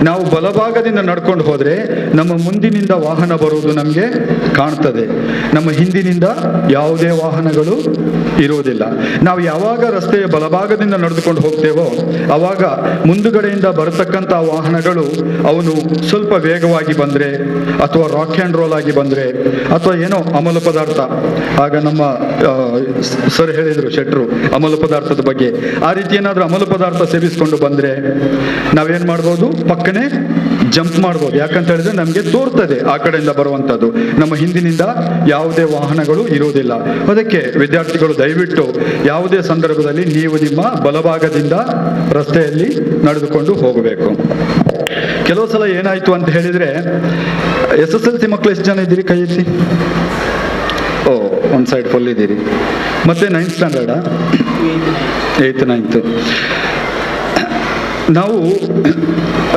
ನಾವು ಬಲಭಾಗದಿಂದ ನಡ್ಕೊಂಡು ಹೋದ್ರೆ ನಮ್ಮ ಮುಂದಿನಿಂದ ವಾಹನ ಬರುವುದು ನಮಗೆ ಕಾಣ್ತದೆ, ನಮ್ಮ ಹಿಂದಿನಿಂದ ಯಾವುದೇ ವಾಹನಗಳು ಇರುವುದಿಲ್ಲ. ನಾವು ಯಾವಾಗ ರಸ್ತೆಯ ಬಲಭಾಗದಿಂದ ನಡೆದುಕೊಂಡು ಹೋಗ್ತೇವೋ ಅವಾಗ ಮುಂದುಗಡೆಯಿಂದ ಬರತಕ್ಕಂಥ ವಾಹನಗಳು ಅವನು ಸ್ವಲ್ಪ ವೇಗವಾಗಿ ಬಂದ್ರೆ ಅಥವಾ ರಾಕ್ ಆ್ಯಂಡ್ ರೋಲ್ ಆಗಿ ಬಂದ್ರೆ ಅಥವಾ ಏನೋ ಅಮಲು ಪದಾರ್ಥ, ಆಗ ನಮ್ಮ ಸರ್ ಹೇಳಿದ್ರು ಶೆಟ್ರು ಅಮಲು ಪದಾರ್ಥದ ಬಗ್ಗೆ, ಆ ರೀತಿ ಏನಾದರೂ ಅಮಲು ಪದಾರ್ಥ ಸೇವಿಸಿಕೊಂಡು ಬಂದ್ರೆ ನಾವೇನ್ ಮಾಡ್ಬೋದು, ಪಕ್ಕನೆ ಜಂಪ್ ಮಾಡ್ಬೋದು. ಯಾಕಂತ ಹೇಳಿದ್ರೆ ನಮಗೆ ತೋರ್ತದೆ ಆ ಕಡೆಯಿಂದ ಬರುವಂತದ್ದು, ನಮ್ಮ ಹಿಂದಿನಿಂದ ಯಾವುದೇ ವಾಹನಗಳು ಇರುವುದಿಲ್ಲ. ಅದಕ್ಕೆ ವಿದ್ಯಾರ್ಥಿಗಳು ದಯವಿಟ್ಟು ಯಾವುದೇ ಸಂದರ್ಭದಲ್ಲಿ ನೀವು ನಿಮ್ಮ ಬಲಭಾಗದಿಂದ ರಸ್ತೆಯಲ್ಲಿ ನಡೆದುಕೊಂಡು ಹೋಗಬೇಕು. ಕೆಲವು ಸಲ ಏನಾಯ್ತು ಅಂತ ಹೇಳಿದ್ರೆ, SSLC ಮಕ್ಕಳು ಎಷ್ಟು ಜನ ಇದ್ದೀರಿ? ಕೈ ಎತ್ತಿ. ಒಂದು ಸೈಡ್ ಫುಲ್ ಇದ್ದೀರಿ. ಮತ್ತೆ 9th ಸ್ಟ್ಯಾಂಡರ್ಡಾ? 8th 9th. ನಾವು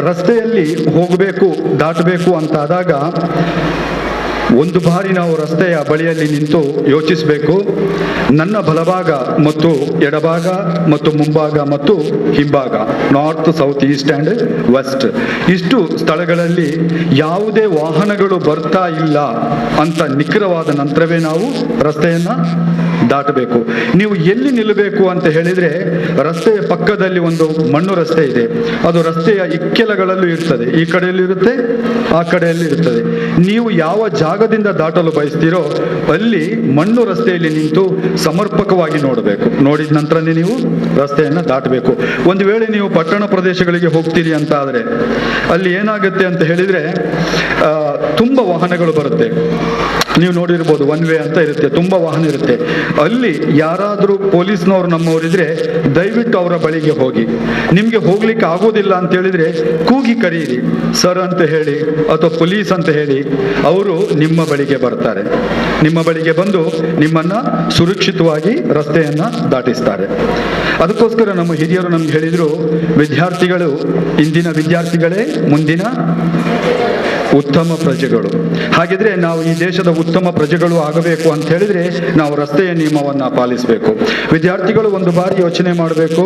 ರಸ್ತೆಯಲ್ಲಿ ಹೋಗಬೇಕು, ದಾಟಬೇಕು ಅಂತ ಆದಾಗ ಒಂದು ಬಾರಿ ನಾವು ರಸ್ತೆಯ ಬಳಿಯಲ್ಲಿ ನಿಂತು ಯೋಚಿಸಬೇಕು, ನನ್ನ ಬಲಭಾಗ ಮತ್ತು ಎಡಭಾಗ ಮತ್ತು ಮುಂಭಾಗ ಮತ್ತು ಹಿಂಭಾಗ, north, south, east and west, ಇಷ್ಟು ಸ್ಥಳಗಳಲ್ಲಿ ಯಾವುದೇ ವಾಹನಗಳು ಬರ್ತಾ ಇಲ್ಲ ಅಂತ ನಿಖರವಾದ ನಂತರವೇ ನಾವು ರಸ್ತೆಯನ್ನು ದಾಟಬೇಕು. ನೀವು ಎಲ್ಲಿ ನಿಲ್ಲಬೇಕು ಅಂತ ಹೇಳಿದರೆ, ರಸ್ತೆಯ ಪಕ್ಕದಲ್ಲಿ ಒಂದು ಮಣ್ಣು ರಸ್ತೆ ಇದೆ, ಅದು ರಸ್ತೆಯ ಇಕ್ಕೆಲಗಳಲ್ಲೂ ಇರ್ತದೆ, ಈ ಕಡೆಯಲ್ಲಿ ಇರುತ್ತೆ, ಆ ಕಡೆಯಲ್ಲಿ ಇರುತ್ತದೆ. ನೀವು ಯಾವ ಜಾಗದಿಂದ ದಾಟಲು ಬಯಸ್ತೀರೋ ಅಲ್ಲಿ ಮಣ್ಣು ರಸ್ತೆಯಲ್ಲಿ ನಿಂತು ಸಮರ್ಪಕವಾಗಿ ನೋಡಬೇಕು. ನೋಡಿದ ನಂತರನೇ ನೀವು ರಸ್ತೆಯನ್ನು ದಾಟಬೇಕು. ಒಂದು ವೇಳೆ ನೀವು ಪಟ್ಟಣ ಪ್ರದೇಶಗಳಿಗೆ ಹೋಗ್ತೀರಿ ಅಂತ ಆದರೆ ಅಲ್ಲಿ ಏನಾಗುತ್ತೆ ಅಂತ ಹೇಳಿದರೆ ತುಂಬ ವಾಹನಗಳು ಬರುತ್ತೆ. ನೀವು ನೋಡಿರ್ಬೋದು, ಒನ್ ವೇ ಅಂತ ಇರುತ್ತೆ, ತುಂಬ ವಾಹನ ಇರುತ್ತೆ. ಅಲ್ಲಿ ಯಾರಾದರೂ ಪೊಲೀಸ್ನವರು ನಮ್ಮವರಿದ್ರೆ ದಯವಿಟ್ಟು ಅವರ ಬಳಿಗೆ ಹೋಗಿ. ನಿಮಗೆ ಹೋಗ್ಲಿಕ್ಕೆ ಆಗೋದಿಲ್ಲ ಅಂತ ಹೇಳಿದ್ರೆ ಕೂಗಿ ಕರೀರಿ, ಸರ್ ಅಂತ ಹೇಳಿ ಅಥವಾ ಪೊಲೀಸ್ ಅಂತ ಹೇಳಿ. ಅವರು ನಿಮ್ಮ ಬಳಿಗೆ ಬರ್ತಾರೆ. ನಿಮ್ಮ ಬಳಿಗೆ ಬಂದು ನಿಮ್ಮನ್ನ ಸುರಕ್ಷಿತವಾಗಿ ರಸ್ತೆಯನ್ನ ದಾಟಿಸ್ತಾರೆ. ಅದಕ್ಕೋಸ್ಕರ ನಮ್ಮ ಹಿರಿಯರು ನಮ್ಗೆ ಹೇಳಿದ್ರು, ವಿದ್ಯಾರ್ಥಿಗಳು, ಇಂದಿನ ವಿದ್ಯಾರ್ಥಿಗಳೇ ಮುಂದಿನ ಉತ್ತಮ ಪ್ರಜೆಗಳು. ಹಾಗಿದ್ರೆ ನಾವು ಈ ದೇಶದ ಉತ್ತಮ ಪ್ರಜೆಗಳು ಆಗಬೇಕು ಅಂತ ಹೇಳಿದ್ರೆ ನಾವು ರಸ್ತೆಯ ನಿಯಮವನ್ನ ಪಾಲಿಸಬೇಕು. ವಿದ್ಯಾರ್ಥಿಗಳು ಒಂದು ಬಾರಿ ಯೋಚನೆ ಮಾಡಬೇಕು,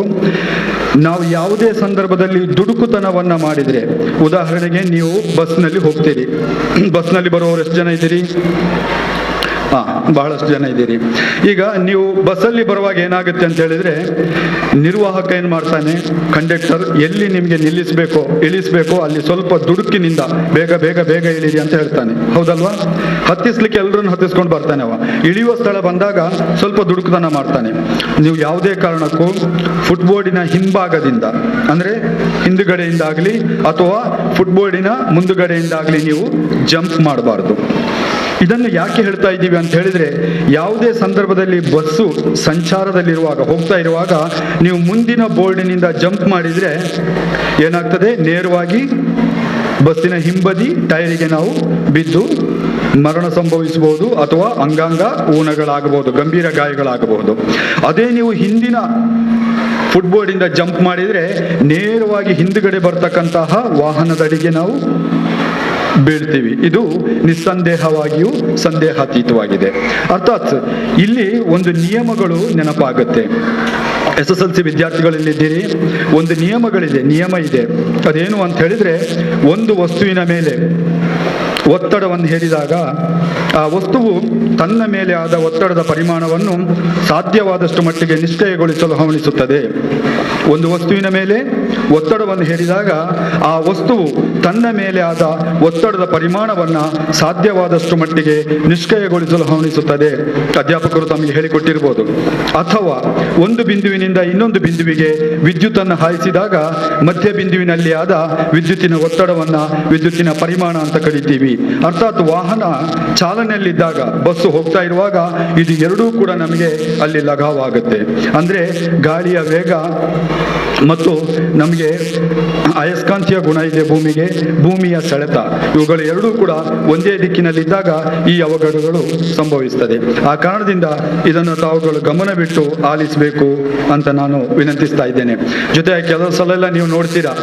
ನಾವು ಯಾವುದೇ ಸಂದರ್ಭದಲ್ಲಿ ದುಡುಕುತನವನ್ನ ಮಾಡಿದ್ರೆ, ಉದಾಹರಣೆಗೆ ನೀವು ಬಸ್ನಲ್ಲಿ ಹೋಗ್ತೀರಿ, ಬಸ್ನಲ್ಲಿ ಬರುವವರು ಎಷ್ಟು ಜನ ಇದ್ದೀರಿ? ಬಹಳಷ್ಟು ಜನ ಇದ್ದೀರಿ. ಈಗ ನೀವು ಬಸ್ಸಲ್ಲಿ ಬರುವಾಗ ಏನಾಗುತ್ತೆ ಅಂತ ಹೇಳಿದ್ರೆ, ನಿರ್ವಾಹಕ ಏನ್ ಮಾಡ್ತಾನೆ, ಕಂಡಕ್ಟರ್ ಎಲ್ಲಿ ನಿಮ್ಗೆ ನಿಲ್ಲಿಸ್ಬೇಕೋ ಇಳಿಸ್ಬೇಕೋ ಅಲ್ಲಿ ಸ್ವಲ್ಪ ದುಡುಕಿನಿಂದ ಬೇಗ ಬೇಗ ಬೇಗ ಇಳಿರಿ ಅಂತ ಹೇಳ್ತಾನೆ, ಹೌದಲ್ವಾ? ಹತ್ತಿಸ್ಲಿಕ್ಕೆ ಎಲ್ಲರನ್ನು ಹತ್ತಿಸ್ಕೊಂಡು ಬರ್ತಾನೆ ಅವ. ಇಳಿಯುವ ಸ್ಥಳ ಬಂದಾಗ ಸ್ವಲ್ಪ ದುಡುಕುತನ ಮಾಡ್ತಾನೆ. ನೀವು ಯಾವುದೇ ಕಾರಣಕ್ಕೂ ಫುಟ್ಬೋರ್ಡಿನ ಹಿಂಭಾಗದಿಂದ, ಅಂದ್ರೆ ಹಿಂದುಗಡೆಯಿಂದಾಗ್ಲಿ ಅಥವಾ ಫುಟ್ಬೋರ್ಡಿನ ಮುಂದುಗಡೆಯಿಂದಾಗ್ಲಿ ನೀವು ಜಂಪ್ ಮಾಡಬಾರ್ದು. ಇದನ್ನು ಯಾಕೆ ಹೇಳ್ತಾ ಇದ್ದೀವಿ ಅಂತ ಹೇಳಿದ್ರೆ, ಯಾವುದೇ ಸಂದರ್ಭದಲ್ಲಿ ಬಸ್ಸು ಸಂಚಾರದಲ್ಲಿರುವಾಗ, ಹೋಗ್ತಾ ಇರುವಾಗ ನೀವು ಮುಂದಿನ ಬೋರ್ಡಿನಿಂದ ಜಂಪ್ ಮಾಡಿದ್ರೆ ಏನಾಗ್ತದೆ, ನೇರವಾಗಿ ಬಸ್ಸಿನ ಹಿಂಬದಿ ಟೈರಿಗೆ ನಾವು ಬಿದ್ದು ಮರಣ ಸಂಭವಿಸಬಹುದು ಅಥವಾ ಅಂಗಾಂಗ ಊನಗಳಾಗಬಹುದು, ಗಂಭೀರ ಗಾಯಗಳಾಗಬಹುದು. ಅದೇ ನೀವು ಹಿಂದಿನ ಫುಟ್ಬೋರ್ಡಿಂದ ಜಂಪ್ ಮಾಡಿದ್ರೆ ನೇರವಾಗಿ ಹಿಂದುಗಡೆ ಬರ್ತಕ್ಕಂತಹ ವಾಹನದಡಿಗೆ ನಾವು ಬೀಳ್ತೀವಿ. ಇದು ನಿಸ್ಸಂದೇಹವಾಗಿಯೂ ಸಂದೇಹಾತೀತವಾಗಿದೆ. ಅರ್ಥಾತ್ ಇಲ್ಲಿ ಒಂದು ನಿಯಮಗಳು ನೆನಪಾಗುತ್ತೆ. SSLC ವಿದ್ಯಾರ್ಥಿಗಳಲ್ಲಿದ್ದೀರಿ, ಒಂದು ನಿಯಮ ಇದೆ. ಅದೇನು ಅಂತ ಹೇಳಿದ್ರೆ, ಒಂದು ವಸ್ತುವಿನ ಮೇಲೆ ಒತ್ತಡವನ್ನು ಹೇರಿದಾಗ ಆ ವಸ್ತುವು ತನ್ನ ಮೇಲೆ ಆದ ಒತ್ತಡದ ಪರಿಮಾಣವನ್ನು ಸಾಧ್ಯವಾದಷ್ಟು ಮಟ್ಟಿಗೆ ನಿಷ್ಕ್ರಿಯಗೊಳಿಸಲು ಹವಣಿಸುತ್ತದೆ. ಒಂದು ವಸ್ತುವಿನ ಮೇಲೆ ಒತ್ತಡವನ್ನು ಹೇರಿದಾಗ ಆ ವಸ್ತುವು ತನ್ನ ಮೇಲೆ ಆದ ಒತ್ತಡದ ಪರಿಮಾಣವನ್ನ ಸಾಧ್ಯವಾದಷ್ಟು ಮಟ್ಟಿಗೆ ನಿಷ್ಕ್ರಿಯಗೊಳಿಸಲು ಹವಣಿಸುತ್ತದೆ. ಅಧ್ಯಾಪಕರು ತಮಗೆ ಹೇಳಿಕೊಟ್ಟಿರ್ಬೋದು. ಅಥವಾ ಒಂದು ಬಿಂದುವಿನಿಂದ ಇನ್ನೊಂದು ಬಿಂದುವಿಗೆ ವಿದ್ಯುತ್ತನ್ನು ಹಾಯಿಸಿದಾಗ ಮಧ್ಯ ಬಿಂದುವಿನಲ್ಲಿ ಆದ ವಿದ್ಯುತ್ತಿನ ಒತ್ತಡವನ್ನ ವಿದ್ಯುತ್ತಿನ ಪರಿಮಾಣ ಅಂತ ಕರಿತೀವಿ. ಅರ್ಥಾತ್ ವಾಹನ ಚಾಲನೆಯಲ್ಲಿದ್ದಾಗ, ಬಸ್ಸು ಹೋಗ್ತಾ ಇರುವಾಗ ಇದು ಎರಡೂ ಕೂಡ ನಮಗೆ ಅಲ್ಲಿ ಲಘಾವಾಗುತ್ತೆ. ಅಂದ್ರೆ ಗಾಳಿಯ ವೇಗ ಮತ್ತು ನಮಗೆ ಅಯಸ್ಕಾಂತೀಯ ಗುಣ ಇದೆ ಭೂಮಿಗೆ, ಭೂಮಿಯ ಸೆಳೆತ, ಇವುಗಳು ಎರಡೂ ಕೂಡ ಒಂದೇ ದಿಕ್ಕಿನಲ್ಲಿದ್ದಾಗ ಈ ಅವಘಡಗಳು ಸಂಭವಿಸ್ತದೆ. ಆ ಕಾರಣದಿಂದ ಇದನ್ನು ತಾವುಗಳು ಗಮನವಿಟ್ಟು ಆಲಿಸಬೇಕು ಅಂತ ನಾನು ವಿನಂತಿಸ್ತಾ ಇದ್ದೇನೆ. ಜೊತೆ ಕೆಲವು ಸಲ ಎಲ್ಲ ನೀವು ನೋಡ್ತೀರಾ,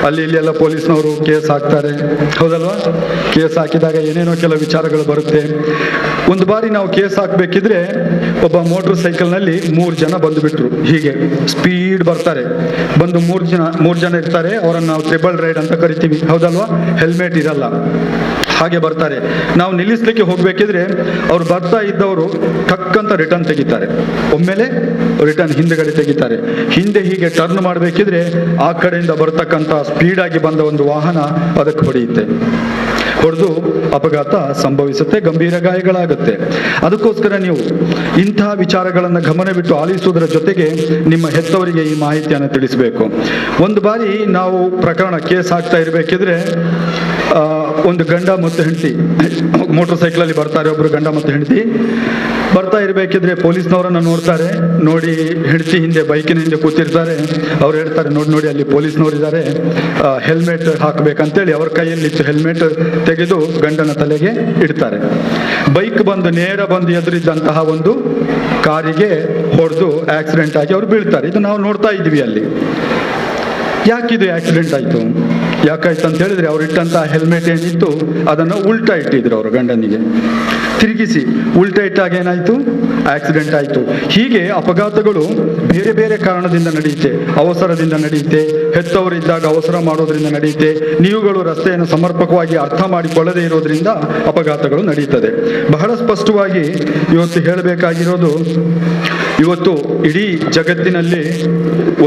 ಅಲ್ಲಿ ಇಲ್ಲಿ ಎಲ್ಲ ಪೊಲೀಸ್ನವರು ಕೇಸ್ ಹಾಕ್ತಾರೆ, ಹೌದಲ್ವಾ? ಕೇಸ್ ಹಾಕಿದಾಗ ಏನೇನೋ ಕೆಲವು ವಿಚಾರಗಳು ಬರುತ್ತೆ. ಒಂದು ಬಾರಿ ನಾವು ಕೇಸ್ ಹಾಕ್ಬೇಕಿದ್ರೆ ಒಬ್ಬ ಮೋಟರ್ ಸೈಕಲ್ನಲ್ಲಿ 3 ಜನ ಬಂದುಬಿಟ್ರು. ಹೀಗೆ ಸ್ಪೀಡ್ ಬರ್ತಾರೆ, ಬಂದು ಮೂರು ಜನ ಇರ್ತಾರೆ. ಅವರನ್ನು ನಾವು ಟ್ರಿಬಲ್ ರೈಡ್ ಅಂತ ಕರಿತೀವಿ, ಹೌದಲ್ವಾ? ಹೆಲ್ಮೆಟ್ ಇರಲ್ಲ, ಹಾಗೆ ಬರ್ತಾರೆ. ನಾವು ನಿಲ್ಲಿಸ್ಲಿಕ್ಕೆ ಹೋಗ್ಬೇಕಿದ್ರೆ ಅವ್ರು ಬರ್ತಾ ಇದ್ದವರು ಟಕ್ಕಂತ ರಿಟರ್ನ್ ತೆಗಿತಾರೆ, ಒಮ್ಮೆಲೆ ರಿಟರ್ನ್ ಹಿಂದೆಗಡೆ ತೆಗಿತಾರೆ. ಹಿಂದೆ ಹೀಗೆ ಟರ್ನ್ ಮಾಡಬೇಕಿದ್ರೆ ಆ ಕಡೆಯಿಂದ ಬರ್ತಕ್ಕಂಥ ಸ್ಪೀಡ್ ಆಗಿ ಬಂದ ಒಂದು ವಾಹನ ಅದಕ್ಕೆ ಹೊಡೆದು ಅಪಘಾತ ಸಂಭವಿಸುತ್ತೆ, ಗಂಭೀರ ಗಾಯಗಳಾಗುತ್ತೆ. ಅದಕ್ಕೋಸ್ಕರ ನೀವು ಇಂತಹ ವಿಚಾರಗಳನ್ನು ಗಮನವಿಟ್ಟು ಆಲಿಸುವುದರ ಜೊತೆಗೆ ನಿಮ್ಮ ಹೆತ್ತವರಿಗೆ ಈ ಮಾಹಿತಿಯನ್ನು ತಿಳಿಸಬೇಕು. ಒಂದು ಬಾರಿ ನಾವು ಪ್ರಕರಣ ಕೇಸ್ ಹಾಕ್ತಾ ಇರಬೇಕಿದ್ರೆ ಒಂದು ಗಂಡ ಮತ್ತು ಹೆಂಡತಿ ಮೋಟರ್ ಸೈಕಲಲ್ಲಿ ಬರ್ತಾರೆ. ಒಬ್ರು ಗಂಡ ಮತ್ತು ಹೆಂಡತಿ ಬರ್ತಾ ಇರಬೇಕಿದ್ರೆ ಪೊಲೀಸ್ನವರನ್ನು ನೋಡ್ತಾರೆ. ನೋಡಿ ಹೆಂಡತಿ ಹಿಂದೆ ಬೈಕಿನ ಹಿಂದೆ ಕೂತಿರ್ತಾರೆ. ಅವ್ರು ಹೇಳ್ತಾರೆ, ನೋಡಿ ಅಲ್ಲಿ ಪೊಲೀಸ್ನವರಿದ್ದಾರೆ, ಹೆಲ್ಮೆಟ್ ಹಾಕ್ಬೇಕಂತೇಳಿ ಅವ್ರ ಕೈಯಲ್ಲಿತ್ತು ಹೆಲ್ಮೆಟ್ ತೆಗೆದು ಗಂಡನ ತಲೆಗೆ ಇಡ್ತಾರೆ. ಬೈಕ್ ನೇರ ಬಂದು ಎದುರಿದ್ದಂತಹ ಒಂದು ಕಾರಿಗೆ ಹೊಡೆದು ಆಕ್ಸಿಡೆಂಟ್ ಆಗಿ ಅವ್ರು ಬೀಳ್ತಾರೆ. ಇದು ನಾವು ನೋಡ್ತಾ ಇದ್ವಿ ಅಲ್ಲಿ. ಯಾಕಿದು ಆಕ್ಸಿಡೆಂಟ್ ಆಯಿತು, ಯಾಕಾಯ್ತು ಅಂತ ಹೇಳಿದ್ರೆ ಅವ್ರು ಇಟ್ಟಂತ ಹೆಲ್ಮೆಟ್ ಏನಿತ್ತು ಅದನ್ನು ಉಲ್ಟಾ ಇಟ್ಟಿದ್ರು ಅವರು ಗಂಡನಿಗೆ, ತಿರುಗಿಸಿ ಉಲ್ಟಾ ಇಟ್ಟಾಗ ಏನಾಯ್ತು, ಆಕ್ಸಿಡೆಂಟ್ ಆಯಿತು. ಹೀಗೆ ಅಪಘಾತಗಳು ಬೇರೆ ಬೇರೆ ಕಾರಣದಿಂದ ನಡೆಯುತ್ತೆ. ಅವಸರದಿಂದ ನಡೆಯುತ್ತೆ, ಹೆತ್ತವರಿದ್ದಾಗ ಅವಸರ ಮಾಡೋದ್ರಿಂದ ನಡೆಯುತ್ತೆ, ನೀವುಗಳು ರಸ್ತೆಯನ್ನು ಸಮರ್ಪಕವಾಗಿ ಅರ್ಥ ಮಾಡಿಕೊಳ್ಳದೇ ಇರೋದ್ರಿಂದ ಅಪಘಾತಗಳು ನಡೆಯುತ್ತದೆ. ಬಹಳ ಸ್ಪಷ್ಟವಾಗಿ ಇವತ್ತು ಹೇಳಬೇಕಾಗಿರೋದು, ಇವತ್ತು ಇಡೀ ಜಗತ್ತಿನಲ್ಲಿ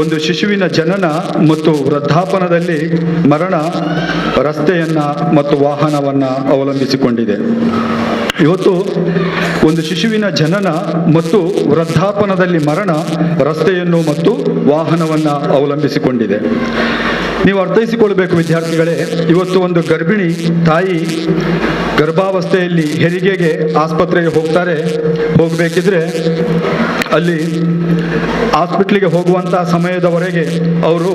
ಒಂದು ಶಿಶುವಿನ ಜನನ ಮತ್ತು ವೃದ್ಧಾಪನದಲ್ಲಿ ಮರಣ ರಸ್ತೆಯನ್ನ ಮತ್ತು ವಾಹನವನ್ನ ಅವಲಂಬಿಸಿಕೊಂಡಿದೆ. ಇವತ್ತು ಒಂದು ಶಿಶುವಿನ ಜನನ ಮತ್ತು ವೃದ್ಧಾಪನದಲ್ಲಿ ಮರಣ ರಸ್ತೆಯನ್ನು ಮತ್ತು ವಾಹನವನ್ನ ಅವಲಂಬಿಸಿಕೊಂಡಿದೆ. ನೀವು ಅರ್ಥೈಸಿಕೊಳ್ಬೇಕು ವಿದ್ಯಾರ್ಥಿಗಳೇ, ಇವತ್ತು ಒಂದು ಗರ್ಭಿಣಿ ತಾಯಿ ಗರ್ಭಾವಸ್ಥೆಯಲ್ಲಿ ಹೆರಿಗೆಗೆ ಆಸ್ಪತ್ರೆಗೆ ಹೋಗಬೇಕಿದ್ರೆ ಅಲ್ಲಿ ಹಾಸ್ಪಿಟ್ಲಿಗೆ ಹೋಗುವಂತಹ ಸಮಯದವರೆಗೆ ಅವರು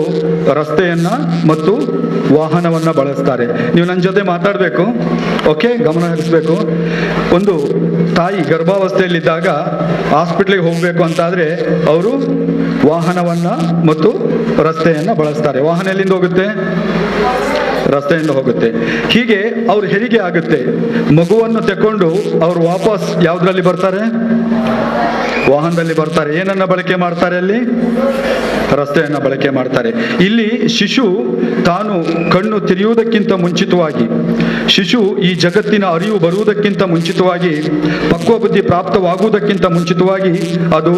ರಸ್ತೆಯನ್ನ ಮತ್ತು ವಾಹನವನ್ನ ಬಳಸ್ತಾರೆ. ನೀವು ನನ್ನ ಜೊತೆ ಮಾತಾಡಬೇಕು, ಓಕೆ, ಗಮನ ಹರಿಸಬೇಕು. ಒಂದು ತಾಯಿ ಗರ್ಭಾವಸ್ಥೆಯಲ್ಲಿದ್ದಾಗ ಹಾಸ್ಪಿಟ್ಲಿಗೆ ಹೋಗಬೇಕು ಅಂತಾದ್ರೆ ಅವರು ವಾಹನವನ್ನ ಮತ್ತು ರಸ್ತೆಯನ್ನ ಬಳಸ್ತಾರೆ. ವಾಹನ ಎಲ್ಲಿಂದ ಹೋಗುತ್ತೆ, ರಸ್ತೆಯಿಂದ ಹೋಗುತ್ತೆ. ಹೀಗೆ ಅವ್ರು ಹೆರಿಗೆ ಆಗುತ್ತೆ, ಮಗುವನ್ನು ತೆಕ್ಕೊಂಡು ಅವರು ವಾಪಸ್ ಯಾವುದ್ರಲ್ಲಿ ಬರ್ತಾರೆ, ವಾಹನದಲ್ಲಿ ಬರ್ತಾರೆ. ಏನನ್ನ ಬಳಕೆ ಮಾಡ್ತಾರೆ ಅಲ್ಲಿ, ರಸ್ತೆಯನ್ನ ಬಳಕೆ ಮಾಡ್ತಾರೆ. ಇಲ್ಲಿ ಶಿಶು ತಾನು ಕಣ್ಣು ತೆರೆಯುವುದಕ್ಕಿಂತ ಮುಂಚಿತವಾಗಿ, ಶಿಶು ಈ ಜಗತ್ತಿನ ಅರಿವು ಬರುವುದಕ್ಕಿಂತ ಮುಂಚಿತವಾಗಿ, ಪಕ್ವ ಬುದ್ಧಿ ಪ್ರಾಪ್ತವಾಗುವುದಕ್ಕಿಂತ ಮುಂಚಿತವಾಗಿ ಅದು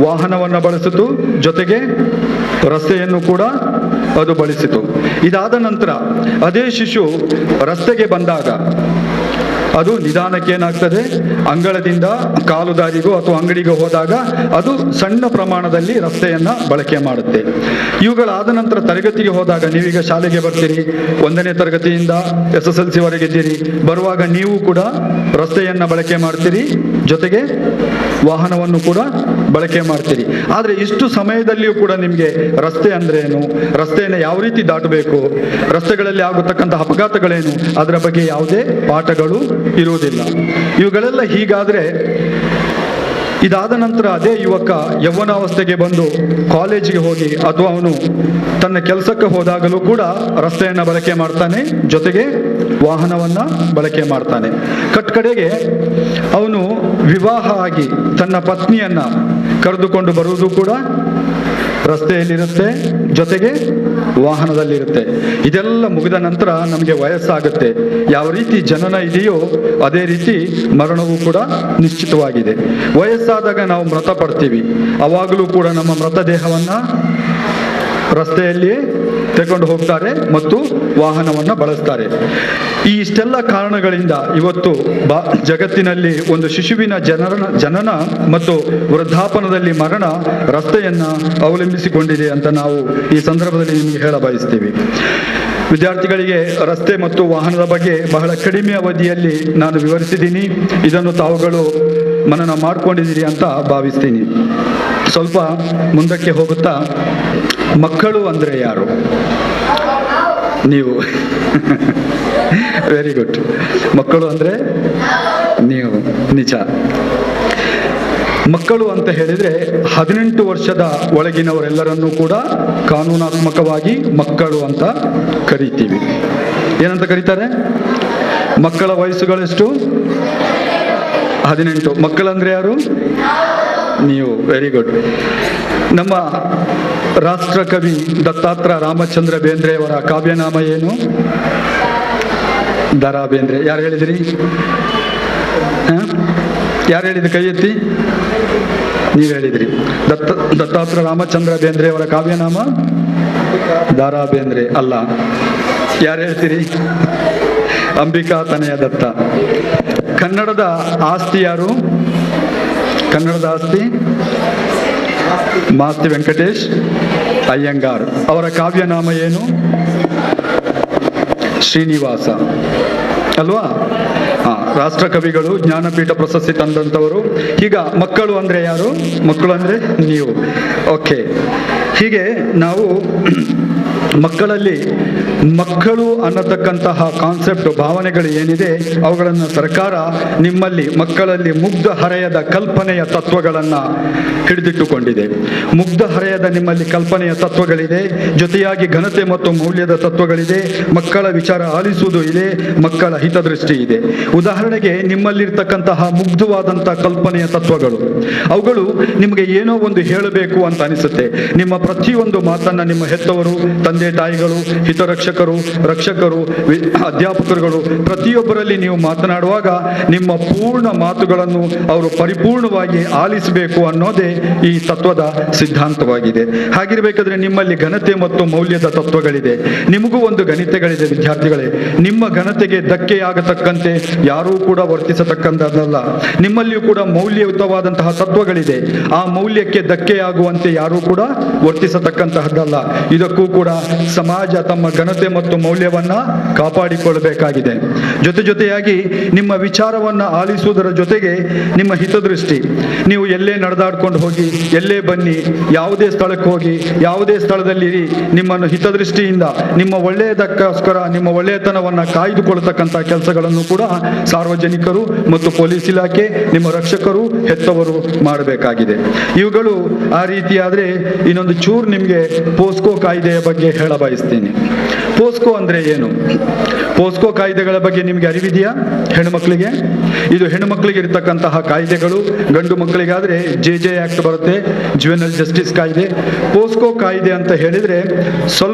ವಾಹನವನ್ನ ಬಳಸಿತು, ಜೊತೆಗೆ ರಸ್ತೆಯನ್ನು ಕೂಡ ಅದು ಬಳಸಿತು. ಇದಾದ ನಂತರ ಅದೇ ಶಿಶು ರಸ್ತೆಗೆ ಬಂದಾಗ ಅದು ನಿಧಾನಕ್ಕೆ ಏನಾಗ್ತದೆ, ಅಂಗಳದಿಂದ ಕಾಲುದಾರಿಗೋ ಅಥವಾ ಅಂಗಡಿಗೆ ಹೋದಾಗ ಅದು ಸಣ್ಣ ಪ್ರಮಾಣದಲ್ಲಿ ರಸ್ತೆಯನ್ನ ಬಳಕೆ ಮಾಡುತ್ತೆ. ಇವುಗಳಾದ ನಂತರ ತರಗತಿಗೆ ಹೋದಾಗ, ನೀವೀಗ ಶಾಲೆಗೆ ಬರ್ತೀರಿ, 1ನೇ ತರಗತಿಯಿಂದ SSLC ವರೆಗಿದ್ದೀರಿ, ಬರುವಾಗ ನೀವು ಕೂಡ ರಸ್ತೆಯನ್ನ ಬಳಕೆ ಮಾಡ್ತೀರಿ, ಜೊತೆಗೆ ವಾಹನವನ್ನು ಕೂಡ ಬಳಕೆ ಮಾಡ್ತೀರಿ. ಆದ್ರೆ ಇಷ್ಟು ಸಮಯದಲ್ಲಿಯೂ ಕೂಡ ನಿಮಗೆ ರಸ್ತೆ ಅಂದ್ರೆ ಏನು, ರಸ್ತೆಯನ್ನು ಯಾವ ರೀತಿ ದಾಟಬೇಕು, ರಸ್ತೆಗಳಲ್ಲಿ ಆಗುತ್ತಕ್ಕಂಥ ಅಪಘಾತಗಳೇನು, ಅದರ ಬಗ್ಗೆ ಯಾವುದೇ ಪಾಠಗಳು ಇರುವುದಿಲ್ಲ. ಇವುಗಳೆಲ್ಲ ಹೀಗಾದ್ರೆ ಇದಾದ ನಂತರ ಅದೇ ಯುವಕ ಯೌವನಾವಸ್ಥೆಗೆ ಬಂದು ಕಾಲೇಜಿಗೆ ಹೋಗಿ ಅಥವಾ ಅವನು ತನ್ನ ಕೆಲಸಕ್ಕೆ ಹೋದಾಗಲೂ ಕೂಡ ರಸ್ತೆಯನ್ನ ಬಳಕೆ ಮಾಡ್ತಾನೆ, ಜೊತೆಗೆ ವಾಹನವನ್ನ ಬಳಕೆ ಮಾಡ್ತಾನೆ. ಕಡೆಗೆ ಅವನು ವಿವಾಹ ಆಗಿ ತನ್ನ ಪತ್ನಿಯನ್ನ ಕರೆದುಕೊಂಡು ಬರುವುದು ಕೂಡ ರಸ್ತೆಯಲ್ಲಿರುತ್ತೆ, ಜೊತೆಗೆ ವಾಹನದಲ್ಲಿರುತ್ತೆ. ಇದೆಲ್ಲ ಮುಗಿದ ನಂತರ ನಮಗೆ ವಯಸ್ಸಾಗುತ್ತೆ. ಯಾವ ರೀತಿ ಜನನ ಇದೆಯೋ ಅದೇ ರೀತಿ ಮರಣವೂ ಕೂಡ ನಿಶ್ಚಿತವಾಗಿದೆ. ವಯಸ್ಸಾದಾಗ ನಾವು ಮೃತ ಪಡ್ತೀವಿ, ಅವಾಗಲೂ ಕೂಡ ನಮ್ಮ ಮೃತದೇಹವನ್ನ ರಸ್ತೆಯಲ್ಲಿ ತೆಗೆದುಕೊಂಡು ಹೋಗ್ತಾರೆ ಮತ್ತು ವಾಹನವನ್ನ ಬಳಸ್ತಾರೆ. ಈ ಇಷ್ಟೆಲ್ಲ ಕಾರಣಗಳಿಂದ ಇವತ್ತು ಜಗತ್ತಿನಲ್ಲಿ ಒಂದು ಶಿಶುವಿನ ಜನನ ಮತ್ತು ವೃದ್ಧಾಪನದಲ್ಲಿ ಮರಣ ರಸ್ತೆಯನ್ನ ಅವಲಂಬಿಸಿಕೊಂಡಿದೆ ಅಂತ ನಾವು ಈ ಸಂದರ್ಭದಲ್ಲಿ ನಿಮಗೆ ಹೇಳ ಬಯಸ್ತೀವಿ. ವಿದ್ಯಾರ್ಥಿಗಳಿಗೆ ರಸ್ತೆ ಮತ್ತು ವಾಹನದ ಬಗ್ಗೆ ಬಹಳ ಕಡಿಮೆ ಅವಧಿಯಲ್ಲಿ ನಾನು ವಿವರಿಸಿದ್ದೀನಿ. ಇದನ್ನು ತಾವುಗಳು ಮನನ ಮಾಡ್ಕೊಂಡಿದ್ದೀರಿ ಅಂತ ಭಾವಿಸ್ತೀನಿ. ಸ್ವಲ್ಪ ಮುಂದಕ್ಕೆ ಹೋಗುತ್ತಾ, ಮಕ್ಕಳು ಅಂದ್ರೆ ಯಾರು? ನೀವು ವೆರಿ ಗುಡ್. ಮಕ್ಕಳು ಅಂದ್ರೆ ನೀವು, ನಿಜ. ಮಕ್ಕಳು ಅಂತ ಹೇಳಿದ್ರೆ 18 ವರ್ಷದ ಒಳಗಿನವರೆಲ್ಲರನ್ನೂ ಕೂಡ ಕಾನೂನಾತ್ಮಕವಾಗಿ ಮಕ್ಕಳು ಅಂತ ಕರಿತೀವಿ. ಏನಂತ ಕರೀತಾರೆ? ಮಕ್ಕಳ ವಯಸ್ಸುಗಳೆಷ್ಟು? 18. ಮಕ್ಕಳಂದ್ರೆ ಯಾರು? ನೀವು. Very good. ನಮ್ಮ ರಾಷ್ಟ್ರಕವಿ ದತ್ತಾತ್ರೇಯ ರಾಮಚಂದ್ರ ಬೇಂದ್ರೆಯವರ ಕಾವ್ಯನಾಮ ಏನು? ದ.ರಾ. ಬೇಂದ್ರೆ. ಯಾರು ಹೇಳಿದ್ರಿ? ಯಾರು ಹೇಳಿದ್ರಿ? ಕೈ ಎತ್ತಿ. ನೀವು ಹೇಳಿದ್ರಿ. ದತ್ತಾತ್ರೇಯ ರಾಮಚಂದ್ರ ಬೇಂದ್ರೆಯವರ ಕಾವ್ಯನಾಮ ದ.ರಾ. ಬೇಂದ್ರೆ ಅಲ್ಲ. ಯಾರು ಹೇಳ್ತೀರಿ? ಅಂಬಿಕಾ ತನಯ ದತ್ತ. ಕನ್ನಡದ ಆಸ್ತಿ ಯಾರು? ಕನ್ನಡದ ಆಸ್ತಿ ಮಾಸ್ತಿ ವೆಂಕಟೇಶ್ ಅಯ್ಯಂಗಾರ್. ಅವರ ಕಾವ್ಯನಾಮ ಏನು? ಶ್ರೀನಿವಾಸ ಅಲ್ವಾ? ರಾಷ್ಟ್ರಕವಿಗಳು, ಜ್ಞಾನಪೀಠ ಪ್ರಶಸ್ತಿ ತಂದಂಥವರು. ಈಗ ಮಕ್ಕಳು ಅಂದ್ರೆ ಯಾರು? ಮಕ್ಕಳು ಅಂದ್ರೆ ನೀವು. ಓಕೆ. ಹೀಗೆ ನಾವು ಮಕ್ಕಳಲ್ಲಿ ಮಕ್ಕಳು ಅನ್ನತಕ್ಕಂತಹ ಕಾನ್ಸೆಪ್ಟ್, ಭಾವನೆಗಳು ಏನಿದೆ ಅವುಗಳನ್ನು ಸರ್ಕಾರ ನಿಮ್ಮಲ್ಲಿ ಮಕ್ಕಳಲ್ಲಿ ಮುಗ್ಧ ಹರೆಯದ ಕಲ್ಪನೆಯ ತತ್ವಗಳನ್ನು ಹಿಡಿದಿಟ್ಟುಕೊಂಡಿದೆ. ಮುಗ್ಧ ಹರೆಯದ ನಿಮ್ಮಲ್ಲಿ ಕಲ್ಪನೆಯ ತತ್ವಗಳಿದೆ, ಜೊತೆಯಾಗಿ ಘನತೆ ಮತ್ತು ಮೌಲ್ಯದ ತತ್ವಗಳಿದೆ, ಮಕ್ಕಳ ವಿಚಾರ ಆಲಿಸುವುದು ಇದೆ, ಮಕ್ಕಳ ಹಿತದೃಷ್ಟಿ ಇದೆ. ಉದಾಹರಣೆಗೆ ನಿಮ್ಮಲ್ಲಿರ್ತಕ್ಕಂತಹ ಮುಗ್ಧವಾದಂತಹ ಕಲ್ಪನೆಯ ತತ್ವಗಳು, ಅವುಗಳು ನಿಮಗೆ ಏನೋ ಒಂದು ಹೇಳಬೇಕು ಅಂತ ಅನಿಸುತ್ತೆ. ನಿಮ್ಮ ಪ್ರತಿಯೊಂದು ಮಾತನ್ನ ನಿಮ್ಮ ಹೆತ್ತವರು, ತಂದೆ ತಾಯಿಗಳು, ಹಿತರಕ್ಷಕರು, ರಕ್ಷಕರು, ಅಧ್ಯಾಪಕರುಗಳು ಪ್ರತಿಯೊಬ್ಬರಲ್ಲಿ ನೀವು ಮಾತನಾಡುವಾಗ ನಿಮ್ಮ ಪೂರ್ಣ ಮಾತುಗಳನ್ನು ಅವರು ಪರಿಪೂರ್ಣವಾಗಿ ಆಲಿಸಬೇಕು ಅನ್ನೋದೇ ಈ ತತ್ವದ ಸಿದ್ಧಾಂತವಾಗಿದೆ. ಹಾಗಿರಬೇಕಾದ್ರೆ ನಿಮ್ಮಲ್ಲಿ ಘನತೆ ಮತ್ತು ಮೌಲ್ಯದ ತತ್ವಗಳಿದೆ. ನಿಮಗೂ ಒಂದು ಘನತೆಗಳಿದೆ ವಿದ್ಯಾರ್ಥಿಗಳೇ. ನಿಮ್ಮ ಘನತೆಗೆ ಧಕ್ಕೆಯಾಗತಕ್ಕಂತೆ ಯಾರೂ ಕೂಡ ವರ್ತಿಸತಕ್ಕಂಥದ್ದಲ್ಲ. ನಿಮ್ಮಲ್ಲಿಯೂ ಕೂಡ ಮೌಲ್ಯಯುತವಾದಂತಹ ತತ್ವಗಳಿದೆ. ಆ ಮೌಲ್ಯಕ್ಕೆ ಧಕ್ಕೆಯಾಗುವಂತೆ ಯಾರೂ ಕೂಡ ವರ್ತಿಸತಕ್ಕಂತಹದ್ದಲ್ಲ. ಇದಕ್ಕೂ ಕೂಡ ಸಮಾಜ ತಮ್ಮ ಘನತೆ ಮತ್ತು ಮೌಲ್ಯವನ್ನ ಕಾಪಾಡಿಕೊಳ್ಳಬೇಕಾಗಿದೆ. ಜೊತೆಯಾಗಿ ನಿಮ್ಮ ವಿಚಾರವನ್ನ ಆಲಿಸುವುದರ ಜೊತೆಗೆ ನಿಮ್ಮ ಹಿತದೃಷ್ಟಿ, ನೀವು ಎಲ್ಲೇ ನಡೆದಾಡ್ಕೊಂಡು ಹೋಗಿ, ಎಲ್ಲೇ ಬನ್ನಿ, ಯಾವುದೇ ಸ್ಥಳಕ್ಕೆ ಹೋಗಿ, ಯಾವುದೇ ಸ್ಥಳದಲ್ಲಿ ನಿಮ್ಮನ್ನು ಹಿತದೃಷ್ಟಿಯಿಂದ ನಿಮ್ಮ ಒಳ್ಳೆಯದಕ್ಕೋಸ್ಕರ ನಿಮ್ಮ ಒಳ್ಳೆಯತನವನ್ನ ಕಾಯ್ದುಕೊಳ್ಳತಕ್ಕಂಥ ಕೆಲಸಗಳನ್ನು ಕೂಡ ಸಾರ್ವಜನಿಕರು ಮತ್ತು ಪೊಲೀಸ್ ಇಲಾಖೆ, ನಿಮ್ಮ ರಕ್ಷಕರು, ಹೆತ್ತವರು ಮಾಡಬೇಕಾಗಿದೆ. ಇವುಗಳು ಆ ರೀತಿಯಾದ್ರೆ ಇನ್ನೊಂದು ಚೂರು ನಿಮಗೆ ಪೋಸ್ಕೋ ಕಾಯ್ದೆಯ ಬಗ್ಗೆ ಹೇಳ ಬಯಸ್ತೀನಿ. ಪೋಸ್ಕೋ ಅಂದ್ರೆ ಏನು? ಪೋಸ್ಕೋ ಕಾಯ್ದೆಗಳ ಬಗ್ಗೆ ನಿಮಗೆ ಅರಿವಿದೆಯಾ? ಹೆಣ್ಣುಮಕ್ಕಳಿಗೆ ಇದು ಹೆಣ್ಣುಮಕ್ಕಳಿಗೆ ಇರತಕ್ಕಂತಹ ಕಾಯ್ದೆಗಳು. ಗಂಡು ಮಕ್ಕಳಿಗಾದ್ರೆ JJ ಆಕ್ಟ್ ಬರುತ್ತೆ, ಜುವೆನಲ್ ಜಸ್ಟಿಸ್ ಕಾಯ್ದೆ. ಪೋಸ್ಕೋ ಕಾಯ್ದೆ ಅಂತ ಹೇಳಿದ್ರೆ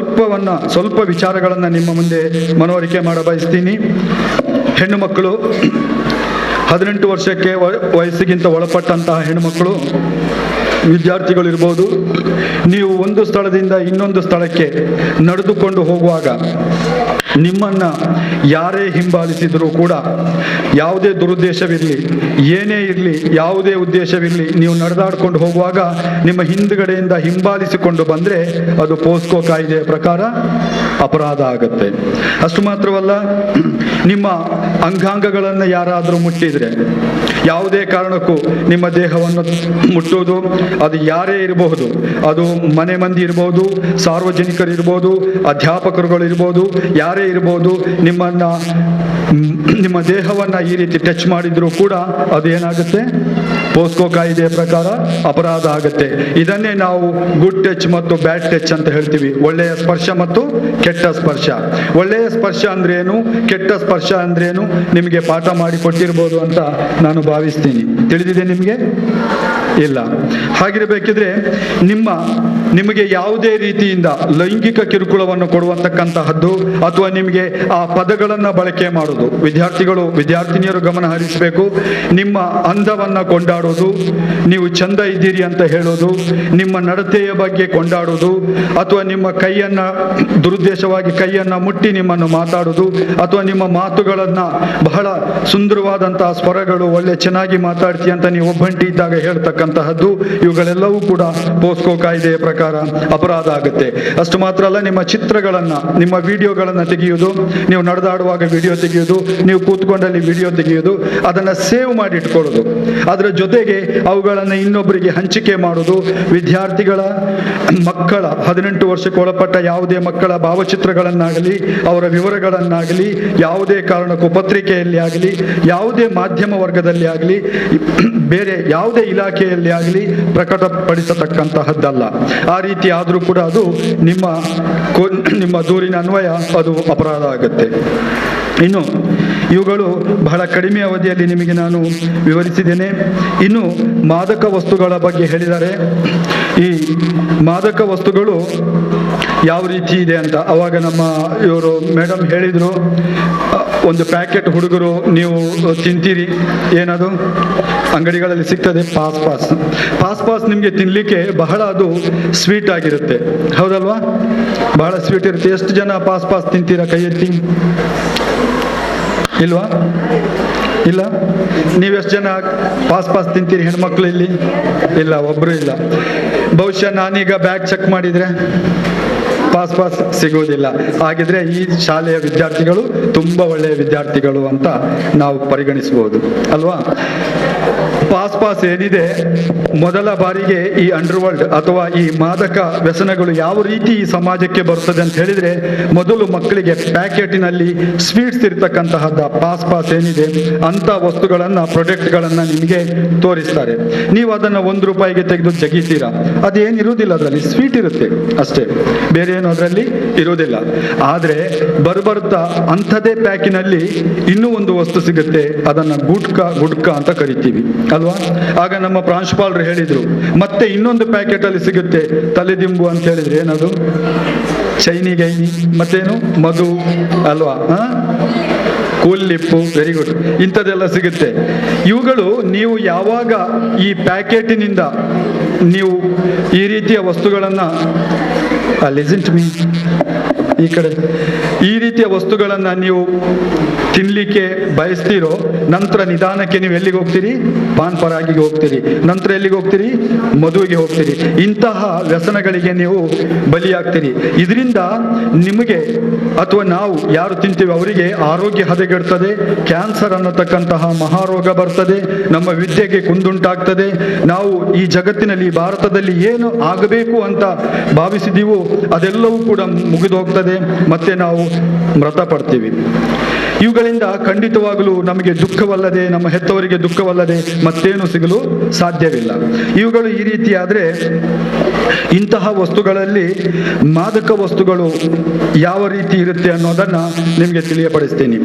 ಸ್ವಲ್ಪ ವಿಚಾರಗಳನ್ನ ನಿಮ್ಮ ಮುಂದೆ ಮನವರಿಕೆ ಮಾಡ ಬಯಸ್ತೀನಿ. ಹೆಣ್ಣು ಮಕ್ಕಳು 18 ವರ್ಷಕ್ಕೆ ವಯಸ್ಸಿಗಿಂತ ಒಳಪಟ್ಟಂತಹ ಹೆಣ್ಣುಮಕ್ಕಳು, ವಿದ್ಯಾರ್ಥಿಗಳು ಇರ್ಬೋದು, ನೀವು ಒಂದು ಸ್ಥಳದಿಂದ ಇನ್ನೊಂದು ಸ್ಥಳಕ್ಕೆ ನಡೆದುಕೊಂಡು ಹೋಗುವಾಗ ನಿಮ್ಮನ್ನ ಯಾರೇ ಹಿಂಬಾಲಿಸಿದರೂ ಕೂಡ, ಯಾವುದೇ ದುರುದ್ದೇಶವಿರಲಿ, ಏನೇ ಇರಲಿ, ಯಾವುದೇ ಉದ್ದೇಶವಿರಲಿ, ನೀವು ನಡೆದಾಡ್ಕೊಂಡು ಹೋಗುವಾಗ ನಿಮ್ಮ ಹಿಂದುಗಡೆಯಿಂದ ಹಿಂಬಾಲಿಸಿಕೊಂಡು ಬಂದ್ರೆ ಅದು ಪೋಸ್ಕೋ ಕಾಯ್ದೆಯ ಪ್ರಕಾರ ಅಪರಾಧ ಆಗುತ್ತೆ. ಅಷ್ಟು ಮಾತ್ರವಲ್ಲ, ನಿಮ್ಮ ಅಂಗಾಂಗಗಳನ್ನು ಯಾರಾದರೂ ಮುಟ್ಟಿದ್ರೆ, ಯಾವುದೇ ಕಾರಣಕ್ಕೂ ನಿಮ್ಮ ದೇಹವನ್ನು ಮುಟ್ಟುವುದು, ಅದು ಯಾರೇ ಇರಬಹುದು, ಅದು ಮನೆ ಮಂದಿ ಇರಬಹುದು, ಸಾರ್ವಜನಿಕರು ಇರ್ಬೋದು, ಅಧ್ಯಾಪಕರುಗಳು ಇರ್ಬೋದು, ಯಾರೇ ಇರಬಹುದು, ನಿಮ್ಮ ದೇಹವನ್ನ ಈ ರೀತಿ ಟಚ್ ಮಾಡಿದ್ರು ಕೂಡ ಅದು ಏನಾಗುತ್ತೆ? ಪೋಸ್ಕೋ ಕಾಯ್ದೆಯ ಪ್ರಕಾರ ಅಪರಾಧ ಆಗುತ್ತೆ. ಇದನ್ನೇ ನಾವು ಗುಡ್ ಟಚ್ ಮತ್ತು ಬ್ಯಾಡ್ ಟಚ್ ಅಂತ ಹೇಳ್ತೀವಿ. ಒಳ್ಳೆಯ ಸ್ಪರ್ಶ ಮತ್ತು ಕೆಟ್ಟ ಸ್ಪರ್ಶ. ಒಳ್ಳೆಯ ಸ್ಪರ್ಶ ಅಂದ್ರೇನು, ಕೆಟ್ಟ ಸ್ಪರ್ಶ ಅಂದ್ರೇನು ನಿಮಗೆ ಪಾಠ ಮಾಡಿ ಕೊಟ್ಟಿರ್ಬೋದು ಅಂತ ನಾನು ಭಾವಿಸ್ತೀನಿ. ತಿಳಿದಿದೆ ನಿಮಗೆ? ಇಲ್ಲ. ಹಾಗಿರಬೇಕಿದ್ರೆ ನಿಮಗೆ ಯಾವುದೇ ರೀತಿಯಿಂದ ಲೈಂಗಿಕ ಕಿರುಕುಳವನ್ನು ಕೊಡುವಂತಕ್ಕಂತಹದ್ದು ಅಥವಾ ನಿಮಗೆ ಆ ಪದಗಳನ್ನ ಬಳಕೆ ಮಾಡೋದು, ವಿದ್ಯಾರ್ಥಿನಿಯರು ಗಮನ ಹರಿಸಬೇಕು. ನಿಮ್ಮ ಅಂದವನ್ನ ಕೊಂಡಾಡೋದು, ನೀವು ಚಂದ ಇದ್ದೀರಿ ಅಂತ ಹೇಳೋದು, ನಿಮ್ಮ ನಡತೆಯ ಬಗ್ಗೆ ಕೊಂಡಾಡೋದು, ಅಥವಾ ನಿಮ್ಮ ಕೈಯನ್ನ ದುರುದ್ದೇಶವಾಗಿ ಕೈಯನ್ನ ಮುಟ್ಟಿ ನಿಮ್ಮನ್ನು ಮಾತಾಡೋದು, ಅಥವಾ ನಿಮ್ಮ ಮಾತುಗಳನ್ನ ಬಹಳ ಸುಂದರವಾದಂತಹ ಸ್ವರಗಳು, ಒಳ್ಳೆ ಚೆನ್ನಾಗಿ ಮಾತಾಡ್ತೀಯ ಅಂತ ನೀವು ಒಬ್ಬಂಟಿ ಇದ್ದಾಗ ಹೇಳ್ತಕ್ಕಂತಹದ್ದು, ಇವುಗಳೆಲ್ಲವೂ ಕೂಡ ಪೋಸ್ಕೋ ಕಾಯ್ದೆಯ ಪ್ರಕಾರ ಅಪರಾಧ ಆಗುತ್ತೆ. ಅಷ್ಟು ಮಾತ್ರ ಅಲ್ಲ, ನಿಮ್ಮ ಚಿತ್ರಗಳನ್ನ, ನಿಮ್ಮ ವಿಡಿಯೋಗಳನ್ನ ತೆಗೆಯುವುದು, ನೀವು ನಡೆದಾಡುವಾಗ ವಿಡಿಯೋ ತೆಗೆಯುವುದು, ನೀವು ಕೂತ್ಕೊಂಡಲ್ಲಿ ವಿಡಿಯೋ ತೆಗೆಯುವುದು, ಅದನ್ನ ಸೇವ್ ಮಾಡಿ ಇಟ್ಕೊಳ್ಳೋದು, ಅದರ ಜೊತೆಗೆ ಅವುಗಳನ್ನು ಇನ್ನೊಬ್ಬರಿಗೆ ಹಂಚಿಕೆ ಮಾಡುವುದು, ವಿದ್ಯಾರ್ಥಿಗಳ ಮಕ್ಕಳ 18 ವರ್ಷಕ್ಕೆ ಒಳಪಟ್ಟ ಯಾವುದೇ ಮಕ್ಕಳ ಭಾವಚಿತ್ರಗಳನ್ನಾಗಲಿ ಅವರ ವಿವರಗಳನ್ನಾಗಲಿ ಯಾವುದೇ ಕಾರಣಕ್ಕೂ ಪತ್ರಿಕೆಯಲ್ಲಿ ಆಗಲಿ, ಯಾವುದೇ ಮಾಧ್ಯಮ ವರ್ಗದಲ್ಲಿ ಆಗಲಿ, ಬೇರೆ ಯಾವುದೇ ಇಲಾಖೆಯಲ್ಲಿ ಆಗಲಿ ಪ್ರಕಟಪಡಿಸತಕ್ಕಂತಹದ್ದಲ್ಲ. ಆ ರೀತಿ ಆದರೂ ಕೂಡ ಅದು ನಿಮ್ಮ ದೂರಿನ ಅನ್ವಯ ಅದು ಅಪರಾಧ ಆಗುತ್ತೆ. ಇನ್ನು ಇವುಗಳು ಬಹಳ ಕಡಿಮೆ ಅವಧಿಯಲ್ಲಿ ನಿಮಗೆ ನಾನು ವಿವರಿಸಿದ್ದೇನೆ. ಇನ್ನು ಮಾದಕ ವಸ್ತುಗಳ ಬಗ್ಗೆ ಹೇಳಿದ್ದಾರೆ. ಈ ಮಾದಕ ವಸ್ತುಗಳು ಯಾವ ರೀತಿ ಇದೆ ಅಂತ ಅವಾಗ ನಮ್ಮ ಇವರು ಮೇಡಮ್ ಹೇಳಿದ್ರು, ಒಂದು ಪ್ಯಾಕೆಟ್ ಹುಡುಗರು ನೀವು ತಿಂತೀರಿ, ಏನದು ಅಂಗಡಿಗಳಲ್ಲಿ ಸಿಗ್ತದೆ, ಪಾಸ್ ನಿಮಗೆ ತಿನ್ಲಿಕ್ಕೆ ಬಹಳ ಅದು ಸ್ವೀಟ್ ಆಗಿರುತ್ತೆ, ಹೌದಲ್ವಾ? ಬಹಳ ಸ್ವೀಟ್ ಇರುತ್ತೆ. ಎಷ್ಟು ಜನ ಪಾಸ್ ತಿಂತೀರಾ? ಕೈ ಎತ್ತಿ. ಇಲ್ವಾ? ಇಲ್ಲ. ನೀವೆಷ್ಟು ಜನ ಪಾಸ್ ತಿಂತೀರಿ ಹೆಣ್ಮಕ್ಳು ಇಲ್ಲಿ? ಇಲ್ಲ, ಒಬ್ರು ಇಲ್ಲ. ಬಹುಶಃ ನಾನೀಗ ಬ್ಯಾಗ್ ಚೆಕ್ ಮಾಡಿದ್ರೆ ಪಾಸ್ ಸಿಗುವುದಿಲ್ಲ. ಹಾಗಿದ್ರೆ ಈ ಶಾಲೆಯ ವಿದ್ಯಾರ್ಥಿಗಳು ತುಂಬಾ ಒಳ್ಳೆಯ ವಿದ್ಯಾರ್ಥಿಗಳು ಅಂತ ನಾವು ಪರಿಗಣಿಸಬಹುದು, ಅಲ್ವಾ? ಪಾಸ್ ಏನಿದೆ, ಮೊದಲ ಬಾರಿಗೆ ಈ ಅಂಡರ್ವರ್ಲ್ಡ್ ಅಥವಾ ಈ ಮಾದಕ ವ್ಯಸನಗಳು ಯಾವ ರೀತಿ ಈ ಸಮಾಜಕ್ಕೆ ಬರ್ತದೆ ಅಂತ ಹೇಳಿದ್ರೆ, ಮೊದಲು ಮಕ್ಕಳಿಗೆ ಪ್ಯಾಕೆಟಿನಲ್ಲಿ ಸ್ವೀಟ್ಸ್ ಇರ್ತಕ್ಕಂತಹದ್ದ ಪಾಸ್ ಏನಿದೆ ಅಂತ ವಸ್ತುಗಳನ್ನ, ಪ್ರಾಡಕ್ಟ್ಗಳನ್ನ ನಿಮಗೆ ತೋರಿಸ್ತಾರೆ. ನೀವು ಅದನ್ನ ₹1 ತೆಗೆದು ಜಗಿತೀರಾ, ಅದೇನಿರುವುದಿಲ್ಲ, ಅದರಲ್ಲಿ ಸ್ವೀಟ್ ಇರುತ್ತೆ ಅಷ್ಟೇ, ಬೇರೆ ಏನು ಅದರಲ್ಲಿ ಇರುವುದಿಲ್ಲ. ಆದ್ರೆ ಬರ್ಬರ್ತಾ ಅಂಥದೇ ಪ್ಯಾಕಿನಲ್ಲಿ ಇನ್ನೂ ಒಂದು ವಸ್ತು ಸಿಗುತ್ತೆ, ಅದನ್ನ ಗುಡ್ಕಾ ಅಂತ ಕರಿತೀವಿ ಅಲ್ವಾ. ಆಗ ನಮ್ಮ ಪ್ರಾಂಶುಪಾಲರು ಹೇಳಿದ್ರು, ಮತ್ತೆ ಇನ್ನೊಂದು ಪ್ಯಾಕೆಟ್ ಅಲ್ಲಿ ಸಿಗುತ್ತೆ ತಲೆದಿಂಬು ಅಂತ ಹೇಳಿದ್ರೆ ಏನದು, ಚೈನಿ ಗೈನಿ, ಮತ್ತೇನು ಮಧು ಅಲ್ವಾ, ಕೂಲ್ ಲಿಪ್ಪು, ವೆರಿ ಗುಡ್, ಇಂಥದ್ದೆಲ್ಲ ಸಿಗುತ್ತೆ. ಇವುಗಳು ನೀವು ಯಾವಾಗ ಈ ಪ್ಯಾಕೆಟಿನಿಂದ ನೀವು ಈ ರೀತಿಯ ವಸ್ತುಗಳನ್ನ ಲಿಸನ್ ಟು ಮೀ, ಈ ಕಡೆ ಈ ರೀತಿಯ ವಸ್ತುಗಳನ್ನ ನೀವು ತಿನ್ಲಿಕ್ಕೆ ಬಯಸ್ತೀರೋ, ನಂತರ ನಿಧಾನಕ್ಕೆ ನೀವು ಎಲ್ಲಿಗೆ ಹೋಗ್ತೀರಿ, ಪಾನ್ ಪರಾಗಿಗೆ ಹೋಗ್ತೀರಿ, ನಂತರ ಎಲ್ಲಿಗೆ ಹೋಗ್ತೀರಿ, ಮದುವೆಗೆ ಹೋಗ್ತೀರಿ. ಇಂತಹ ವ್ಯಸನಗಳಿಗೆ ನೀವು ಬಲಿಯಾಗ್ತೀರಿ. ಇದರಿಂದ ನಿಮಗೆ ಅಥವಾ ನಾವು ಯಾರು ತಿಂತೀವಿ ಅವರಿಗೆ ಆರೋಗ್ಯ ಹದಗೆಡ್ತದೆ, ಕ್ಯಾನ್ಸರ್ ಅನ್ನತಕ್ಕಂತಹ ಮಹಾರೋಗ ಬರ್ತದೆ, ನಮ್ಮ ವಿದ್ಯೆಗೆ ಕುಂದುಂಟಾಗ್ತದೆ. ನಾವು ಈ ಜಗತ್ತಿನಲ್ಲಿ, ಭಾರತದಲ್ಲಿ ಏನು ಆಗಬೇಕು ಅಂತ ಭಾವಿಸಿದೀವೋ ಅದೆಲ್ಲವೂ ಕೂಡ ಮುಗಿದು ಹೋಗ್ತದೆ, ಮತ್ತೆ ನಾವು ಮೃತ ಪಡ್ತೀವಿ. ಇವುಗಳಿಂದ ಖಂಡಿತವಾಗಲೂ ನಮಗೆ ದುಃಖವಲ್ಲದೆ, ನಮ್ಮ ಹೆತ್ತವರಿಗೆ ದುಃಖವಲ್ಲದೆ ಮತ್ತೇನು ಸಿಗಲು ಸಾಧ್ಯವಿಲ್ಲ. ಇವುಗಳು ಈ ರೀತಿ ಆದ್ರೆ, ಇಂತಹ ವಸ್ತುಗಳಲ್ಲಿ ಮಾದಕ ವಸ್ತುಗಳು ಯಾವ ರೀತಿ ಇರುತ್ತೆ ಅನ್ನೋದನ್ನ ನಿಮಗೆ ತಿಳಿಯಪಡಿಸ್ತೀನಿ.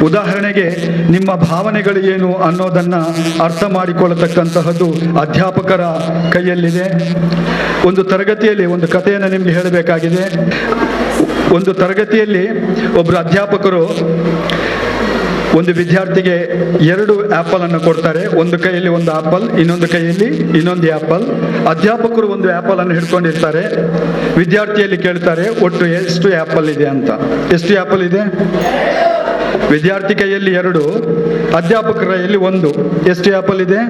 ಉದಾಹರಣೆಗೆ, ನಿಮ್ಮ ಭಾವನೆಗಳು ಏನು ಅನ್ನೋದನ್ನ ಅರ್ಥ ಮಾಡಿಕೊಳ್ಳತಕ್ಕಂತಹದ್ದು ಅಧ್ಯಾಪಕರ ಕೈಯಲ್ಲಿದೆ. ಒಂದು ತರಗತಿಯಲ್ಲಿ ಒಂದು ಕಥೆಯನ್ನು ನಿಮ್ಗೆ ಹೇಳಬೇಕಾಗಿದೆ. ಒಂದು ತರಗತಿಯಲ್ಲಿ ಒಬ್ರು ಅಧ್ಯಾಪಕರು ಒಂದು ವಿದ್ಯಾರ್ಥಿಗೆ 2 ಆಪಲ್ ಅನ್ನು ಕೊಡ್ತಾರೆ. ಒಂದು ಕೈಯಲ್ಲಿ ಒಂದು ಆಪಲ್, ಇನ್ನೊಂದು ಕೈಯಲ್ಲಿ ಇನ್ನೊಂದು ಆಪಲ್. ಅಧ್ಯಾಪಕರು ಒಂದು ಆಪಲ್ ಅನ್ನು ಹಿಡ್ಕೊಂಡಿರ್ತಾರೆ. ವಿದ್ಯಾರ್ಥಿಯಲ್ಲಿ ಕೇಳ್ತಾರೆ, ಒಟ್ಟು ಎಷ್ಟು ಆಪಲ್ ಇದೆ ಅಂತ. ಎಷ್ಟು ಆಪಲ್ ಇದೆ? ವಿದ್ಯಾರ್ಥಿ ಕೈಯಲ್ಲಿ 2, ಅಧ್ಯಾಪಕರ ಕೈಯಲ್ಲಿ 1. ಎಷ್ಟು ಆಪಲ್ ಇದೆ?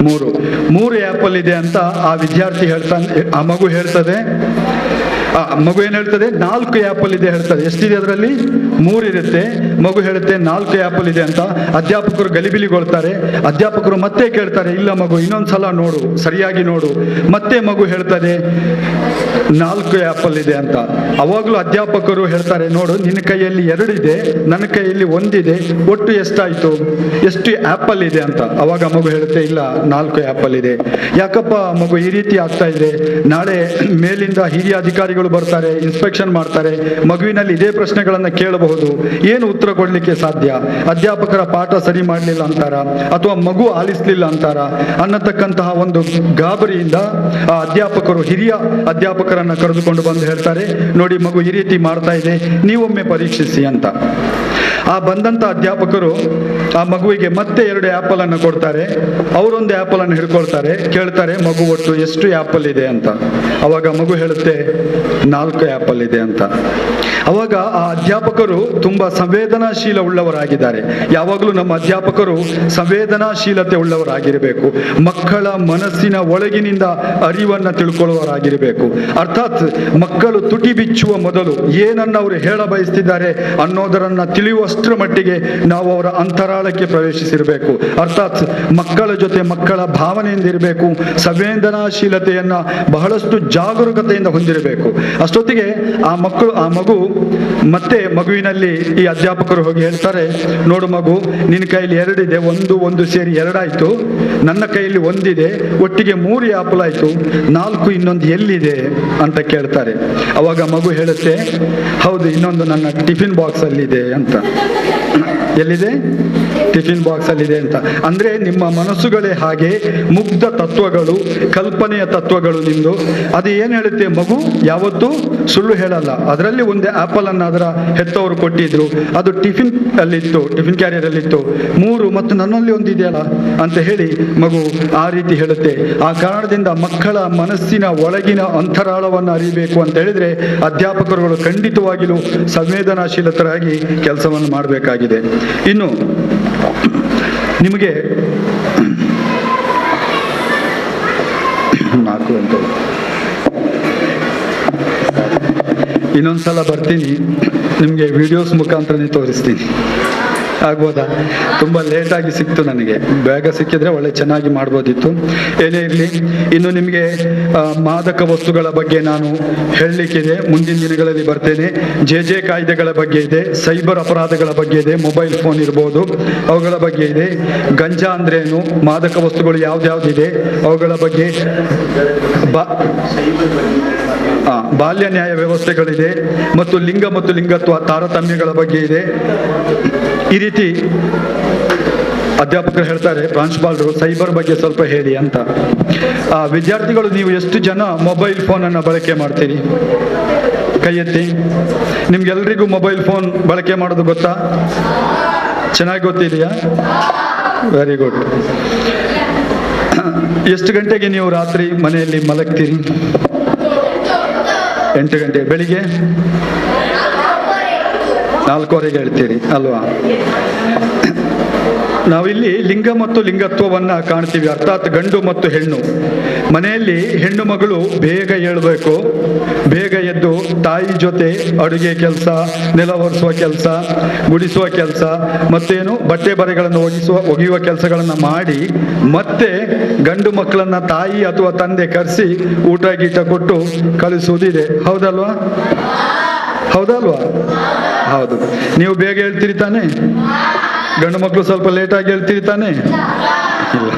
3 ಆಪಲ್ ಇದೆ ಅಂತ ಆ ವಿದ್ಯಾರ್ಥಿ ಹೇಳ್ತಾನೆ. ಆ ಮಗು ಹೇಳ್ತದೆ, ಮಗು ಏನ್ ಹೇಳ್ತದೆ, 4 ಆಪಲ್ ಇದೆ ಹೇಳ್ತದೆ. ಎಷ್ಟಿದೆ ಅದರಲ್ಲಿ? 3 ಇರುತ್ತೆ. ಮಗು ಹೇಳುತ್ತೆ 4 ಆಪಲ್ ಇದೆ ಅಂತ. ಅಧ್ಯಾಪಕರು ಗಲಿಬಿಲಿಗೊಳ್ತಾರೆ. ಅಧ್ಯಾಪಕರು ಮತ್ತೆ ಕೇಳ್ತಾರೆ, ಇಲ್ಲ ಮಗು, ಇನ್ನೊಂದ್ಸಲ ನೋಡು, ಸರಿಯಾಗಿ ನೋಡು. ಮತ್ತೆ ಮಗು ಹೇಳ್ತದೆ 4 ಆಪಲ್ ಇದೆ ಅಂತ. ಅವಾಗಲೂ ಅಧ್ಯಾಪಕರು ಹೇಳ್ತಾರೆ, ನೋಡು, ನಿನ್ನ ಕೈಯಲ್ಲಿ 2 ಇದೆ, ನನ್ನ ಕೈಯಲ್ಲಿ 1 ಇದೆ, ಒಟ್ಟು ಎಷ್ಟಾಯ್ತು, ಎಷ್ಟು ಆಪಲ್ ಇದೆ ಅಂತ. ಅವಾಗ ಮಗು ಹೇಳುತ್ತೆ, ಇಲ್ಲ 4 ಆಪಲ್ ಇದೆ. ಯಾಕಪ್ಪ ಮಗು ಈ ರೀತಿ ಆಗ್ತಾ ಇದೆ? ನಾಳೆ ಮೇಲಿಂದ ಹಿರಿಯ ಅಧಿಕಾರಿಗಳು ಬರ್ತಾರೆ, ಇನ್ಸ್ಪೆಕ್ಷನ್ ಮಾಡ್ತಾರೆ, ಮಗುವಿನಲ್ಲಿ ಇದೇ ಪ್ರಶ್ನೆಗಳನ್ನ ಕೇಳಬಹುದು, ಏನು ಉತ್ತರ ಕೊಡ್ಲಿಕ್ಕೆ ಸಾಧ್ಯ? ಅಧ್ಯಾಪಕರ ಪಾಠ ಸರಿ ಮಾಡಲಿಲ್ಲ ಅಂತಾರ, ಅಥವಾ ಮಗು ಆಲಿಸ್ಲಿಲ್ಲ ಅಂತಾರ ಅನ್ನತಕ್ಕಂತಹ ಒಂದು ಗಾಬರಿಯಿಂದ ಆ ಅಧ್ಯಾಪಕರು ಹಿರಿಯ ಅಧ್ಯಾಪಕರನ್ನ ಕರೆದುಕೊಂಡು ಬಂದು ಹೇಳ್ತಾರೆ, ನೋಡಿ ಮಗು ಈ ರೀತಿ ಮಾಡ್ತಾ ಇದೆ, ನೀವೊಮ್ಮೆ ಪರೀಕ್ಷಿಸಿ ಅಂತ. ಆ ಬಂದಂತ ಅಧ್ಯಾಪಕರು ಆ ಮಗುವಿಗೆ ಮತ್ತೆ 2 ಆಪಲ್ ಅನ್ನು ಕೊಡ್ತಾರೆ. ಅವರೊಂದು ಆಪಲ್ ಅನ್ನು ಹಿಡ್ಕೊಳ್ತಾರೆ. ಕೇಳ್ತಾರೆ, ಮಗು ಒಟ್ಟು ಎಷ್ಟು ಆಪಲ್ ಇದೆ ಅಂತ. ಅವಾಗ ಮಗು ಹೇಳುತ್ತೆ 4 ಆಪಲ್ ಇದೆ ಅಂತ. ಅವಾಗ ಆ ಅಧ್ಯಾಪಕರು ತುಂಬಾ ಸಂವೇದನಾಶೀಲ ಉಳ್ಳವರಾಗಿದ್ದಾರೆ. ಯಾವಾಗಲೂ ನಮ್ಮ ಅಧ್ಯಾಪಕರು ಸಂವೇದನಾಶೀಲತೆ ಉಳ್ಳವರಾಗಿರಬೇಕು. ಮಕ್ಕಳ ಮನಸ್ಸಿನ ಒಳಗಿನಿಂದ ಅರಿವನ್ನ ತಿಳ್ಕೊಳ್ಳುವವರಾಗಿರಬೇಕು. ಅರ್ಥಾತ್ ಮಕ್ಕಳು ತುಟಿ ಬಿಚ್ಚುವ ಮೊದಲು ಏನನ್ನ ಅವರು ಹೇಳ ಬಯಸ್ತಿದ್ದಾರೆ ಅನ್ನೋದರನ್ನ ತಿಳಿಯುವಷ್ಟರ ಮಟ್ಟಿಗೆ ನಾವು ಅವರ ಅಂತರಾಳಕ್ಕೆ ಪ್ರವೇಶಿಸಿರಬೇಕು. ಅರ್ಥಾತ್ ಮಕ್ಕಳ ಜೊತೆ ಮಕ್ಕಳ ಭಾವನೆಯಿಂದ ಇರಬೇಕು. ಸಂವೇದನಾಶೀಲತೆಯನ್ನ ಬಹಳಷ್ಟು ಜಾಗರೂಕತೆಯಿಂದ ಹೊಂದಿರಬೇಕು. ಅಷ್ಟೊತ್ತಿಗೆ ಆ ಮಗು ಮತ್ತೆ ಮಗುವಿನಲ್ಲಿ ಈ ಅಧ್ಯಾಪಕರು ಹೋಗಿ ಹೇಳ್ತಾರೆ, ನೋಡು ಮಗು, ನಿನ್ನ ಕೈಯಲ್ಲಿ 2 ಇದೆ, ಒಂದು ಸೇರಿ 2 ಆಯ್ತು, ನನ್ನ ಕೈಯಲ್ಲಿ 1 ಇದೆ, ಒಟ್ಟಿಗೆ 3 ಆಪಲ್ ಆಯ್ತು, 4 ಇನ್ನೊಂದು ಎಲ್ಲಿದೆ ಅಂತ ಕೇಳ್ತಾರೆ. ಅವಾಗ ಮಗು ಹೇಳುತ್ತೆ, ಹೌದು, ಇನ್ನೊಂದು ನನ್ನ ಟಿಫಿನ್ ಬಾಕ್ಸ್ ಅಲ್ಲಿ ಇದೆ ಅಂತ. ಎಲ್ಲಿದೆ? ಟಿಫಿನ್ ಬಾಕ್ಸ್ ಅಲ್ಲಿ ಇದೆ ಅಂತ. ಅಂದ್ರೆ ನಿಮ್ಮ ಮನಸ್ಸುಗಳೇ ಹಾಗೆ, ಮುಗ್ಧ ತತ್ವಗಳು, ಕಲ್ಪನೆಯ ತತ್ವಗಳು ನಿಮ್ದು. ಅದು ಏನ್ ಹೇಳುತ್ತೆ, ಮಗು ಯಾವತ್ತೂ ಸುಳ್ಳು ಹೇಳಲ್ಲ. ಅದರಲ್ಲಿ ಒಂದು ಆಪಲ್ ಅನ್ನ ಅದರ ಹೆತ್ತವರು ಕೊಟ್ಟಿದ್ರು, ಅದು ಟಿಫಿನ್ ಅಲ್ಲಿತ್ತು, ಟಿಫಿನ್ ಕ್ಯಾರಿಯರ್ ಅಲ್ಲಿತ್ತು. 3 ಮತ್ತು ನನ್ನಲ್ಲಿ ಒಂದು ಇದೆಯಲ್ಲ ಅಂತ ಹೇಳಿ ಮಗು ಆ ರೀತಿ ಹೇಳುತ್ತೆ. ಆ ಕಾರಣದಿಂದ ಮಕ್ಕಳ ಮನಸ್ಸಿನ ಒಳಗಿನ ಅಂತರಾಳವನ್ನು ಅರಿಬೇಕು ಅಂತ ಹೇಳಿದ್ರೆ ಅಧ್ಯಾಪಕರುಗಳು ಖಂಡಿತವಾಗಿಯೂ ಸಂವೇದನಾಶೀಲತರಾಗಿ ಕೆಲಸವನ್ನು ಮಾಡಬೇಕಾಗಿದೆ. ಇನ್ನು ನಿಮಗೆ 4 ಅಂತ ಇನ್ನೊಂದ್ಸಲ ಬರ್ತೀನಿ, ನಿಮಗೆ ವಿಡಿಯೋಸ್ ಮುಖಾಂತರನೇ ತೋರಿಸ್ತೀನಿ. ಆಗ್ಬೋದಾ? ತುಂಬ ಲೇಟಾಗಿ ಸಿಕ್ತು ನನಗೆ, ಬೇಗ ಸಿಕ್ಕಿದ್ರೆ ಒಳ್ಳೆ ಚೆನ್ನಾಗಿ ಮಾಡ್ಬೋದಿತ್ತು. ಏನೇ ಇರಲಿ, ಇನ್ನು ನಿಮಗೆ ಮಾದಕ ವಸ್ತುಗಳ ಬಗ್ಗೆ ನಾನು ಹೇಳಲಿಕ್ಕಿದೆ, ಮುಂದಿನ ದಿನಗಳಲ್ಲಿ ಬರ್ತೇನೆ. ಜೆ ಕಾಯ್ದೆಗಳ ಬಗ್ಗೆ ಇದೆ, ಸೈಬರ್ ಅಪರಾಧಗಳ ಬಗ್ಗೆ ಇದೆ, ಮೊಬೈಲ್ ಫೋನ್ ಇರ್ಬೋದು ಅವುಗಳ ಬಗ್ಗೆ ಇದೆ, ಗಂಜಾ ಅಂದ್ರೇನು, ಮಾದಕ ವಸ್ತುಗಳು ಯಾವ್ದ್ಯಾವ್ದಿದೆ ಅವುಗಳ ಬಗ್ಗೆ, ಬಾಲ್ಯ ನ್ಯಾಯ ವ್ಯವಸ್ಥೆಗಳಿದೆ, ಮತ್ತು ಲಿಂಗ ಮತ್ತು ಲಿಂಗತ್ವ ತಾರತಮ್ಯಗಳ ಬಗ್ಗೆ ಇದೆ. ಈ ರೀತಿ ಅಧ್ಯಾಪಕರು ಹೇಳ್ತಾರೆ, ಪ್ರಾಂಶುಪಾಲರು ಸೈಬರ್ ಬಗ್ಗೆ ಸ್ವಲ್ಪ ಹೇಳಿ ಅಂತ. ವಿದ್ಯಾರ್ಥಿಗಳು, ನೀವು ಎಷ್ಟು ಜನ ಮೊಬೈಲ್ ಫೋನನ್ನು ಬಳಕೆ ಮಾಡ್ತೀರಿ? ಕೈ ಎತ್ತಿ. ನಿಮ್ಗೆಲ್ರಿಗೂ ಮೊಬೈಲ್ ಫೋನ್ ಬಳಕೆ ಮಾಡೋದು ಗೊತ್ತಾ? ಚೆನ್ನಾಗಿ ಗೊತ್ತಿದೆಯಾ? Very good. ಎಷ್ಟು ಗಂಟೆಗೆ ನೀವು ರಾತ್ರಿ ಮನೆಯಲ್ಲಿ ಮಲಗ್ತೀರಿ? 8 ಗಂಟೆ. ಬೆಳಿಗ್ಗೆ 4:15 ಹೇಳ್ತೀರಿ ಅಲ್ವಾ? ನಾವಿಲ್ಲಿ ಲಿಂಗ ಮತ್ತು ಲಿಂಗತ್ವವನ್ನು ಕಾಣ್ತೀವಿ, ಅರ್ಥಾತ್ ಗಂಡು ಮತ್ತು ಹೆಣ್ಣು. ಮನೆಯಲ್ಲಿ ಹೆಣ್ಣು ಮಗಳು ಬೇಗ ಏಳಬೇಕು, ಬೇಗ ಎದ್ದು ತಾಯಿ ಜೊತೆ ಅಡುಗೆ ಕೆಲಸ, ನೆಲ ಒರೆಸುವ ಕೆಲಸ, ಗುಡಿಸುವ ಕೆಲಸ, ಮತ್ತೇನು ಬಟ್ಟೆ ಬರೆಗಳನ್ನು ಒಗೆಯುವ ಕೆಲಸಗಳನ್ನು ಮಾಡಿ, ಮತ್ತೆ ಗಂಡು ಮಕ್ಕಳನ್ನ ತಾಯಿ ಅಥವಾ ತಂದೆ ಕರೆಸಿ ಊಟ ಗೀಟ ಕೊಟ್ಟು ಕಳಿಸುವುದಿದೆ. ಹೌದಲ್ವಾ? ಹೌದಲ್ವಾ? ಹೌದು. ನೀವು ಬೇಗ ಹೇಳ್ತೀರಿ ತಾನೆ? ಗಂಡು ಮಕ್ಕಳು ಸ್ವಲ್ಪ ಲೇಟಾಗಿ ಹೇಳ್ತೀರಿ ತಾನೆ? ಇಲ್ಲ.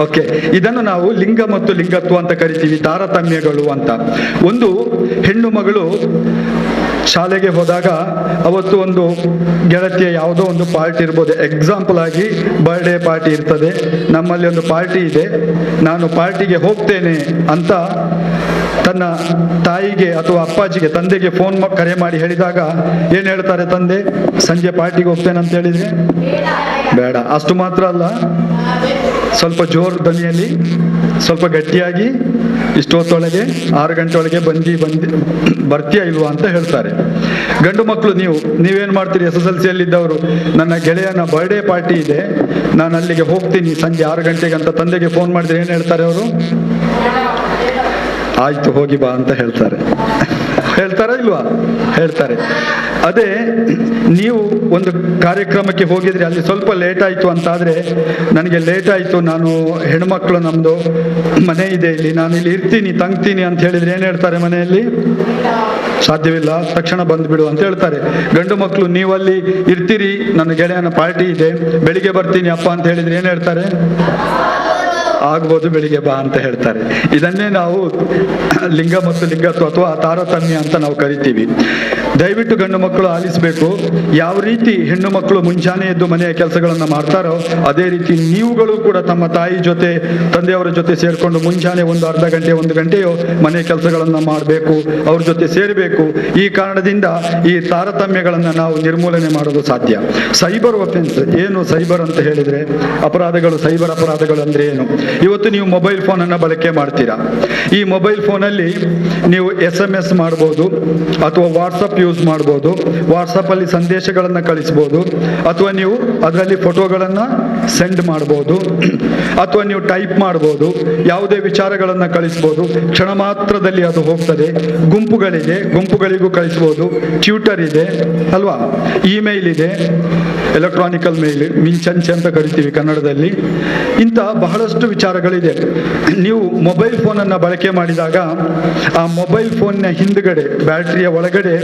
ಓಕೆ, ಇದನ್ನು ನಾವು ಲಿಂಗ ಮತ್ತು ಲಿಂಗತ್ವ ಅಂತ ಕರಿತೀವಿ, ತಾರತಮ್ಯಗಳು ಅಂತ. ಒಂದು ಹೆಣ್ಣು ಮಗಳು ಶಾಲೆಗೆ ಹೋದಾಗ ಅವತ್ತು ಒಂದು ಗೆಳತಿಯ ಯಾವುದೋ ಒಂದು ಪಾರ್ಟಿ ಇರ್ಬೋದು, ಎಕ್ಸಾಂಪಲ್ ಆಗಿ ಬರ್ಡೇ ಪಾರ್ಟಿ ಇರ್ತದೆ, ನಮ್ಮಲ್ಲಿ ಒಂದು ಪಾರ್ಟಿ ಇದೆ, ನಾನು ಪಾರ್ಟಿಗೆ ಹೋಗ್ತೇನೆ ಅಂತ ತನ್ನ ತಾಯಿಗೆ ಅಥವಾ ಅಪ್ಪಾಜಿಗೆ, ತಂದೆಗೆ ಕರೆ ಮಾಡಿ ಹೇಳಿದಾಗ ಏನು ಹೇಳ್ತಾರೆ ತಂದೆ? ಸಂಜೆ ಪಾರ್ಟಿಗೆ ಹೋಗ್ತೇನೆ ಅಂತ ಹೇಳಿದ್ರೆ ಬೇಡ. ಅಷ್ಟು ಮಾತ್ರ ಅಲ್ಲ, ಸ್ವಲ್ಪ ಜೋರು ಧ್ವನಿಯಲ್ಲಿ, ಸ್ವಲ್ಪ ಗಟ್ಟಿಯಾಗಿ, ಇಷ್ಟೊತ್ತೊಳಗೆ 6 ಗಂಟೆ ಒಳಗೆ ಬರ್ತೀಯಾ ಇಲ್ವಾ ಅಂತ ಹೇಳ್ತಾರೆ. ಗಂಡು ಮಕ್ಕಳು ನೀವೇನು ಮಾಡ್ತೀರಿ? SSLC ಯಲ್ಲಿದ್ದವರು, ನನ್ನ ಗೆಳೆಯನ ಬರ್ಡೇ ಪಾರ್ಟಿ ಇದೆ, ನಾನು ಅಲ್ಲಿಗೆ ಹೋಗ್ತೀನಿ ಸಂಜೆ 6 ಗಂಟೆಗೆ ಅಂತ ತಂದೆಗೆ ಫೋನ್ ಮಾಡಿದ್ರೆ ಏನು ಹೇಳ್ತಾರೆ ಅವರು? ಆಯ್ತು ಹೋಗಿ ಬಾ ಅಂತ ಹೇಳ್ತಾರೆ. ಹೇಳ್ತಾರ ಇಲ್ವಾ? ಹೇಳ್ತಾರೆ. ಅದೇ ನೀವು ಒಂದು ಕಾರ್ಯಕ್ರಮಕ್ಕೆ ಹೋಗಿದ್ರೆ ಅಲ್ಲಿ ಸ್ವಲ್ಪ ಲೇಟ್ ಆಯ್ತು ಅಂತಾದ್ರೆ, ನನಗೆ ಲೇಟ್ ಆಯ್ತು, ನಾನು ಹೆಣ್ಮಕ್ಳು, ನಮ್ದು ಮನೆ ಇದೆ ಇಲ್ಲಿ, ನಾನು ಇಲ್ಲಿ ಇರ್ತೀನಿ, ತಂಗ್ತೀನಿ ಅಂತ ಹೇಳಿದ್ರೆ ಏನ್ ಹೇಳ್ತಾರೆ ಮನೆಯಲ್ಲಿ? ಸಾಧ್ಯವಿಲ್ಲ, ತಕ್ಷಣ ಬಂದ್ಬಿಡು ಅಂತ ಹೇಳ್ತಾರೆ. ಗಂಡು ಮಕ್ಕಳು, ನೀವಲ್ಲಿ ಇರ್ತೀರಿ, ನನ್ನ ಗೆಳೆಯನ ಪಾರ್ಟಿ ಇದೆ, ಬೆಳಿಗ್ಗೆ ಬರ್ತೀನಿ ಅಪ್ಪ ಅಂತ ಹೇಳಿದ್ರೆ ಏನ್ ಹೇಳ್ತಾರೆ? ಆಗ್ಬೋದು, ಬೆಳಿಗ್ಗೆ ಬಾ ಅಂತ ಹೇಳ್ತಾರೆ. ಇದನ್ನೇ ನಾವು ಲಿಂಗ ಮತ್ತು ಲಿಂಗತ್ವ ಅಥವಾ ತಾರತಮ್ಯ ಅಂತ ನಾವು ಕರಿತೀವಿ. ದಯವಿಟ್ಟು ಗಂಡು ಮಕ್ಕಳು ಆಲಿಸಬೇಕು. ಯಾವ ರೀತಿ ಹೆಣ್ಣು ಮಕ್ಕಳು ಮುಂಜಾನೆ ಎದ್ದು ಮನೆಯ ಕೆಲಸಗಳನ್ನು ಮಾಡ್ತಾರೋ ಅದೇ ರೀತಿ ನೀವುಗಳು ಕೂಡ ತಮ್ಮ ತಾಯಿ ಜೊತೆ, ತಂದೆಯವರ ಜೊತೆ ಸೇರಿಕೊಂಡು ಮುಂಜಾನೆ ಒಂದು ಅರ್ಧ ಗಂಟೆ 1 ಗಂಟೆಯೋ ಮನೆ ಕೆಲಸಗಳನ್ನು ಮಾಡಬೇಕು, ಅವ್ರ ಜೊತೆ ಸೇರಬೇಕು. ಈ ಕಾರಣದಿಂದ ಈ ತಾರತಮ್ಯಗಳನ್ನು ನಾವು ನಿರ್ಮೂಲನೆ ಮಾಡೋದು ಸಾಧ್ಯ. ಸೈಬರ್ ಒಫೆನ್ಸ್ ಏನು? ಸೈಬರ್ ಅಂತ ಹೇಳಿದ್ರೆ ಅಪರಾಧಗಳು, ಸೈಬರ್ ಅಪರಾಧಗಳು ಅಂದ್ರೆ ಏನು? ಇವತ್ತು ನೀವು ಮೊಬೈಲ್ ಫೋನನ್ನು ಬಳಕೆ ಮಾಡ್ತೀರಾ. ಈ ಮೊಬೈಲ್ ಫೋನಲ್ಲಿ ನೀವು SMS ಮಾಡ್ಬೋದು, ಅಥವಾ ವಾಟ್ಸಪ್ ಯೂಸ್ ಮಾಡ್ಬೋದು. ವಾಟ್ಸಪ್ ಅಲ್ಲಿ ಸಂದೇಶಗಳನ್ನು ಕಳಿಸ್ಬೋದು, ಅಥವಾ ನೀವು ಅದರಲ್ಲಿ ಫೋಟೋಗಳನ್ನು ಸೆಂಡ್ ಮಾಡ್ಬೋದು, ಅಥವಾ ನೀವು ಟೈಪ್ ಮಾಡ್ಬೋದು, ಯಾವುದೇ ವಿಚಾರಗಳನ್ನು ಕಳಿಸ್ಬೋದು. ಕ್ಷಣ ಮಾತ್ರದಲ್ಲಿ ಅದು ಹೋಗ್ತದೆ. ಗುಂಪುಗಳಿದೆ, ಗುಂಪುಗಳಿಗೂ ಕಳಿಸ್ಬೋದು. ಟ್ವಿಟರ್ ಇದೆ ಅಲ್ವಾ? ಇಮೇಲ್ ಇದೆ, ಎಲೆಕ್ಟ್ರಾನಿಕಲ್ ಮೇಲ್, ಮಿಂಚಂಚೆ ಅಂತ ಕರಿತೀವಿ ಕನ್ನಡದಲ್ಲಿ. ಇಂಥ ಬಹಳಷ್ಟು ವಿಚಾರಗಳಿದೆ. ನೀವು ಮೊಬೈಲ್ ಫೋನನ್ನು ಬಳಕೆ ಮಾಡಿದಾಗ ಆ ಮೊಬೈಲ್ ಫೋನ್ನ ಹಿಂದ್ಗಡೆ, ಬ್ಯಾಟ್ರಿಯ ಒಳಗಡೆ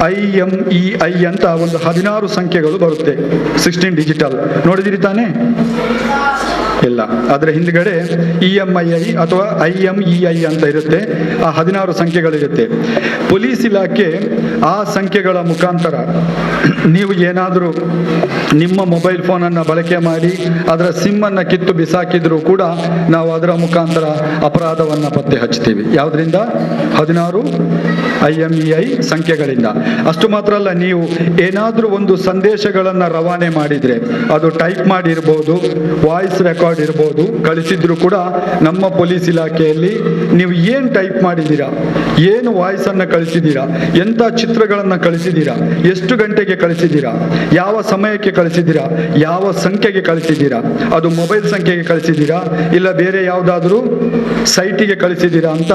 IMEI ಅಂತ ಒಂದು 16 ಸಂಖ್ಯೆಗಳು ಬರುತ್ತೆ. 16 ಡಿಜಿಟಲ್. ನೋಡಿದಿರಿ ತಾನೇ? ಇಲ್ಲ. ಅದರ ಹಿಂದ್ಗಡೆ EMII ಅಥವಾ IMEI ಅಂತ ಇರುತ್ತೆ. ಆ 16 ಸಂಖ್ಯೆಗಳಿರುತ್ತೆ. ಪೊಲೀಸ್ ಇಲಾಖೆ ಆ ಸಂಖ್ಯೆಗಳ ಮುಖಾಂತರ ನೀವು ಏನಾದರೂ ನಿಮ್ಮ ಮೊಬೈಲ್ ಫೋನನ್ನು ಬಳಕೆ ಮಾಡಿ ಅದರ ಸಿಮ್ ಅನ್ನು ಕಿತ್ತು ಬಿಸಾಕಿದ್ರು ಕೂಡ ನಾವು ಅದರ ಮುಖಾಂತರ ಅಪರಾಧವನ್ನು ಪತ್ತೆ ಹಚ್ತೀವಿ. ಯಾವುದರಿಂದ? 16 IMEI ಸಂಖ್ಯೆಗಳಿಂದ. ಅಷ್ಟು ಮಾತ್ರ ಅಲ್ಲ, ನೀವು ಏನಾದರೂ ಒಂದು ಸಂದೇಶಗಳನ್ನು ರವಾನೆ ಮಾಡಿದ್ರೆ, ಅದು ಟೈಪ್ ಮಾಡಿ ಇರ್ಬೋದು, ವಾಯ್ಸ್ ರೆಕಾರ್ಡ್ ಇರ್ಬೋದು, ಕಳಿಸಿದ್ರು ಕೂಡ ನಮ್ಮ ಪೊಲೀಸ್ ಇಲಾಖೆಯಲ್ಲಿ ನೀವು ಏನು ಟೈಪ್ ಮಾಡಿದ್ದೀರಾ, ಏನು ವಾಯ್ಸ್ ಅನ್ನು ಕಳಿಸಿದ್ದೀರಾ, ಎಂಥ ಚಿತ್ರಗಳನ್ನು ಕಳಿಸಿದ್ದೀರಾ, ಎಷ್ಟು ಗಂಟೆಗೆ ಕಳಿಸಿದ್ದೀರಾ, ಯಾವ ಸಮಯಕ್ಕೆ ಕಳಿಸಿದ್ದೀರಾ, ಯಾವ ಸಂಖ್ಯೆಗೆ ಕಳಿಸಿದ್ದೀರಾ, ಅದು ಮೊಬೈಲ್ ಸಂಖ್ಯೆಗೆ ಕಳಿಸಿದ್ದೀರಾ ಇಲ್ಲ ಬೇರೆ ಯಾವುದಾದ್ರೂ ಸೈಟಿಗೆ ಕಳಿಸಿದ್ದೀರಾ ಅಂತ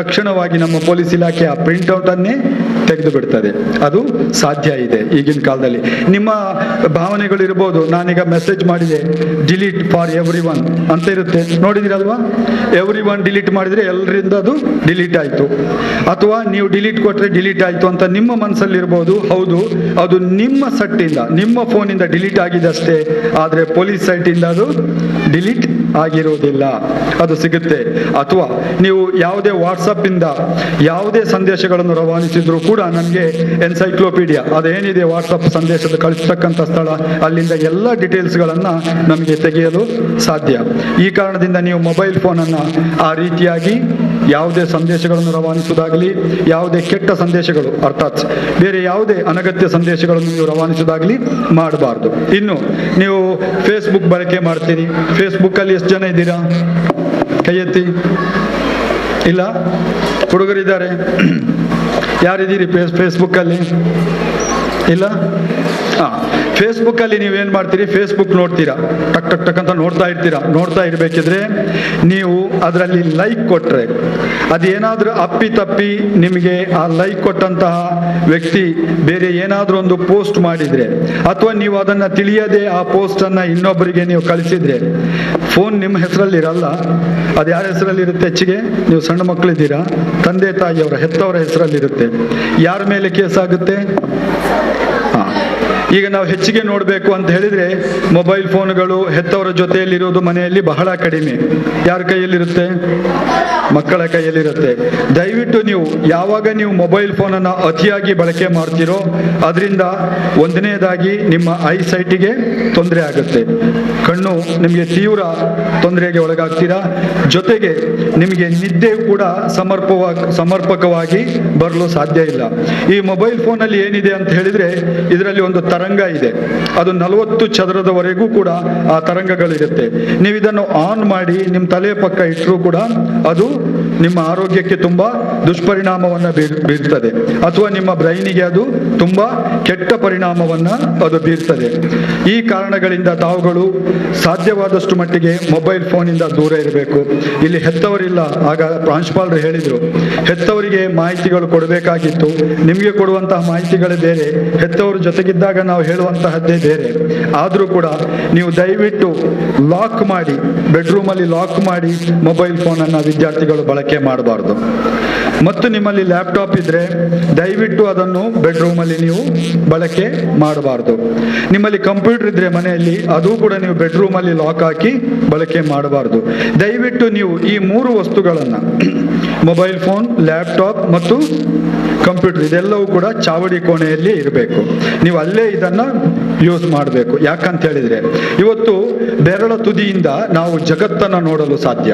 ತಕ್ಷಣವಾಗಿ ನಮ್ಮ ಪೊಲೀಸ್ ಇಲಾಖೆಯ ಪ್ರಿಂಟ್ಔಟ್ ಅನ್ನೇ ತೆಗೆದು ಬಿಡ್ತದೆ. ಅದು ಸಾಧ್ಯ ಇದೆ ಈಗಿನ ಕಾಲದಲ್ಲಿ. ನಿಮ್ಮ ಭಾವನೆಗಳು ಇರ್ಬೋದು, ನಾನೀಗ ಮೆಸೇಜ್ ಮಾಡಿದೆ ಡಿಲೀಟ್ ಫಾರ್ ಎವ್ರಿ ಒನ್ ಅಂತ ಇರುತ್ತೆ, ನೋಡಿದಿರಲ್ವಾ? ಎವ್ರಿ ಒನ್ ಡಿಲೀಟ್ ಮಾಡಿದ್ರೆ ಎಲ್ಲರಿಂದ ಅದು ಡಿಲೀಟ್ ಆಯಿತು. ಅಥವಾ ನೀವು ಡಿಲೀಟ್ ಕೊಟ್ಟರೆ ಡಿಲೀಟ್ ಆಯಿತು ಅಂತ ನಿಮ್ಮ ಮನಸ್ಸಲ್ಲಿ ಇರ್ಬೋದು. ಹೌದು, ಅದು ನಿಮ್ಮ ಸಟ್ಟಿಂದ, ನಿಮ್ಮ ಫೋನಿಂದ ಡಿಲೀಟ್ ಆಗಿದೆ ಅಷ್ಟೇ, ಆದರೆ ಪೊಲೀಸ್ ಸೈಟಿಂದ ಅದು ಡಿಲೀಟ್ ಆಗಿರುವುದಿಲ್ಲ, ಅದು ಸಿಗುತ್ತೆ. ಅಥವಾ ನೀವು ಯಾವುದೇ ವಾಟ್ಸಪ್ಪಿಂದ ಯಾವುದೇ ಸಂದೇಶಗಳನ್ನು ರವಾನಿಸಿದ್ರು ಕೂಡ ನನಗೆ ಎನ್ಸೈಕ್ಲೋಪೀಡಿಯಾ ಅದೇನಿದೆ ವಾಟ್ಸಪ್ ಸಂದೇಶದ ಕಳಿಸ್ತಕ್ಕಂಥ ಸ್ಥಳ, ಅಲ್ಲಿಂದ ಎಲ್ಲ ಡೀಟೇಲ್ಸ್ಗಳನ್ನು ನಮಗೆ ತೆಗೆಯಲು ಸಾಧ್ಯ. ಈ ಕಾರಣದಿಂದ ನೀವು ಮೊಬೈಲ್ ಫೋನನ್ನು ಆ ರೀತಿಯಾಗಿ ಯಾವುದೇ ಸಂದೇಶಗಳನ್ನು ರವಾನಿಸುವುದಾಗಲಿ, ಯಾವುದೇ ಕೆಟ್ಟ ಸಂದೇಶಗಳು ಅರ್ಥಾತ್ ಬೇರೆ ಯಾವುದೇ ಅನಗತ್ಯ ಸಂದೇಶಗಳನ್ನು ನೀವು ರವಾನಿಸುವುದಾಗಲಿ ಮಾಡಬಾರ್ದು. ಇನ್ನು ನೀವು ಫೇಸ್ಬುಕ್ ಬಳಕೆ ಮಾಡ್ತೀರಿ. ಫೇಸ್ಬುಕ್ಕಲ್ಲಿ ಎಷ್ಟು ಜನ ಇದ್ದೀರಾ? ಕೈ ಎತ್ತಿ. ಇಲ್ಲ, ಹುಡುಗರಿದ್ದಾರೆ. ಯಾರಿದ್ದೀರಿ ಫೇಸ್ಬುಕ್ಕಲ್ಲಿ? ಇಲ್ಲ. ಫೇಸ್ಬುಕ್ಕಲ್ಲಿ ನೀವೇನು ಮಾಡ್ತೀರಿ? ಫೇಸ್ಬುಕ್ ನೋಡ್ತೀರಾ, ಟಕ್ ಟಕ್ ಟಕ್ ಅಂತ ನೋಡ್ತಾ ಇರ್ತೀರಾ. ನೋಡ್ತಾ ಇರಬೇಕಿದ್ರೆ ನೀವು ಅದರಲ್ಲಿ ಲೈಕ್ ಕೊಟ್ಟರೆ, ಅದೇನಾದರೂ ಅಪ್ಪಿತಪ್ಪಿ ನಿಮಗೆ ಆ ಲೈಕ್ ಕೊಟ್ಟಂತಹ ವ್ಯಕ್ತಿ ಬೇರೆ ಏನಾದರೂ ಒಂದು ಪೋಸ್ಟ್ ಮಾಡಿದರೆ, ಅಥವಾ ನೀವು ಅದನ್ನು ತಿಳಿಯದೆ ಆ ಪೋಸ್ಟನ್ನು ಇನ್ನೊಬ್ಬರಿಗೆ ನೀವು ಕಳಿಸಿದರೆ, ಫೋನ್ ನಿಮ್ಮ ಹೆಸರಲ್ಲಿರಲ್ಲ, ಅದು ಯಾರ ಹೆಸರಲ್ಲಿರುತ್ತೆ? ಹೆಚ್ಚಿಗೆ ನೀವು ಸಣ್ಣ ಮಕ್ಕಳಿದ್ದೀರಾ, ತಂದೆ ತಾಯಿಯವರ ಹೆತ್ತವರ ಹೆಸರಲ್ಲಿರುತ್ತೆ. ಯಾರ ಮೇಲೆ ಕೇಸ್ ಆಗುತ್ತೆ? ಈಗ ನಾವು ಹೆಚ್ಚಿಗೆ ನೋಡಬೇಕು ಅಂತ ಹೇಳಿದ್ರೆ ಮೊಬೈಲ್ ಫೋನ್ಗಳು ಹೆತ್ತವರ ಜೊತೆಯಲ್ಲಿರೋದು ಮನೆಯಲ್ಲಿ ಬಹಳ ಕಡಿಮೆ. ಯಾರ ಕೈಯಲ್ಲಿರುತ್ತೆ? ಮಕ್ಕಳ ಕೈಯಲ್ಲಿರುತ್ತೆ. ದಯವಿಟ್ಟು ನೀವು ಯಾವಾಗ ನೀವು ಮೊಬೈಲ್ ಫೋನನ್ನು ಅತಿಯಾಗಿ ಬಳಕೆ ಮಾಡ್ತೀರೋ ಅದರಿಂದ ಒಂದನೇದಾಗಿ ನಿಮ್ಮ ಐ ಸೈಟಿಗೆ ತೊಂದರೆ ಆಗುತ್ತೆ, ಕಣ್ಣು ನಿಮಗೆ ತೀವ್ರ ತೊಂದರೆಗೆ ಒಳಗಾಗ್ತೀರಾ. ಜೊತೆಗೆ ನಿಮಗೆ ನಿದ್ದೆ ಕೂಡ ಸಮರ್ಪಕವಾಗಿ ಬರಲು ಸಾಧ್ಯ ಇಲ್ಲ. ಈ ಮೊಬೈಲ್ ಫೋನಲ್ಲಿ ಏನಿದೆ ಅಂತ ಹೇಳಿದ್ರೆ ಇದರಲ್ಲಿ ಒಂದು ತರಂಗ ಇದೆ, ಅದು 40 ಚದರದವರೆಗೂ ಕೂಡ ಆ ತರಂಗಗಳಿರುತ್ತೆ. ನೀವು ಇದನ್ನು ಆನ್ ಮಾಡಿ ನಿಮ್ಮ ತಲೆ ಪಕ್ಕ ಇಟ್ಟರೂ ಕೂಡ ಅದು ನಿಮ್ಮ ಆರೋಗ್ಯಕ್ಕೆ ತುಂಬಾ ದುಷ್ಪರಿಣಾಮವನ್ನು ಬೀರ್ತದೆ, ಅಥವಾ ನಿಮ್ಮ ಬ್ರೈನಿಗೆ ಅದು ತುಂಬಾ ಕೆಟ್ಟ ಪರಿಣಾಮವನ್ನು ಅದು ಬೀರ್ತದೆ. ಈ ಕಾರಣಗಳಿಂದ ತಾವುಗಳು ಸಾಧ್ಯವಾದಷ್ಟು ಮಟ್ಟಿಗೆ ಮೊಬೈಲ್ ಫೋನಿಂದ ದೂರ ಇರಬೇಕು. ಇಲ್ಲಿ ಹೆತ್ತವರಿಲ್ಲ, ಆಗ ಪ್ರಾಂಶುಪಾಲರು ಹೇಳಿದರು ಹೆತ್ತವರಿಗೆ ಮಾಹಿತಿಗಳು ಕೊಡಬೇಕಾಗಿತ್ತು, ನಿಮಗೆ ಕೊಡುವಂತಹ ಮಾಹಿತಿಗಳೇ ಬೇರೆ, ಹೆತ್ತವರು ಜೊತೆಗಿದ್ದಾಗ ನಾವು ಹೇಳುವಂತಹದ್ದೇ ಬೇರೆ. ಆದರೂ ಕೂಡ ನೀವು ದಯವಿಟ್ಟು ಲಾಕ್ ಮಾಡಿ, ಬೆಡ್ರೂಮಲ್ಲಿ ಲಾಕ್ ಮಾಡಿ ಮೊಬೈಲ್ ಫೋನನ್ನು ವಿದ್ಯಾರ್ಥಿಗಳು ಬಳಕೆ ಮಾಡಬಾರ್ದು. ಮತ್ತು ನಿಮ್ಮಲ್ಲಿ ಲ್ಯಾಪ್ಟಾಪ್ ಇದ್ರೆ ದಯವಿಟ್ಟು ಅದನ್ನು ಬೆಡ್ರೂಮಲ್ಲಿ ನೀವು ಬಳಕೆ ಮಾಡಬಾರ್ದು. ನಿಮ್ಮಲ್ಲಿ ಕಂಪ್ಯೂಟರ್ ಇದ್ರೆ ಮನೆಯಲ್ಲಿ ಅದು ಕೂಡ ನೀವು ಬೆಡ್ರೂಮಲ್ಲಿ ಲಾಕ್ ಹಾಕಿ ಬಳಕೆ ಮಾಡಬಾರ್ದು. ದಯವಿಟ್ಟು ನೀವು ಈ 3 ವಸ್ತುಗಳನ್ನು ಮೊಬೈಲ್ ಫೋನ್, ಲ್ಯಾಪ್ಟಾಪ್ ಮತ್ತು ಕಂಪ್ಯೂಟರ್ ಇದೆಲ್ಲವೂ ಕೂಡ ಚಾವಡಿ ಕೋಣೆಯಲ್ಲಿ ಇರಬೇಕು. ನೀವು ಅಲ್ಲೇ ಇದನ್ನು ಯೂಸ್ ಮಾಡಬೇಕು. ಯಾಕಂತ ಹೇಳಿದರೆ ಇವತ್ತು ಬೆರಳ ತುದಿಯಿಂದ ನಾವು ಜಗತ್ತನ್ನು ನೋಡಲು ಸಾಧ್ಯ.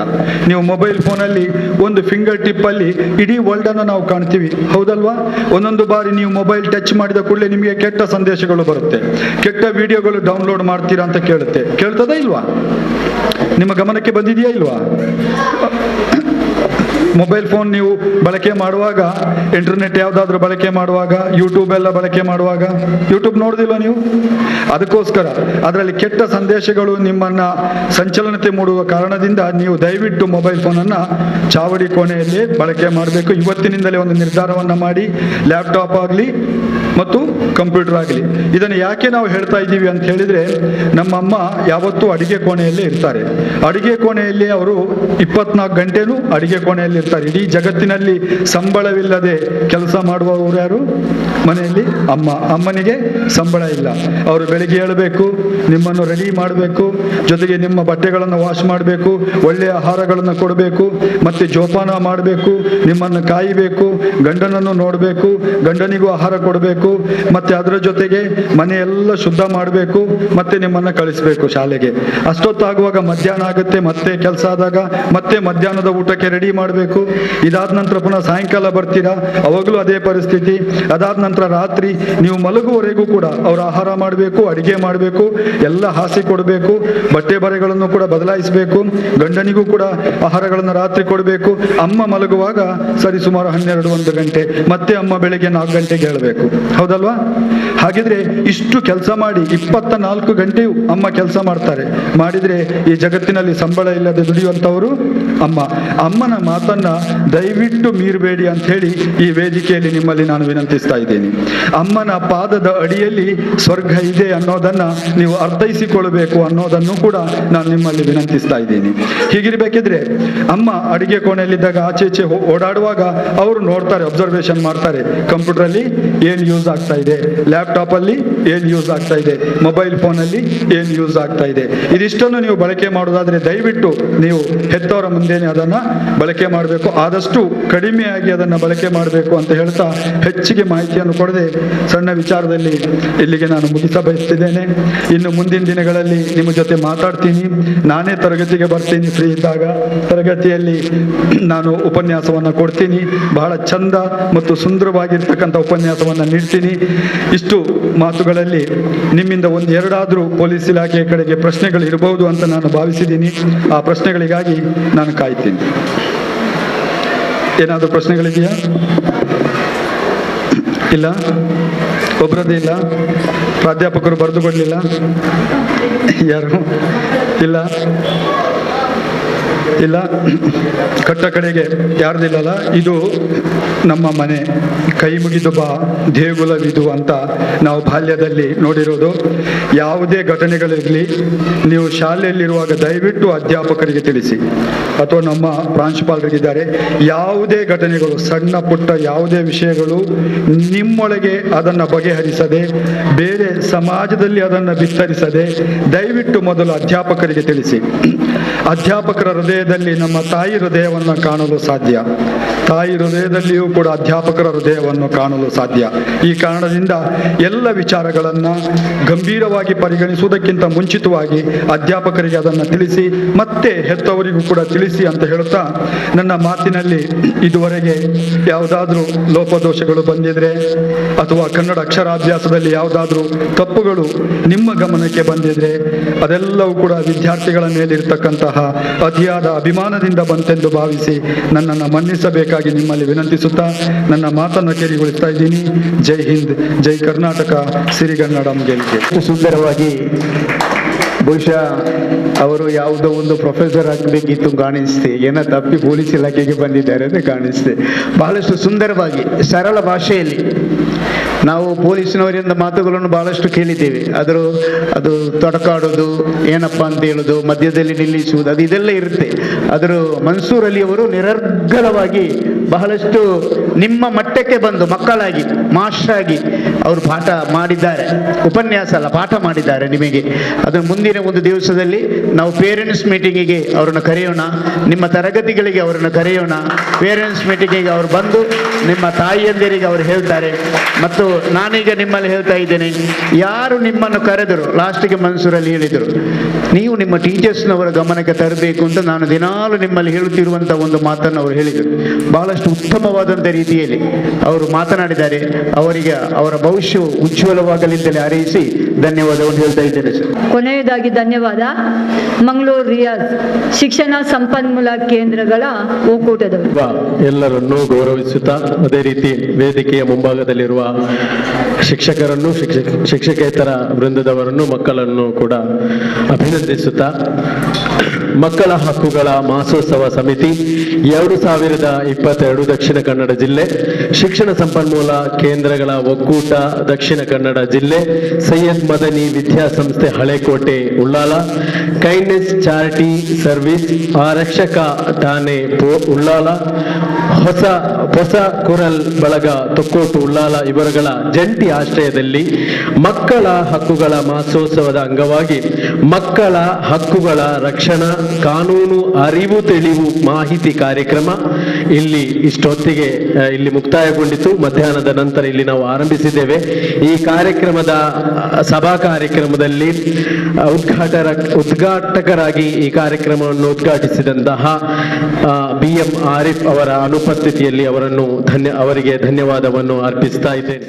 ನೀವು ಮೊಬೈಲ್ ಫೋನಲ್ಲಿ ಒಂದು ಫಿಂಗರ್ ಟಿಪ್ಪಲ್ಲಿ ಇಡೀ ವರ್ಲ್ಡನ್ನು ನಾವು ಕಾಣ್ತೀವಿ, ಹೌದಲ್ವಾ? ಒಂದೊಂದು ಬಾರಿ ನೀವು ಮೊಬೈಲ್ ಟಚ್ ಮಾಡಿದ ಕೂಡಲೇ ನಿಮಗೆ ಕೆಟ್ಟ ಸಂದೇಶಗಳು ಬರುತ್ತೆ, ಕೆಟ್ಟ ವಿಡಿಯೋಗಳು ಡೌನ್ಲೋಡ್ ಮಾಡ್ತೀರಾ ಅಂತ ಕೇಳ್ತದಾ ಇಲ್ವಾ? ನಿಮ್ಮ ಗಮನಕ್ಕೆ ಬಂದಿದೆಯಾ ಇಲ್ವಾ? ಮೊಬೈಲ್ ಫೋನ್ ನೀವು ಬಳಕೆ ಮಾಡುವಾಗ, ಇಂಟರ್ನೆಟ್ ಯಾವುದಾದ್ರೂ ಬಳಕೆ ಮಾಡುವಾಗ, ಯೂಟ್ಯೂಬ್ ಎಲ್ಲ ಬಳಕೆ ಮಾಡುವಾಗ, ಯೂಟ್ಯೂಬ್ ನೋಡ್ದಿಲ್ವ ನೀವು? ಅದಕ್ಕೋಸ್ಕರ ಅದರಲ್ಲಿ ಕೆಟ್ಟ ಸಂದೇಶಗಳು ನಿಮ್ಮನ್ನು ಸಂಚಲನತೆ ಮೂಡುವ ಕಾರಣದಿಂದ ನೀವು ದಯವಿಟ್ಟು ಮೊಬೈಲ್ ಫೋನನ್ನು ಚಾವಡಿ ಕೋಣೆಯಲ್ಲಿ ಬಳಕೆ ಮಾಡಬೇಕು. ಇವತ್ತಿನಿಂದಲೇ ಒಂದು ನಿರ್ಧಾರವನ್ನು ಮಾಡಿ, ಲ್ಯಾಪ್ಟಾಪ್ ಆಗಲಿ ಮತ್ತು ಕಂಪ್ಯೂಟರ್ ಆಗಲಿ. ಇದನ್ನು ಯಾಕೆ ನಾವು ಹೇಳ್ತಾ ಇದ್ದೀವಿ ಅಂತ ಹೇಳಿದರೆ, ನಮ್ಮಮ್ಮ ಯಾವತ್ತೂ ಅಡಿಗೆ ಕೋಣೆಯಲ್ಲೇ ಇರ್ತಾರೆ. ಅಡಿಗೆ ಕೋಣೆಯಲ್ಲಿ ಅವರು 24 ಗಂಟೆನೂ ಅಡಿಗೆ ಕೋಣೆಯಲ್ಲಿ ಇರ್ತಾರೆ. ಇಡೀ ಜಗತ್ತಿನಲ್ಲಿ ಸಂಬಳವಿಲ್ಲದೆ ಕೆಲಸ ಮಾಡುವವರು ಯಾರು? ಮನೆಯಲ್ಲಿ ಅಮ್ಮ. ಅಮ್ಮನಿಗೆ ಸಂಬಳ ಇಲ್ಲ. ಅವರು ಬೆಳಿಗ್ಗೆ ಏಳಬೇಕು, ನಿಮ್ಮನ್ನು ರೆಡಿ ಮಾಡಬೇಕು, ಜೊತೆಗೆ ನಿಮ್ಮ ಬಟ್ಟೆಗಳನ್ನು ವಾಶ್ ಮಾಡಬೇಕು, ಒಳ್ಳೆಯ ಆಹಾರಗಳನ್ನು ಕೊಡಬೇಕು, ಮತ್ತೆ ಜೋಪಾನ ಮಾಡಬೇಕು, ನಿಮ್ಮನ್ನು ಕಾಯಬೇಕು, ಗಂಡನನ್ನು ನೋಡಬೇಕು, ಗಂಡನಿಗೂ ಆಹಾರ ಕೊಡಬೇಕು, ಮತ್ತೆ ಅದರ ಜೊತೆಗೆ ಮನೆಯೆಲ್ಲ ಶುದ್ಧ ಮಾಡಬೇಕು, ಮತ್ತೆ ನಿಮ್ಮನ್ನು ಕಳಿಸಬೇಕು ಶಾಲೆಗೆ. ಅಷ್ಟೊತ್ತಾಗುವಾಗ ಮಧ್ಯಾಹ್ನ ಆಗುತ್ತೆ, ಮತ್ತೆ ಕೆಲಸ ಆದಾಗ ಮತ್ತೆ ಮಧ್ಯಾಹ್ನದ ಊಟಕ್ಕೆ ರೆಡಿ ಮಾಡಬೇಕು. ಇದಾದ ನಂತರ ಪುನಃ ಸಾಯಂಕಾಲ ಬರ್ತೀರಾ, ಅವಾಗಲೂ ಅದೇ ಪರಿಸ್ಥಿತಿ. ಅದಾದ ನಂತರ ರಾತ್ರಿ ನೀವು ಮಲಗುವವರೆಗೂ ಕೂಡ ಅವರು ಆಹಾರ ಮಾಡಬೇಕು, ಅಡಿಗೆ ಮಾಡಬೇಕು, ಎಲ್ಲ ಹಾಸಿ ಕೊಡಬೇಕು, ಬಟ್ಟೆ ಬರೆಗಳನ್ನು ಕೂಡ ಬದಲಾಯಿಸಬೇಕು, ಗಂಡನಿಗೂ ಕೂಡ ಆಹಾರಗಳನ್ನು ರಾತ್ರಿ ಕೊಡಬೇಕು. ಅಮ್ಮ ಮಲಗುವಾಗ ಸರಿಸುಮಾರು 12-1 ಗಂಟೆ, ಮತ್ತೆ ಅಮ್ಮ ಬೆಳಿಗ್ಗೆ 4 ಗಂಟೆಗೆ ಹೇಳಬೇಕು. ಹೌದಲ್ವಾ? ಹಾಗಿದ್ರೆ ಇಷ್ಟು ಕೆಲಸ ಮಾಡಿ 24 ಗಂಟೆಯೂ ಅಮ್ಮ ಕೆಲಸ ಮಾಡ್ತಾರೆ. ಮಾಡಿದ್ರೆ ಈ ಜಗತ್ತಿನಲ್ಲಿ ಸಂಬಳ ಇಲ್ಲದೆ ದುಡಿಯುವಂಥವರು ಅಮ್ಮನ ಮಾತನ್ನ ದಯವಿಟ್ಟು ಮೀರಬೇಡಿ ಅಂತ ಹೇಳಿ ಈ ವೇದಿಕೆಯಲ್ಲಿ ನಿಮ್ಮಲ್ಲಿ ನಾನು ವಿನಂತಿಸ್ತಾ ಇದ್ದೇನೆ. ಅಮ್ಮನ ಪಾದದ ಅಡಿಯಲ್ಲಿ ಸ್ವರ್ಗ ಇದೆ ಅನ್ನೋದನ್ನ ನೀವು ಅರ್ಥೈಸಿಕೊಳ್ಳಬೇಕು ಅನ್ನೋದನ್ನು ಕೂಡ ನಾನು ನಿಮ್ಮಲ್ಲಿ ವಿನಂತಿಸ್ತಾ ಇದ್ದೀನಿ. ಹೀಗಿರ್ಬೇಕಿದ್ರೆ ಅಮ್ಮ ಅಡಿಗೆ ಕೋಣೆಯಲ್ಲಿದ್ದಾಗ ಆಚೆ ಈಚೆ ಓಡಾಡುವಾಗ ಅವರು ನೋಡ್ತಾರೆ, ಅಬ್ಸರ್ವೇಷನ್ ಮಾಡ್ತಾರೆ, ಕಂಪ್ಯೂಟರ್ ಅಲ್ಲಿ ಏನ್ ಯೂಸ್ ಆಗ್ತಾ ಇದೆ, ಲ್ಯಾಪ್ಟಾಪ್ ಅಲ್ಲಿ ಏನ್ ಯೂಸ್ ಆಗ್ತಾ ಇದೆ, ಮೊಬೈಲ್ ಫೋನ್ ಅಲ್ಲಿ ಏನ್ ಯೂಸ್ ಆಗ್ತಾ ಇದೆ. ಇದಿಷ್ಟನ್ನು ನೀವು ಬಳಕೆ ಮಾಡೋದಾದ್ರೆ ದಯವಿಟ್ಟು ನೀವು ಹೆತ್ತವರ ಮುಂದೆನೆ ಅದನ್ನ ಬಳಕೆ ಮಾಡಬೇಕು. ಆದಷ್ಟು ಕಡಿಮೆಯಾಗಿ ಅದನ್ನ ಬಳಕೆ ಮಾಡಬೇಕು ಅಂತ ಹೇಳ್ತಾ ಹೆಚ್ಚಿಗೆ ಮಾಹಿತಿಯನ್ನು ಕೊಡದೆ ಸಣ್ಣ ವಿಚಾರದಲ್ಲಿ ಇಲ್ಲಿಗೆ ನಾನು ಮುಗಿಸ ಬಯಸ್ತಿದ್ದೇನೆ. ಇನ್ನು ಮುಂದಿನ ದಿನಗಳಲ್ಲಿ ನಿಮ್ಮ ಜೊತೆ ಮಾತಾಡ್ತೀನಿ. ನಾನೇ ತರಗತಿಗೆ ಬರ್ತೀನಿ, ಫ್ರೀ ಇದ್ದಾಗ ತರಗತಿಯಲ್ಲಿ ನಾನು ಉಪನ್ಯಾಸವನ್ನು ಕೊಡ್ತೀನಿ. ಬಹಳ ಚಂದ ಮತ್ತು ಸುಂದರವಾಗಿರ್ತಕ್ಕಂಥ ಉಪನ್ಯಾಸವನ್ನು ನೀಡ್ತೀನಿ. ಇಷ್ಟು ಮಾತುಗಳಲ್ಲಿ ನಿಮ್ಮಿಂದ ಒಂದೆರಡಾದರೂ ಪೊಲೀಸ್ ಇಲಾಖೆಯ ಕಡೆಗೆ ಪ್ರಶ್ನೆಗಳು ಇರಬಹುದು ಅಂತ ನಾನು ಭಾವಿಸಿದ್ದೀನಿ. ಆ ಪ್ರಶ್ನೆಗಳಿಗಾಗಿ ನಾನು ಕಾಯ್ತೀನಿ. ಏನಾದರೂ ಪ್ರಶ್ನೆಗಳಿದೆಯಾ? ಇಲ್ಲ? ಒಬ್ಬರದ್ದೇ ಇಲ್ಲ? ಪ್ರಾಧ್ಯಾಪಕರು ಬರೆದುಕೊಡ್ಲಿಲ್ಲ? ಯಾರು ಇಲ್ಲ? ಇಲ್ಲ, ಕಟ್ಟ ಕಡೆಗೆ ಯಾರ್ದಿಲ್ಲಲ್ಲ. ಇದು ನಮ್ಮ ಮನೆ, ಕೈ ಮುಗಿದು ಬಾ ದೇಗುಲವಿದು ಅಂತ ನಾವು ಬಾಲ್ಯದಲ್ಲಿ ನೋಡಿರೋದು. ಯಾವುದೇ ಘಟನೆಗಳಿರಲಿ ನೀವು ಶಾಲೆಯಲ್ಲಿರುವಾಗ ದಯವಿಟ್ಟು ಅಧ್ಯಾಪಕರಿಗೆ ತಿಳಿಸಿ, ಅಥವಾ ನಮ್ಮ ಪ್ರಾಂಶುಪಾಲರಿಗಿದ್ದಾರೆ, ಯಾವುದೇ ಘಟನೆಗಳು ಸಣ್ಣ ಪುಟ್ಟ ಯಾವುದೇ ವಿಷಯಗಳು ನಿಮ್ಮೊಳಗೆ ಅದನ್ನು ಬಗೆಹರಿಸದೆ ಬೇರೆ ಸಮಾಜದಲ್ಲಿ ಅದನ್ನು ಬಿತ್ತರಿಸದೆ ದಯವಿಟ್ಟು ಮೊದಲು ಅಧ್ಯಾಪಕರಿಗೆ ತಿಳಿಸಿ. ಅಧ್ಯಾಪಕರ ಹೃದಯದಲ್ಲಿ ನಮ್ಮ ತಾಯಿ ಹೃದಯವನ್ನು ಕಾಣಲು ಸಾಧ್ಯ, ತಾಯಿ ಹೃದಯದಲ್ಲಿಯೂ ಕೂಡ ಅಧ್ಯಾಪಕರ ಹೃದಯವನ್ನು ಕಾಣಲು ಸಾಧ್ಯ. ಈ ಕಾರಣದಿಂದ ಎಲ್ಲ ವಿಚಾರಗಳನ್ನು ಗಂಭೀರವಾಗಿ ಪರಿಗಣಿಸುವುದಕ್ಕಿಂತ ಮುಂಚಿತವಾಗಿ ಅಧ್ಯಾಪಕರಿಗೆ ಅದನ್ನು ತಿಳಿಸಿ, ಮತ್ತೆ ಹೆತ್ತವರಿಗೂ ಕೂಡ ತಿಳಿಸಿ ಅಂತ ಹೇಳುತ್ತಾ ನನ್ನ ಮಾತಿನಲ್ಲಿ ಇದುವರೆಗೆ ಯಾವುದಾದ್ರೂ ಲೋಪದೋಷಗಳು ಬಂದಿದ್ರೆ ಅಥವಾ ಕನ್ನಡ ಅಕ್ಷರಾಭ್ಯಾಸದಲ್ಲಿ ಯಾವುದಾದ್ರೂ ತಪ್ಪುಗಳು ನಿಮ್ಮ ಗಮನಕ್ಕೆ ಬಂದಿದ್ರೆ ಅದೆಲ್ಲವೂ ಕೂಡ ವಿದ್ಯಾರ್ಥಿಗಳ ಮೇಲಿರ್ತಕ್ಕಂತಹ ಅತಿಯಾದ ಅಭಿಮಾನದಿಂದ ಬಂತೆಂದು ಭಾವಿಸಿ ನನ್ನನ್ನು ಮನ್ನಿಸಬೇಕಾಗಿ ನಿಮ್ಮಲ್ಲಿ ವಿನಂತಿಸುತ್ತಾ ನನ್ನ ಮಾತನ್ನು ಕೇಳಿಗೊಳಿಸ್ತಾ ಇದ್ದೀನಿ. ಜೈ ಹಿಂದ್, ಜೈ ಕರ್ನಾಟಕ, ಸಿರಿಗನ್ನಡಂ ಗೆಲ್ಗೆ. ಸುಂದರವಾಗಿ ಬಹುಶಃ ಅವರು ಯಾವುದೋ ಒಂದು ಪ್ರೊಫೆಸರ್ ಆಗಬೇಕಿತ್ತು ಕಾಣಿಸ್ತೆ, ಏನೋ ತಪ್ಪಿ ಪೊಲೀಸ್ ಇಲಾಖೆಗೆ ಬಂದಿದ್ದಾರೆ ಅಂತ ಕಾಣಿಸ್ತೆ. ಬಹಳಷ್ಟು ಸುಂದರವಾಗಿ ಸರಳ ಭಾಷೆಯಲ್ಲಿ ನಾವು ಪೊಲೀಸಿನವರಿಂದ ಮಾತುಗಳನ್ನು ಬಹಳಷ್ಟು ಕೇಳಿದ್ದೇವೆ. ಅದು ತೊಡಕಾಡೋದು, ಏನಪ್ಪ ಅಂತ ಹೇಳೋದು, ಮಧ್ಯದಲ್ಲಿ ನಿಲ್ಲಿಸುವುದು, ಅದು ಇದೆಲ್ಲ ಇರುತ್ತೆ. ಆದರೂ ಮನ್ಸೂರ್ ಅಲಿ ಅವರು ನಿರರ್ಗಳವಾಗಿ ಬಹಳಷ್ಟು ನಿಮ್ಮ ಮಟ್ಟಕ್ಕೆ ಬಂದು ಮಕ್ಕಳಾಗಿ ಮಾಸ್ಟರಾಗಿ ಅವರು ಪಾಠ ಮಾಡಿದ್ದಾರೆ. ಉಪನ್ಯಾಸ ಅಲ್ಲ, ಪಾಠ ಮಾಡಿದ್ದಾರೆ ನಿಮಗೆ. ಅದು ಮುಂದಿನ ಒಂದು ದಿವಸದಲ್ಲಿ ನಾವು ಪೇರೆಂಟ್ಸ್ ಮೀಟಿಂಗಿಗೆ ಅವರನ್ನು ಕರೆಯೋಣ, ನಿಮ್ಮ ತರಗತಿಗಳಿಗೆ ಅವರನ್ನು ಕರೆಯೋಣ. ಪೇರೆಂಟ್ಸ್ ಮೀಟಿಂಗಿಗೆ ಅವರು ಬಂದು ನಿಮ್ಮ ತಾಯಿಯಂದಿರಿಗೆ ಅವರು ಹೇಳ್ತಾರೆ. ಮತ್ತು ನಾನೀಗ ನಿಮ್ಮಲ್ಲಿ ಹೇಳ್ತಾ ಇದ್ದೇನೆ, ಯಾರು ನಿಮ್ಮನ್ನು ಕರೆದರು, ಲಾಸ್ಟಿಗೆ ಮನ್ಸೂರಲ್ಲಿ ಹೇಳಿದರು, ನೀವು ನಿಮ್ಮ ಟೀಚರ್ಸ್ನವರ ಗಮನಕ್ಕೆ ತರಬೇಕು ಅಂತ ನಾನು ದಿನಾಲು ನಿಮ್ಮಲ್ಲಿ ಹೇಳುತ್ತಿರುವಂಥ ಒಂದು ಮಾತನ್ನು ಅವರು ಹೇಳಿದರು. ಬಹಳಷ್ಟು ಉತ್ತಮವಾದಂಥ ರೀತಿಯಲ್ಲಿ ಅವರು ಮಾತನಾಡಿದ್ದಾರೆ. ಅವರಿಗೆ ಅವರ ಭವಿಷ್ಯವು ಉಜ್ವಲವಾಗಲಿದ್ದಲ್ಲಿ ಹಾರೈಸಿ ಧನ್ಯವಾದವನ್ನು ಹೇಳ್ತಾ ಇದ್ದೇನೆ ಸರ್. ಕೊನೆಯದಾಗಿ ಧನ್ಯವಾದ. ಮಂಗಳೂರು ರಿಯಾಜ್ ಶಿಕ್ಷಣ ಸಂಪನ್ಮೂಲ ಕೇಂದ್ರಗಳ ಒಕ್ಕೂಟದವರು ಎಲ್ಲರನ್ನೂ ಗೌರವಿಸುತ್ತಾ, ಅದೇ ರೀತಿ ವೇದಿಕೆಯ ಮುಂಭಾಗದಲ್ಲಿರುವ ಶಿಕ್ಷಕರನ್ನು, ಶಿಕ್ಷಕೇತರ ವೃಂದದವರನ್ನು, ಮಕ್ಕಳನ್ನು ಕೂಡ ಅಭಿನಂದಿಸುತ್ತಾ, ಮಕ್ಕಳ ಹಕ್ಕುಗಳ ಮಾಸೋತ್ಸವ ಸಮಿತಿ 2022 ದಕ್ಷಿಣ ಕನ್ನಡ ಜಿಲ್ಲೆ, ಶಿಕ್ಷಣ ಸಂಪನ್ಮೂಲ ಕೇಂದ್ರಗಳ ಒಕ್ಕೂಟ ದಕ್ಷಿಣ ಕನ್ನಡ ಜಿಲ್ಲೆ, ಸೈಯದ್ ಮದನಿ ವಿದ್ಯಾಸಂಸ್ಥೆ Halekote Ullal, kindness charity service ಆರಕ್ಷಕ ಠಾಣೆ ಉಳ್ಳಾಲ, ಹೊಸ ಕುರಲ್ ಬಳಗ ತೊಕ್ಕೋಟು ಉಳ್ಳಾಲ ಇವರುಗಳ ಜಂಟಿ ಆಶ್ರಯದಲ್ಲಿ ಮಕ್ಕಳ ಹಕ್ಕುಗಳ ಮಾಸೋತ್ಸವದ ಅಂಗವಾಗಿ ಮಕ್ಕಳ ಹಕ್ಕುಗಳ ರಕ್ಷಣಾ ಕಾನೂನು ಅರಿವು ತಿಳಿವು ಮಾಹಿತಿ ಕಾರ್ಯಕ್ರಮ ಇಲ್ಲಿ ಇಷ್ಟೊತ್ತಿಗೆ ಇಲ್ಲಿ ಮುಕ್ತಾಯಗೊಂಡಿತು. ಮಧ್ಯಾಹ್ನದ ನಂತರ ಇಲ್ಲಿ ನಾವು ಆರಂಭಿಸಿದ್ದೇವೆ. ಈ ಕಾರ್ಯಕ್ರಮದ ಸಭಾ ಕಾರ್ಯಕ್ರಮದಲ್ಲಿ ಉದ್ಘಾಟಕರಾಗಿ ಈ ಕಾರ್ಯಕ್ರಮವನ್ನು ಉದ್ಘಾಟಿಸಿದಂತಹ BM ಆರಿಫ್ ಅವರ ಅನುಪಸ್ಥಿತಿಯಲ್ಲಿ ಅವರಿಗೆ ಧನ್ಯವಾದವನ್ನು ಅರ್ಪಿಸ್ತಾ ಇದ್ದೇನೆ.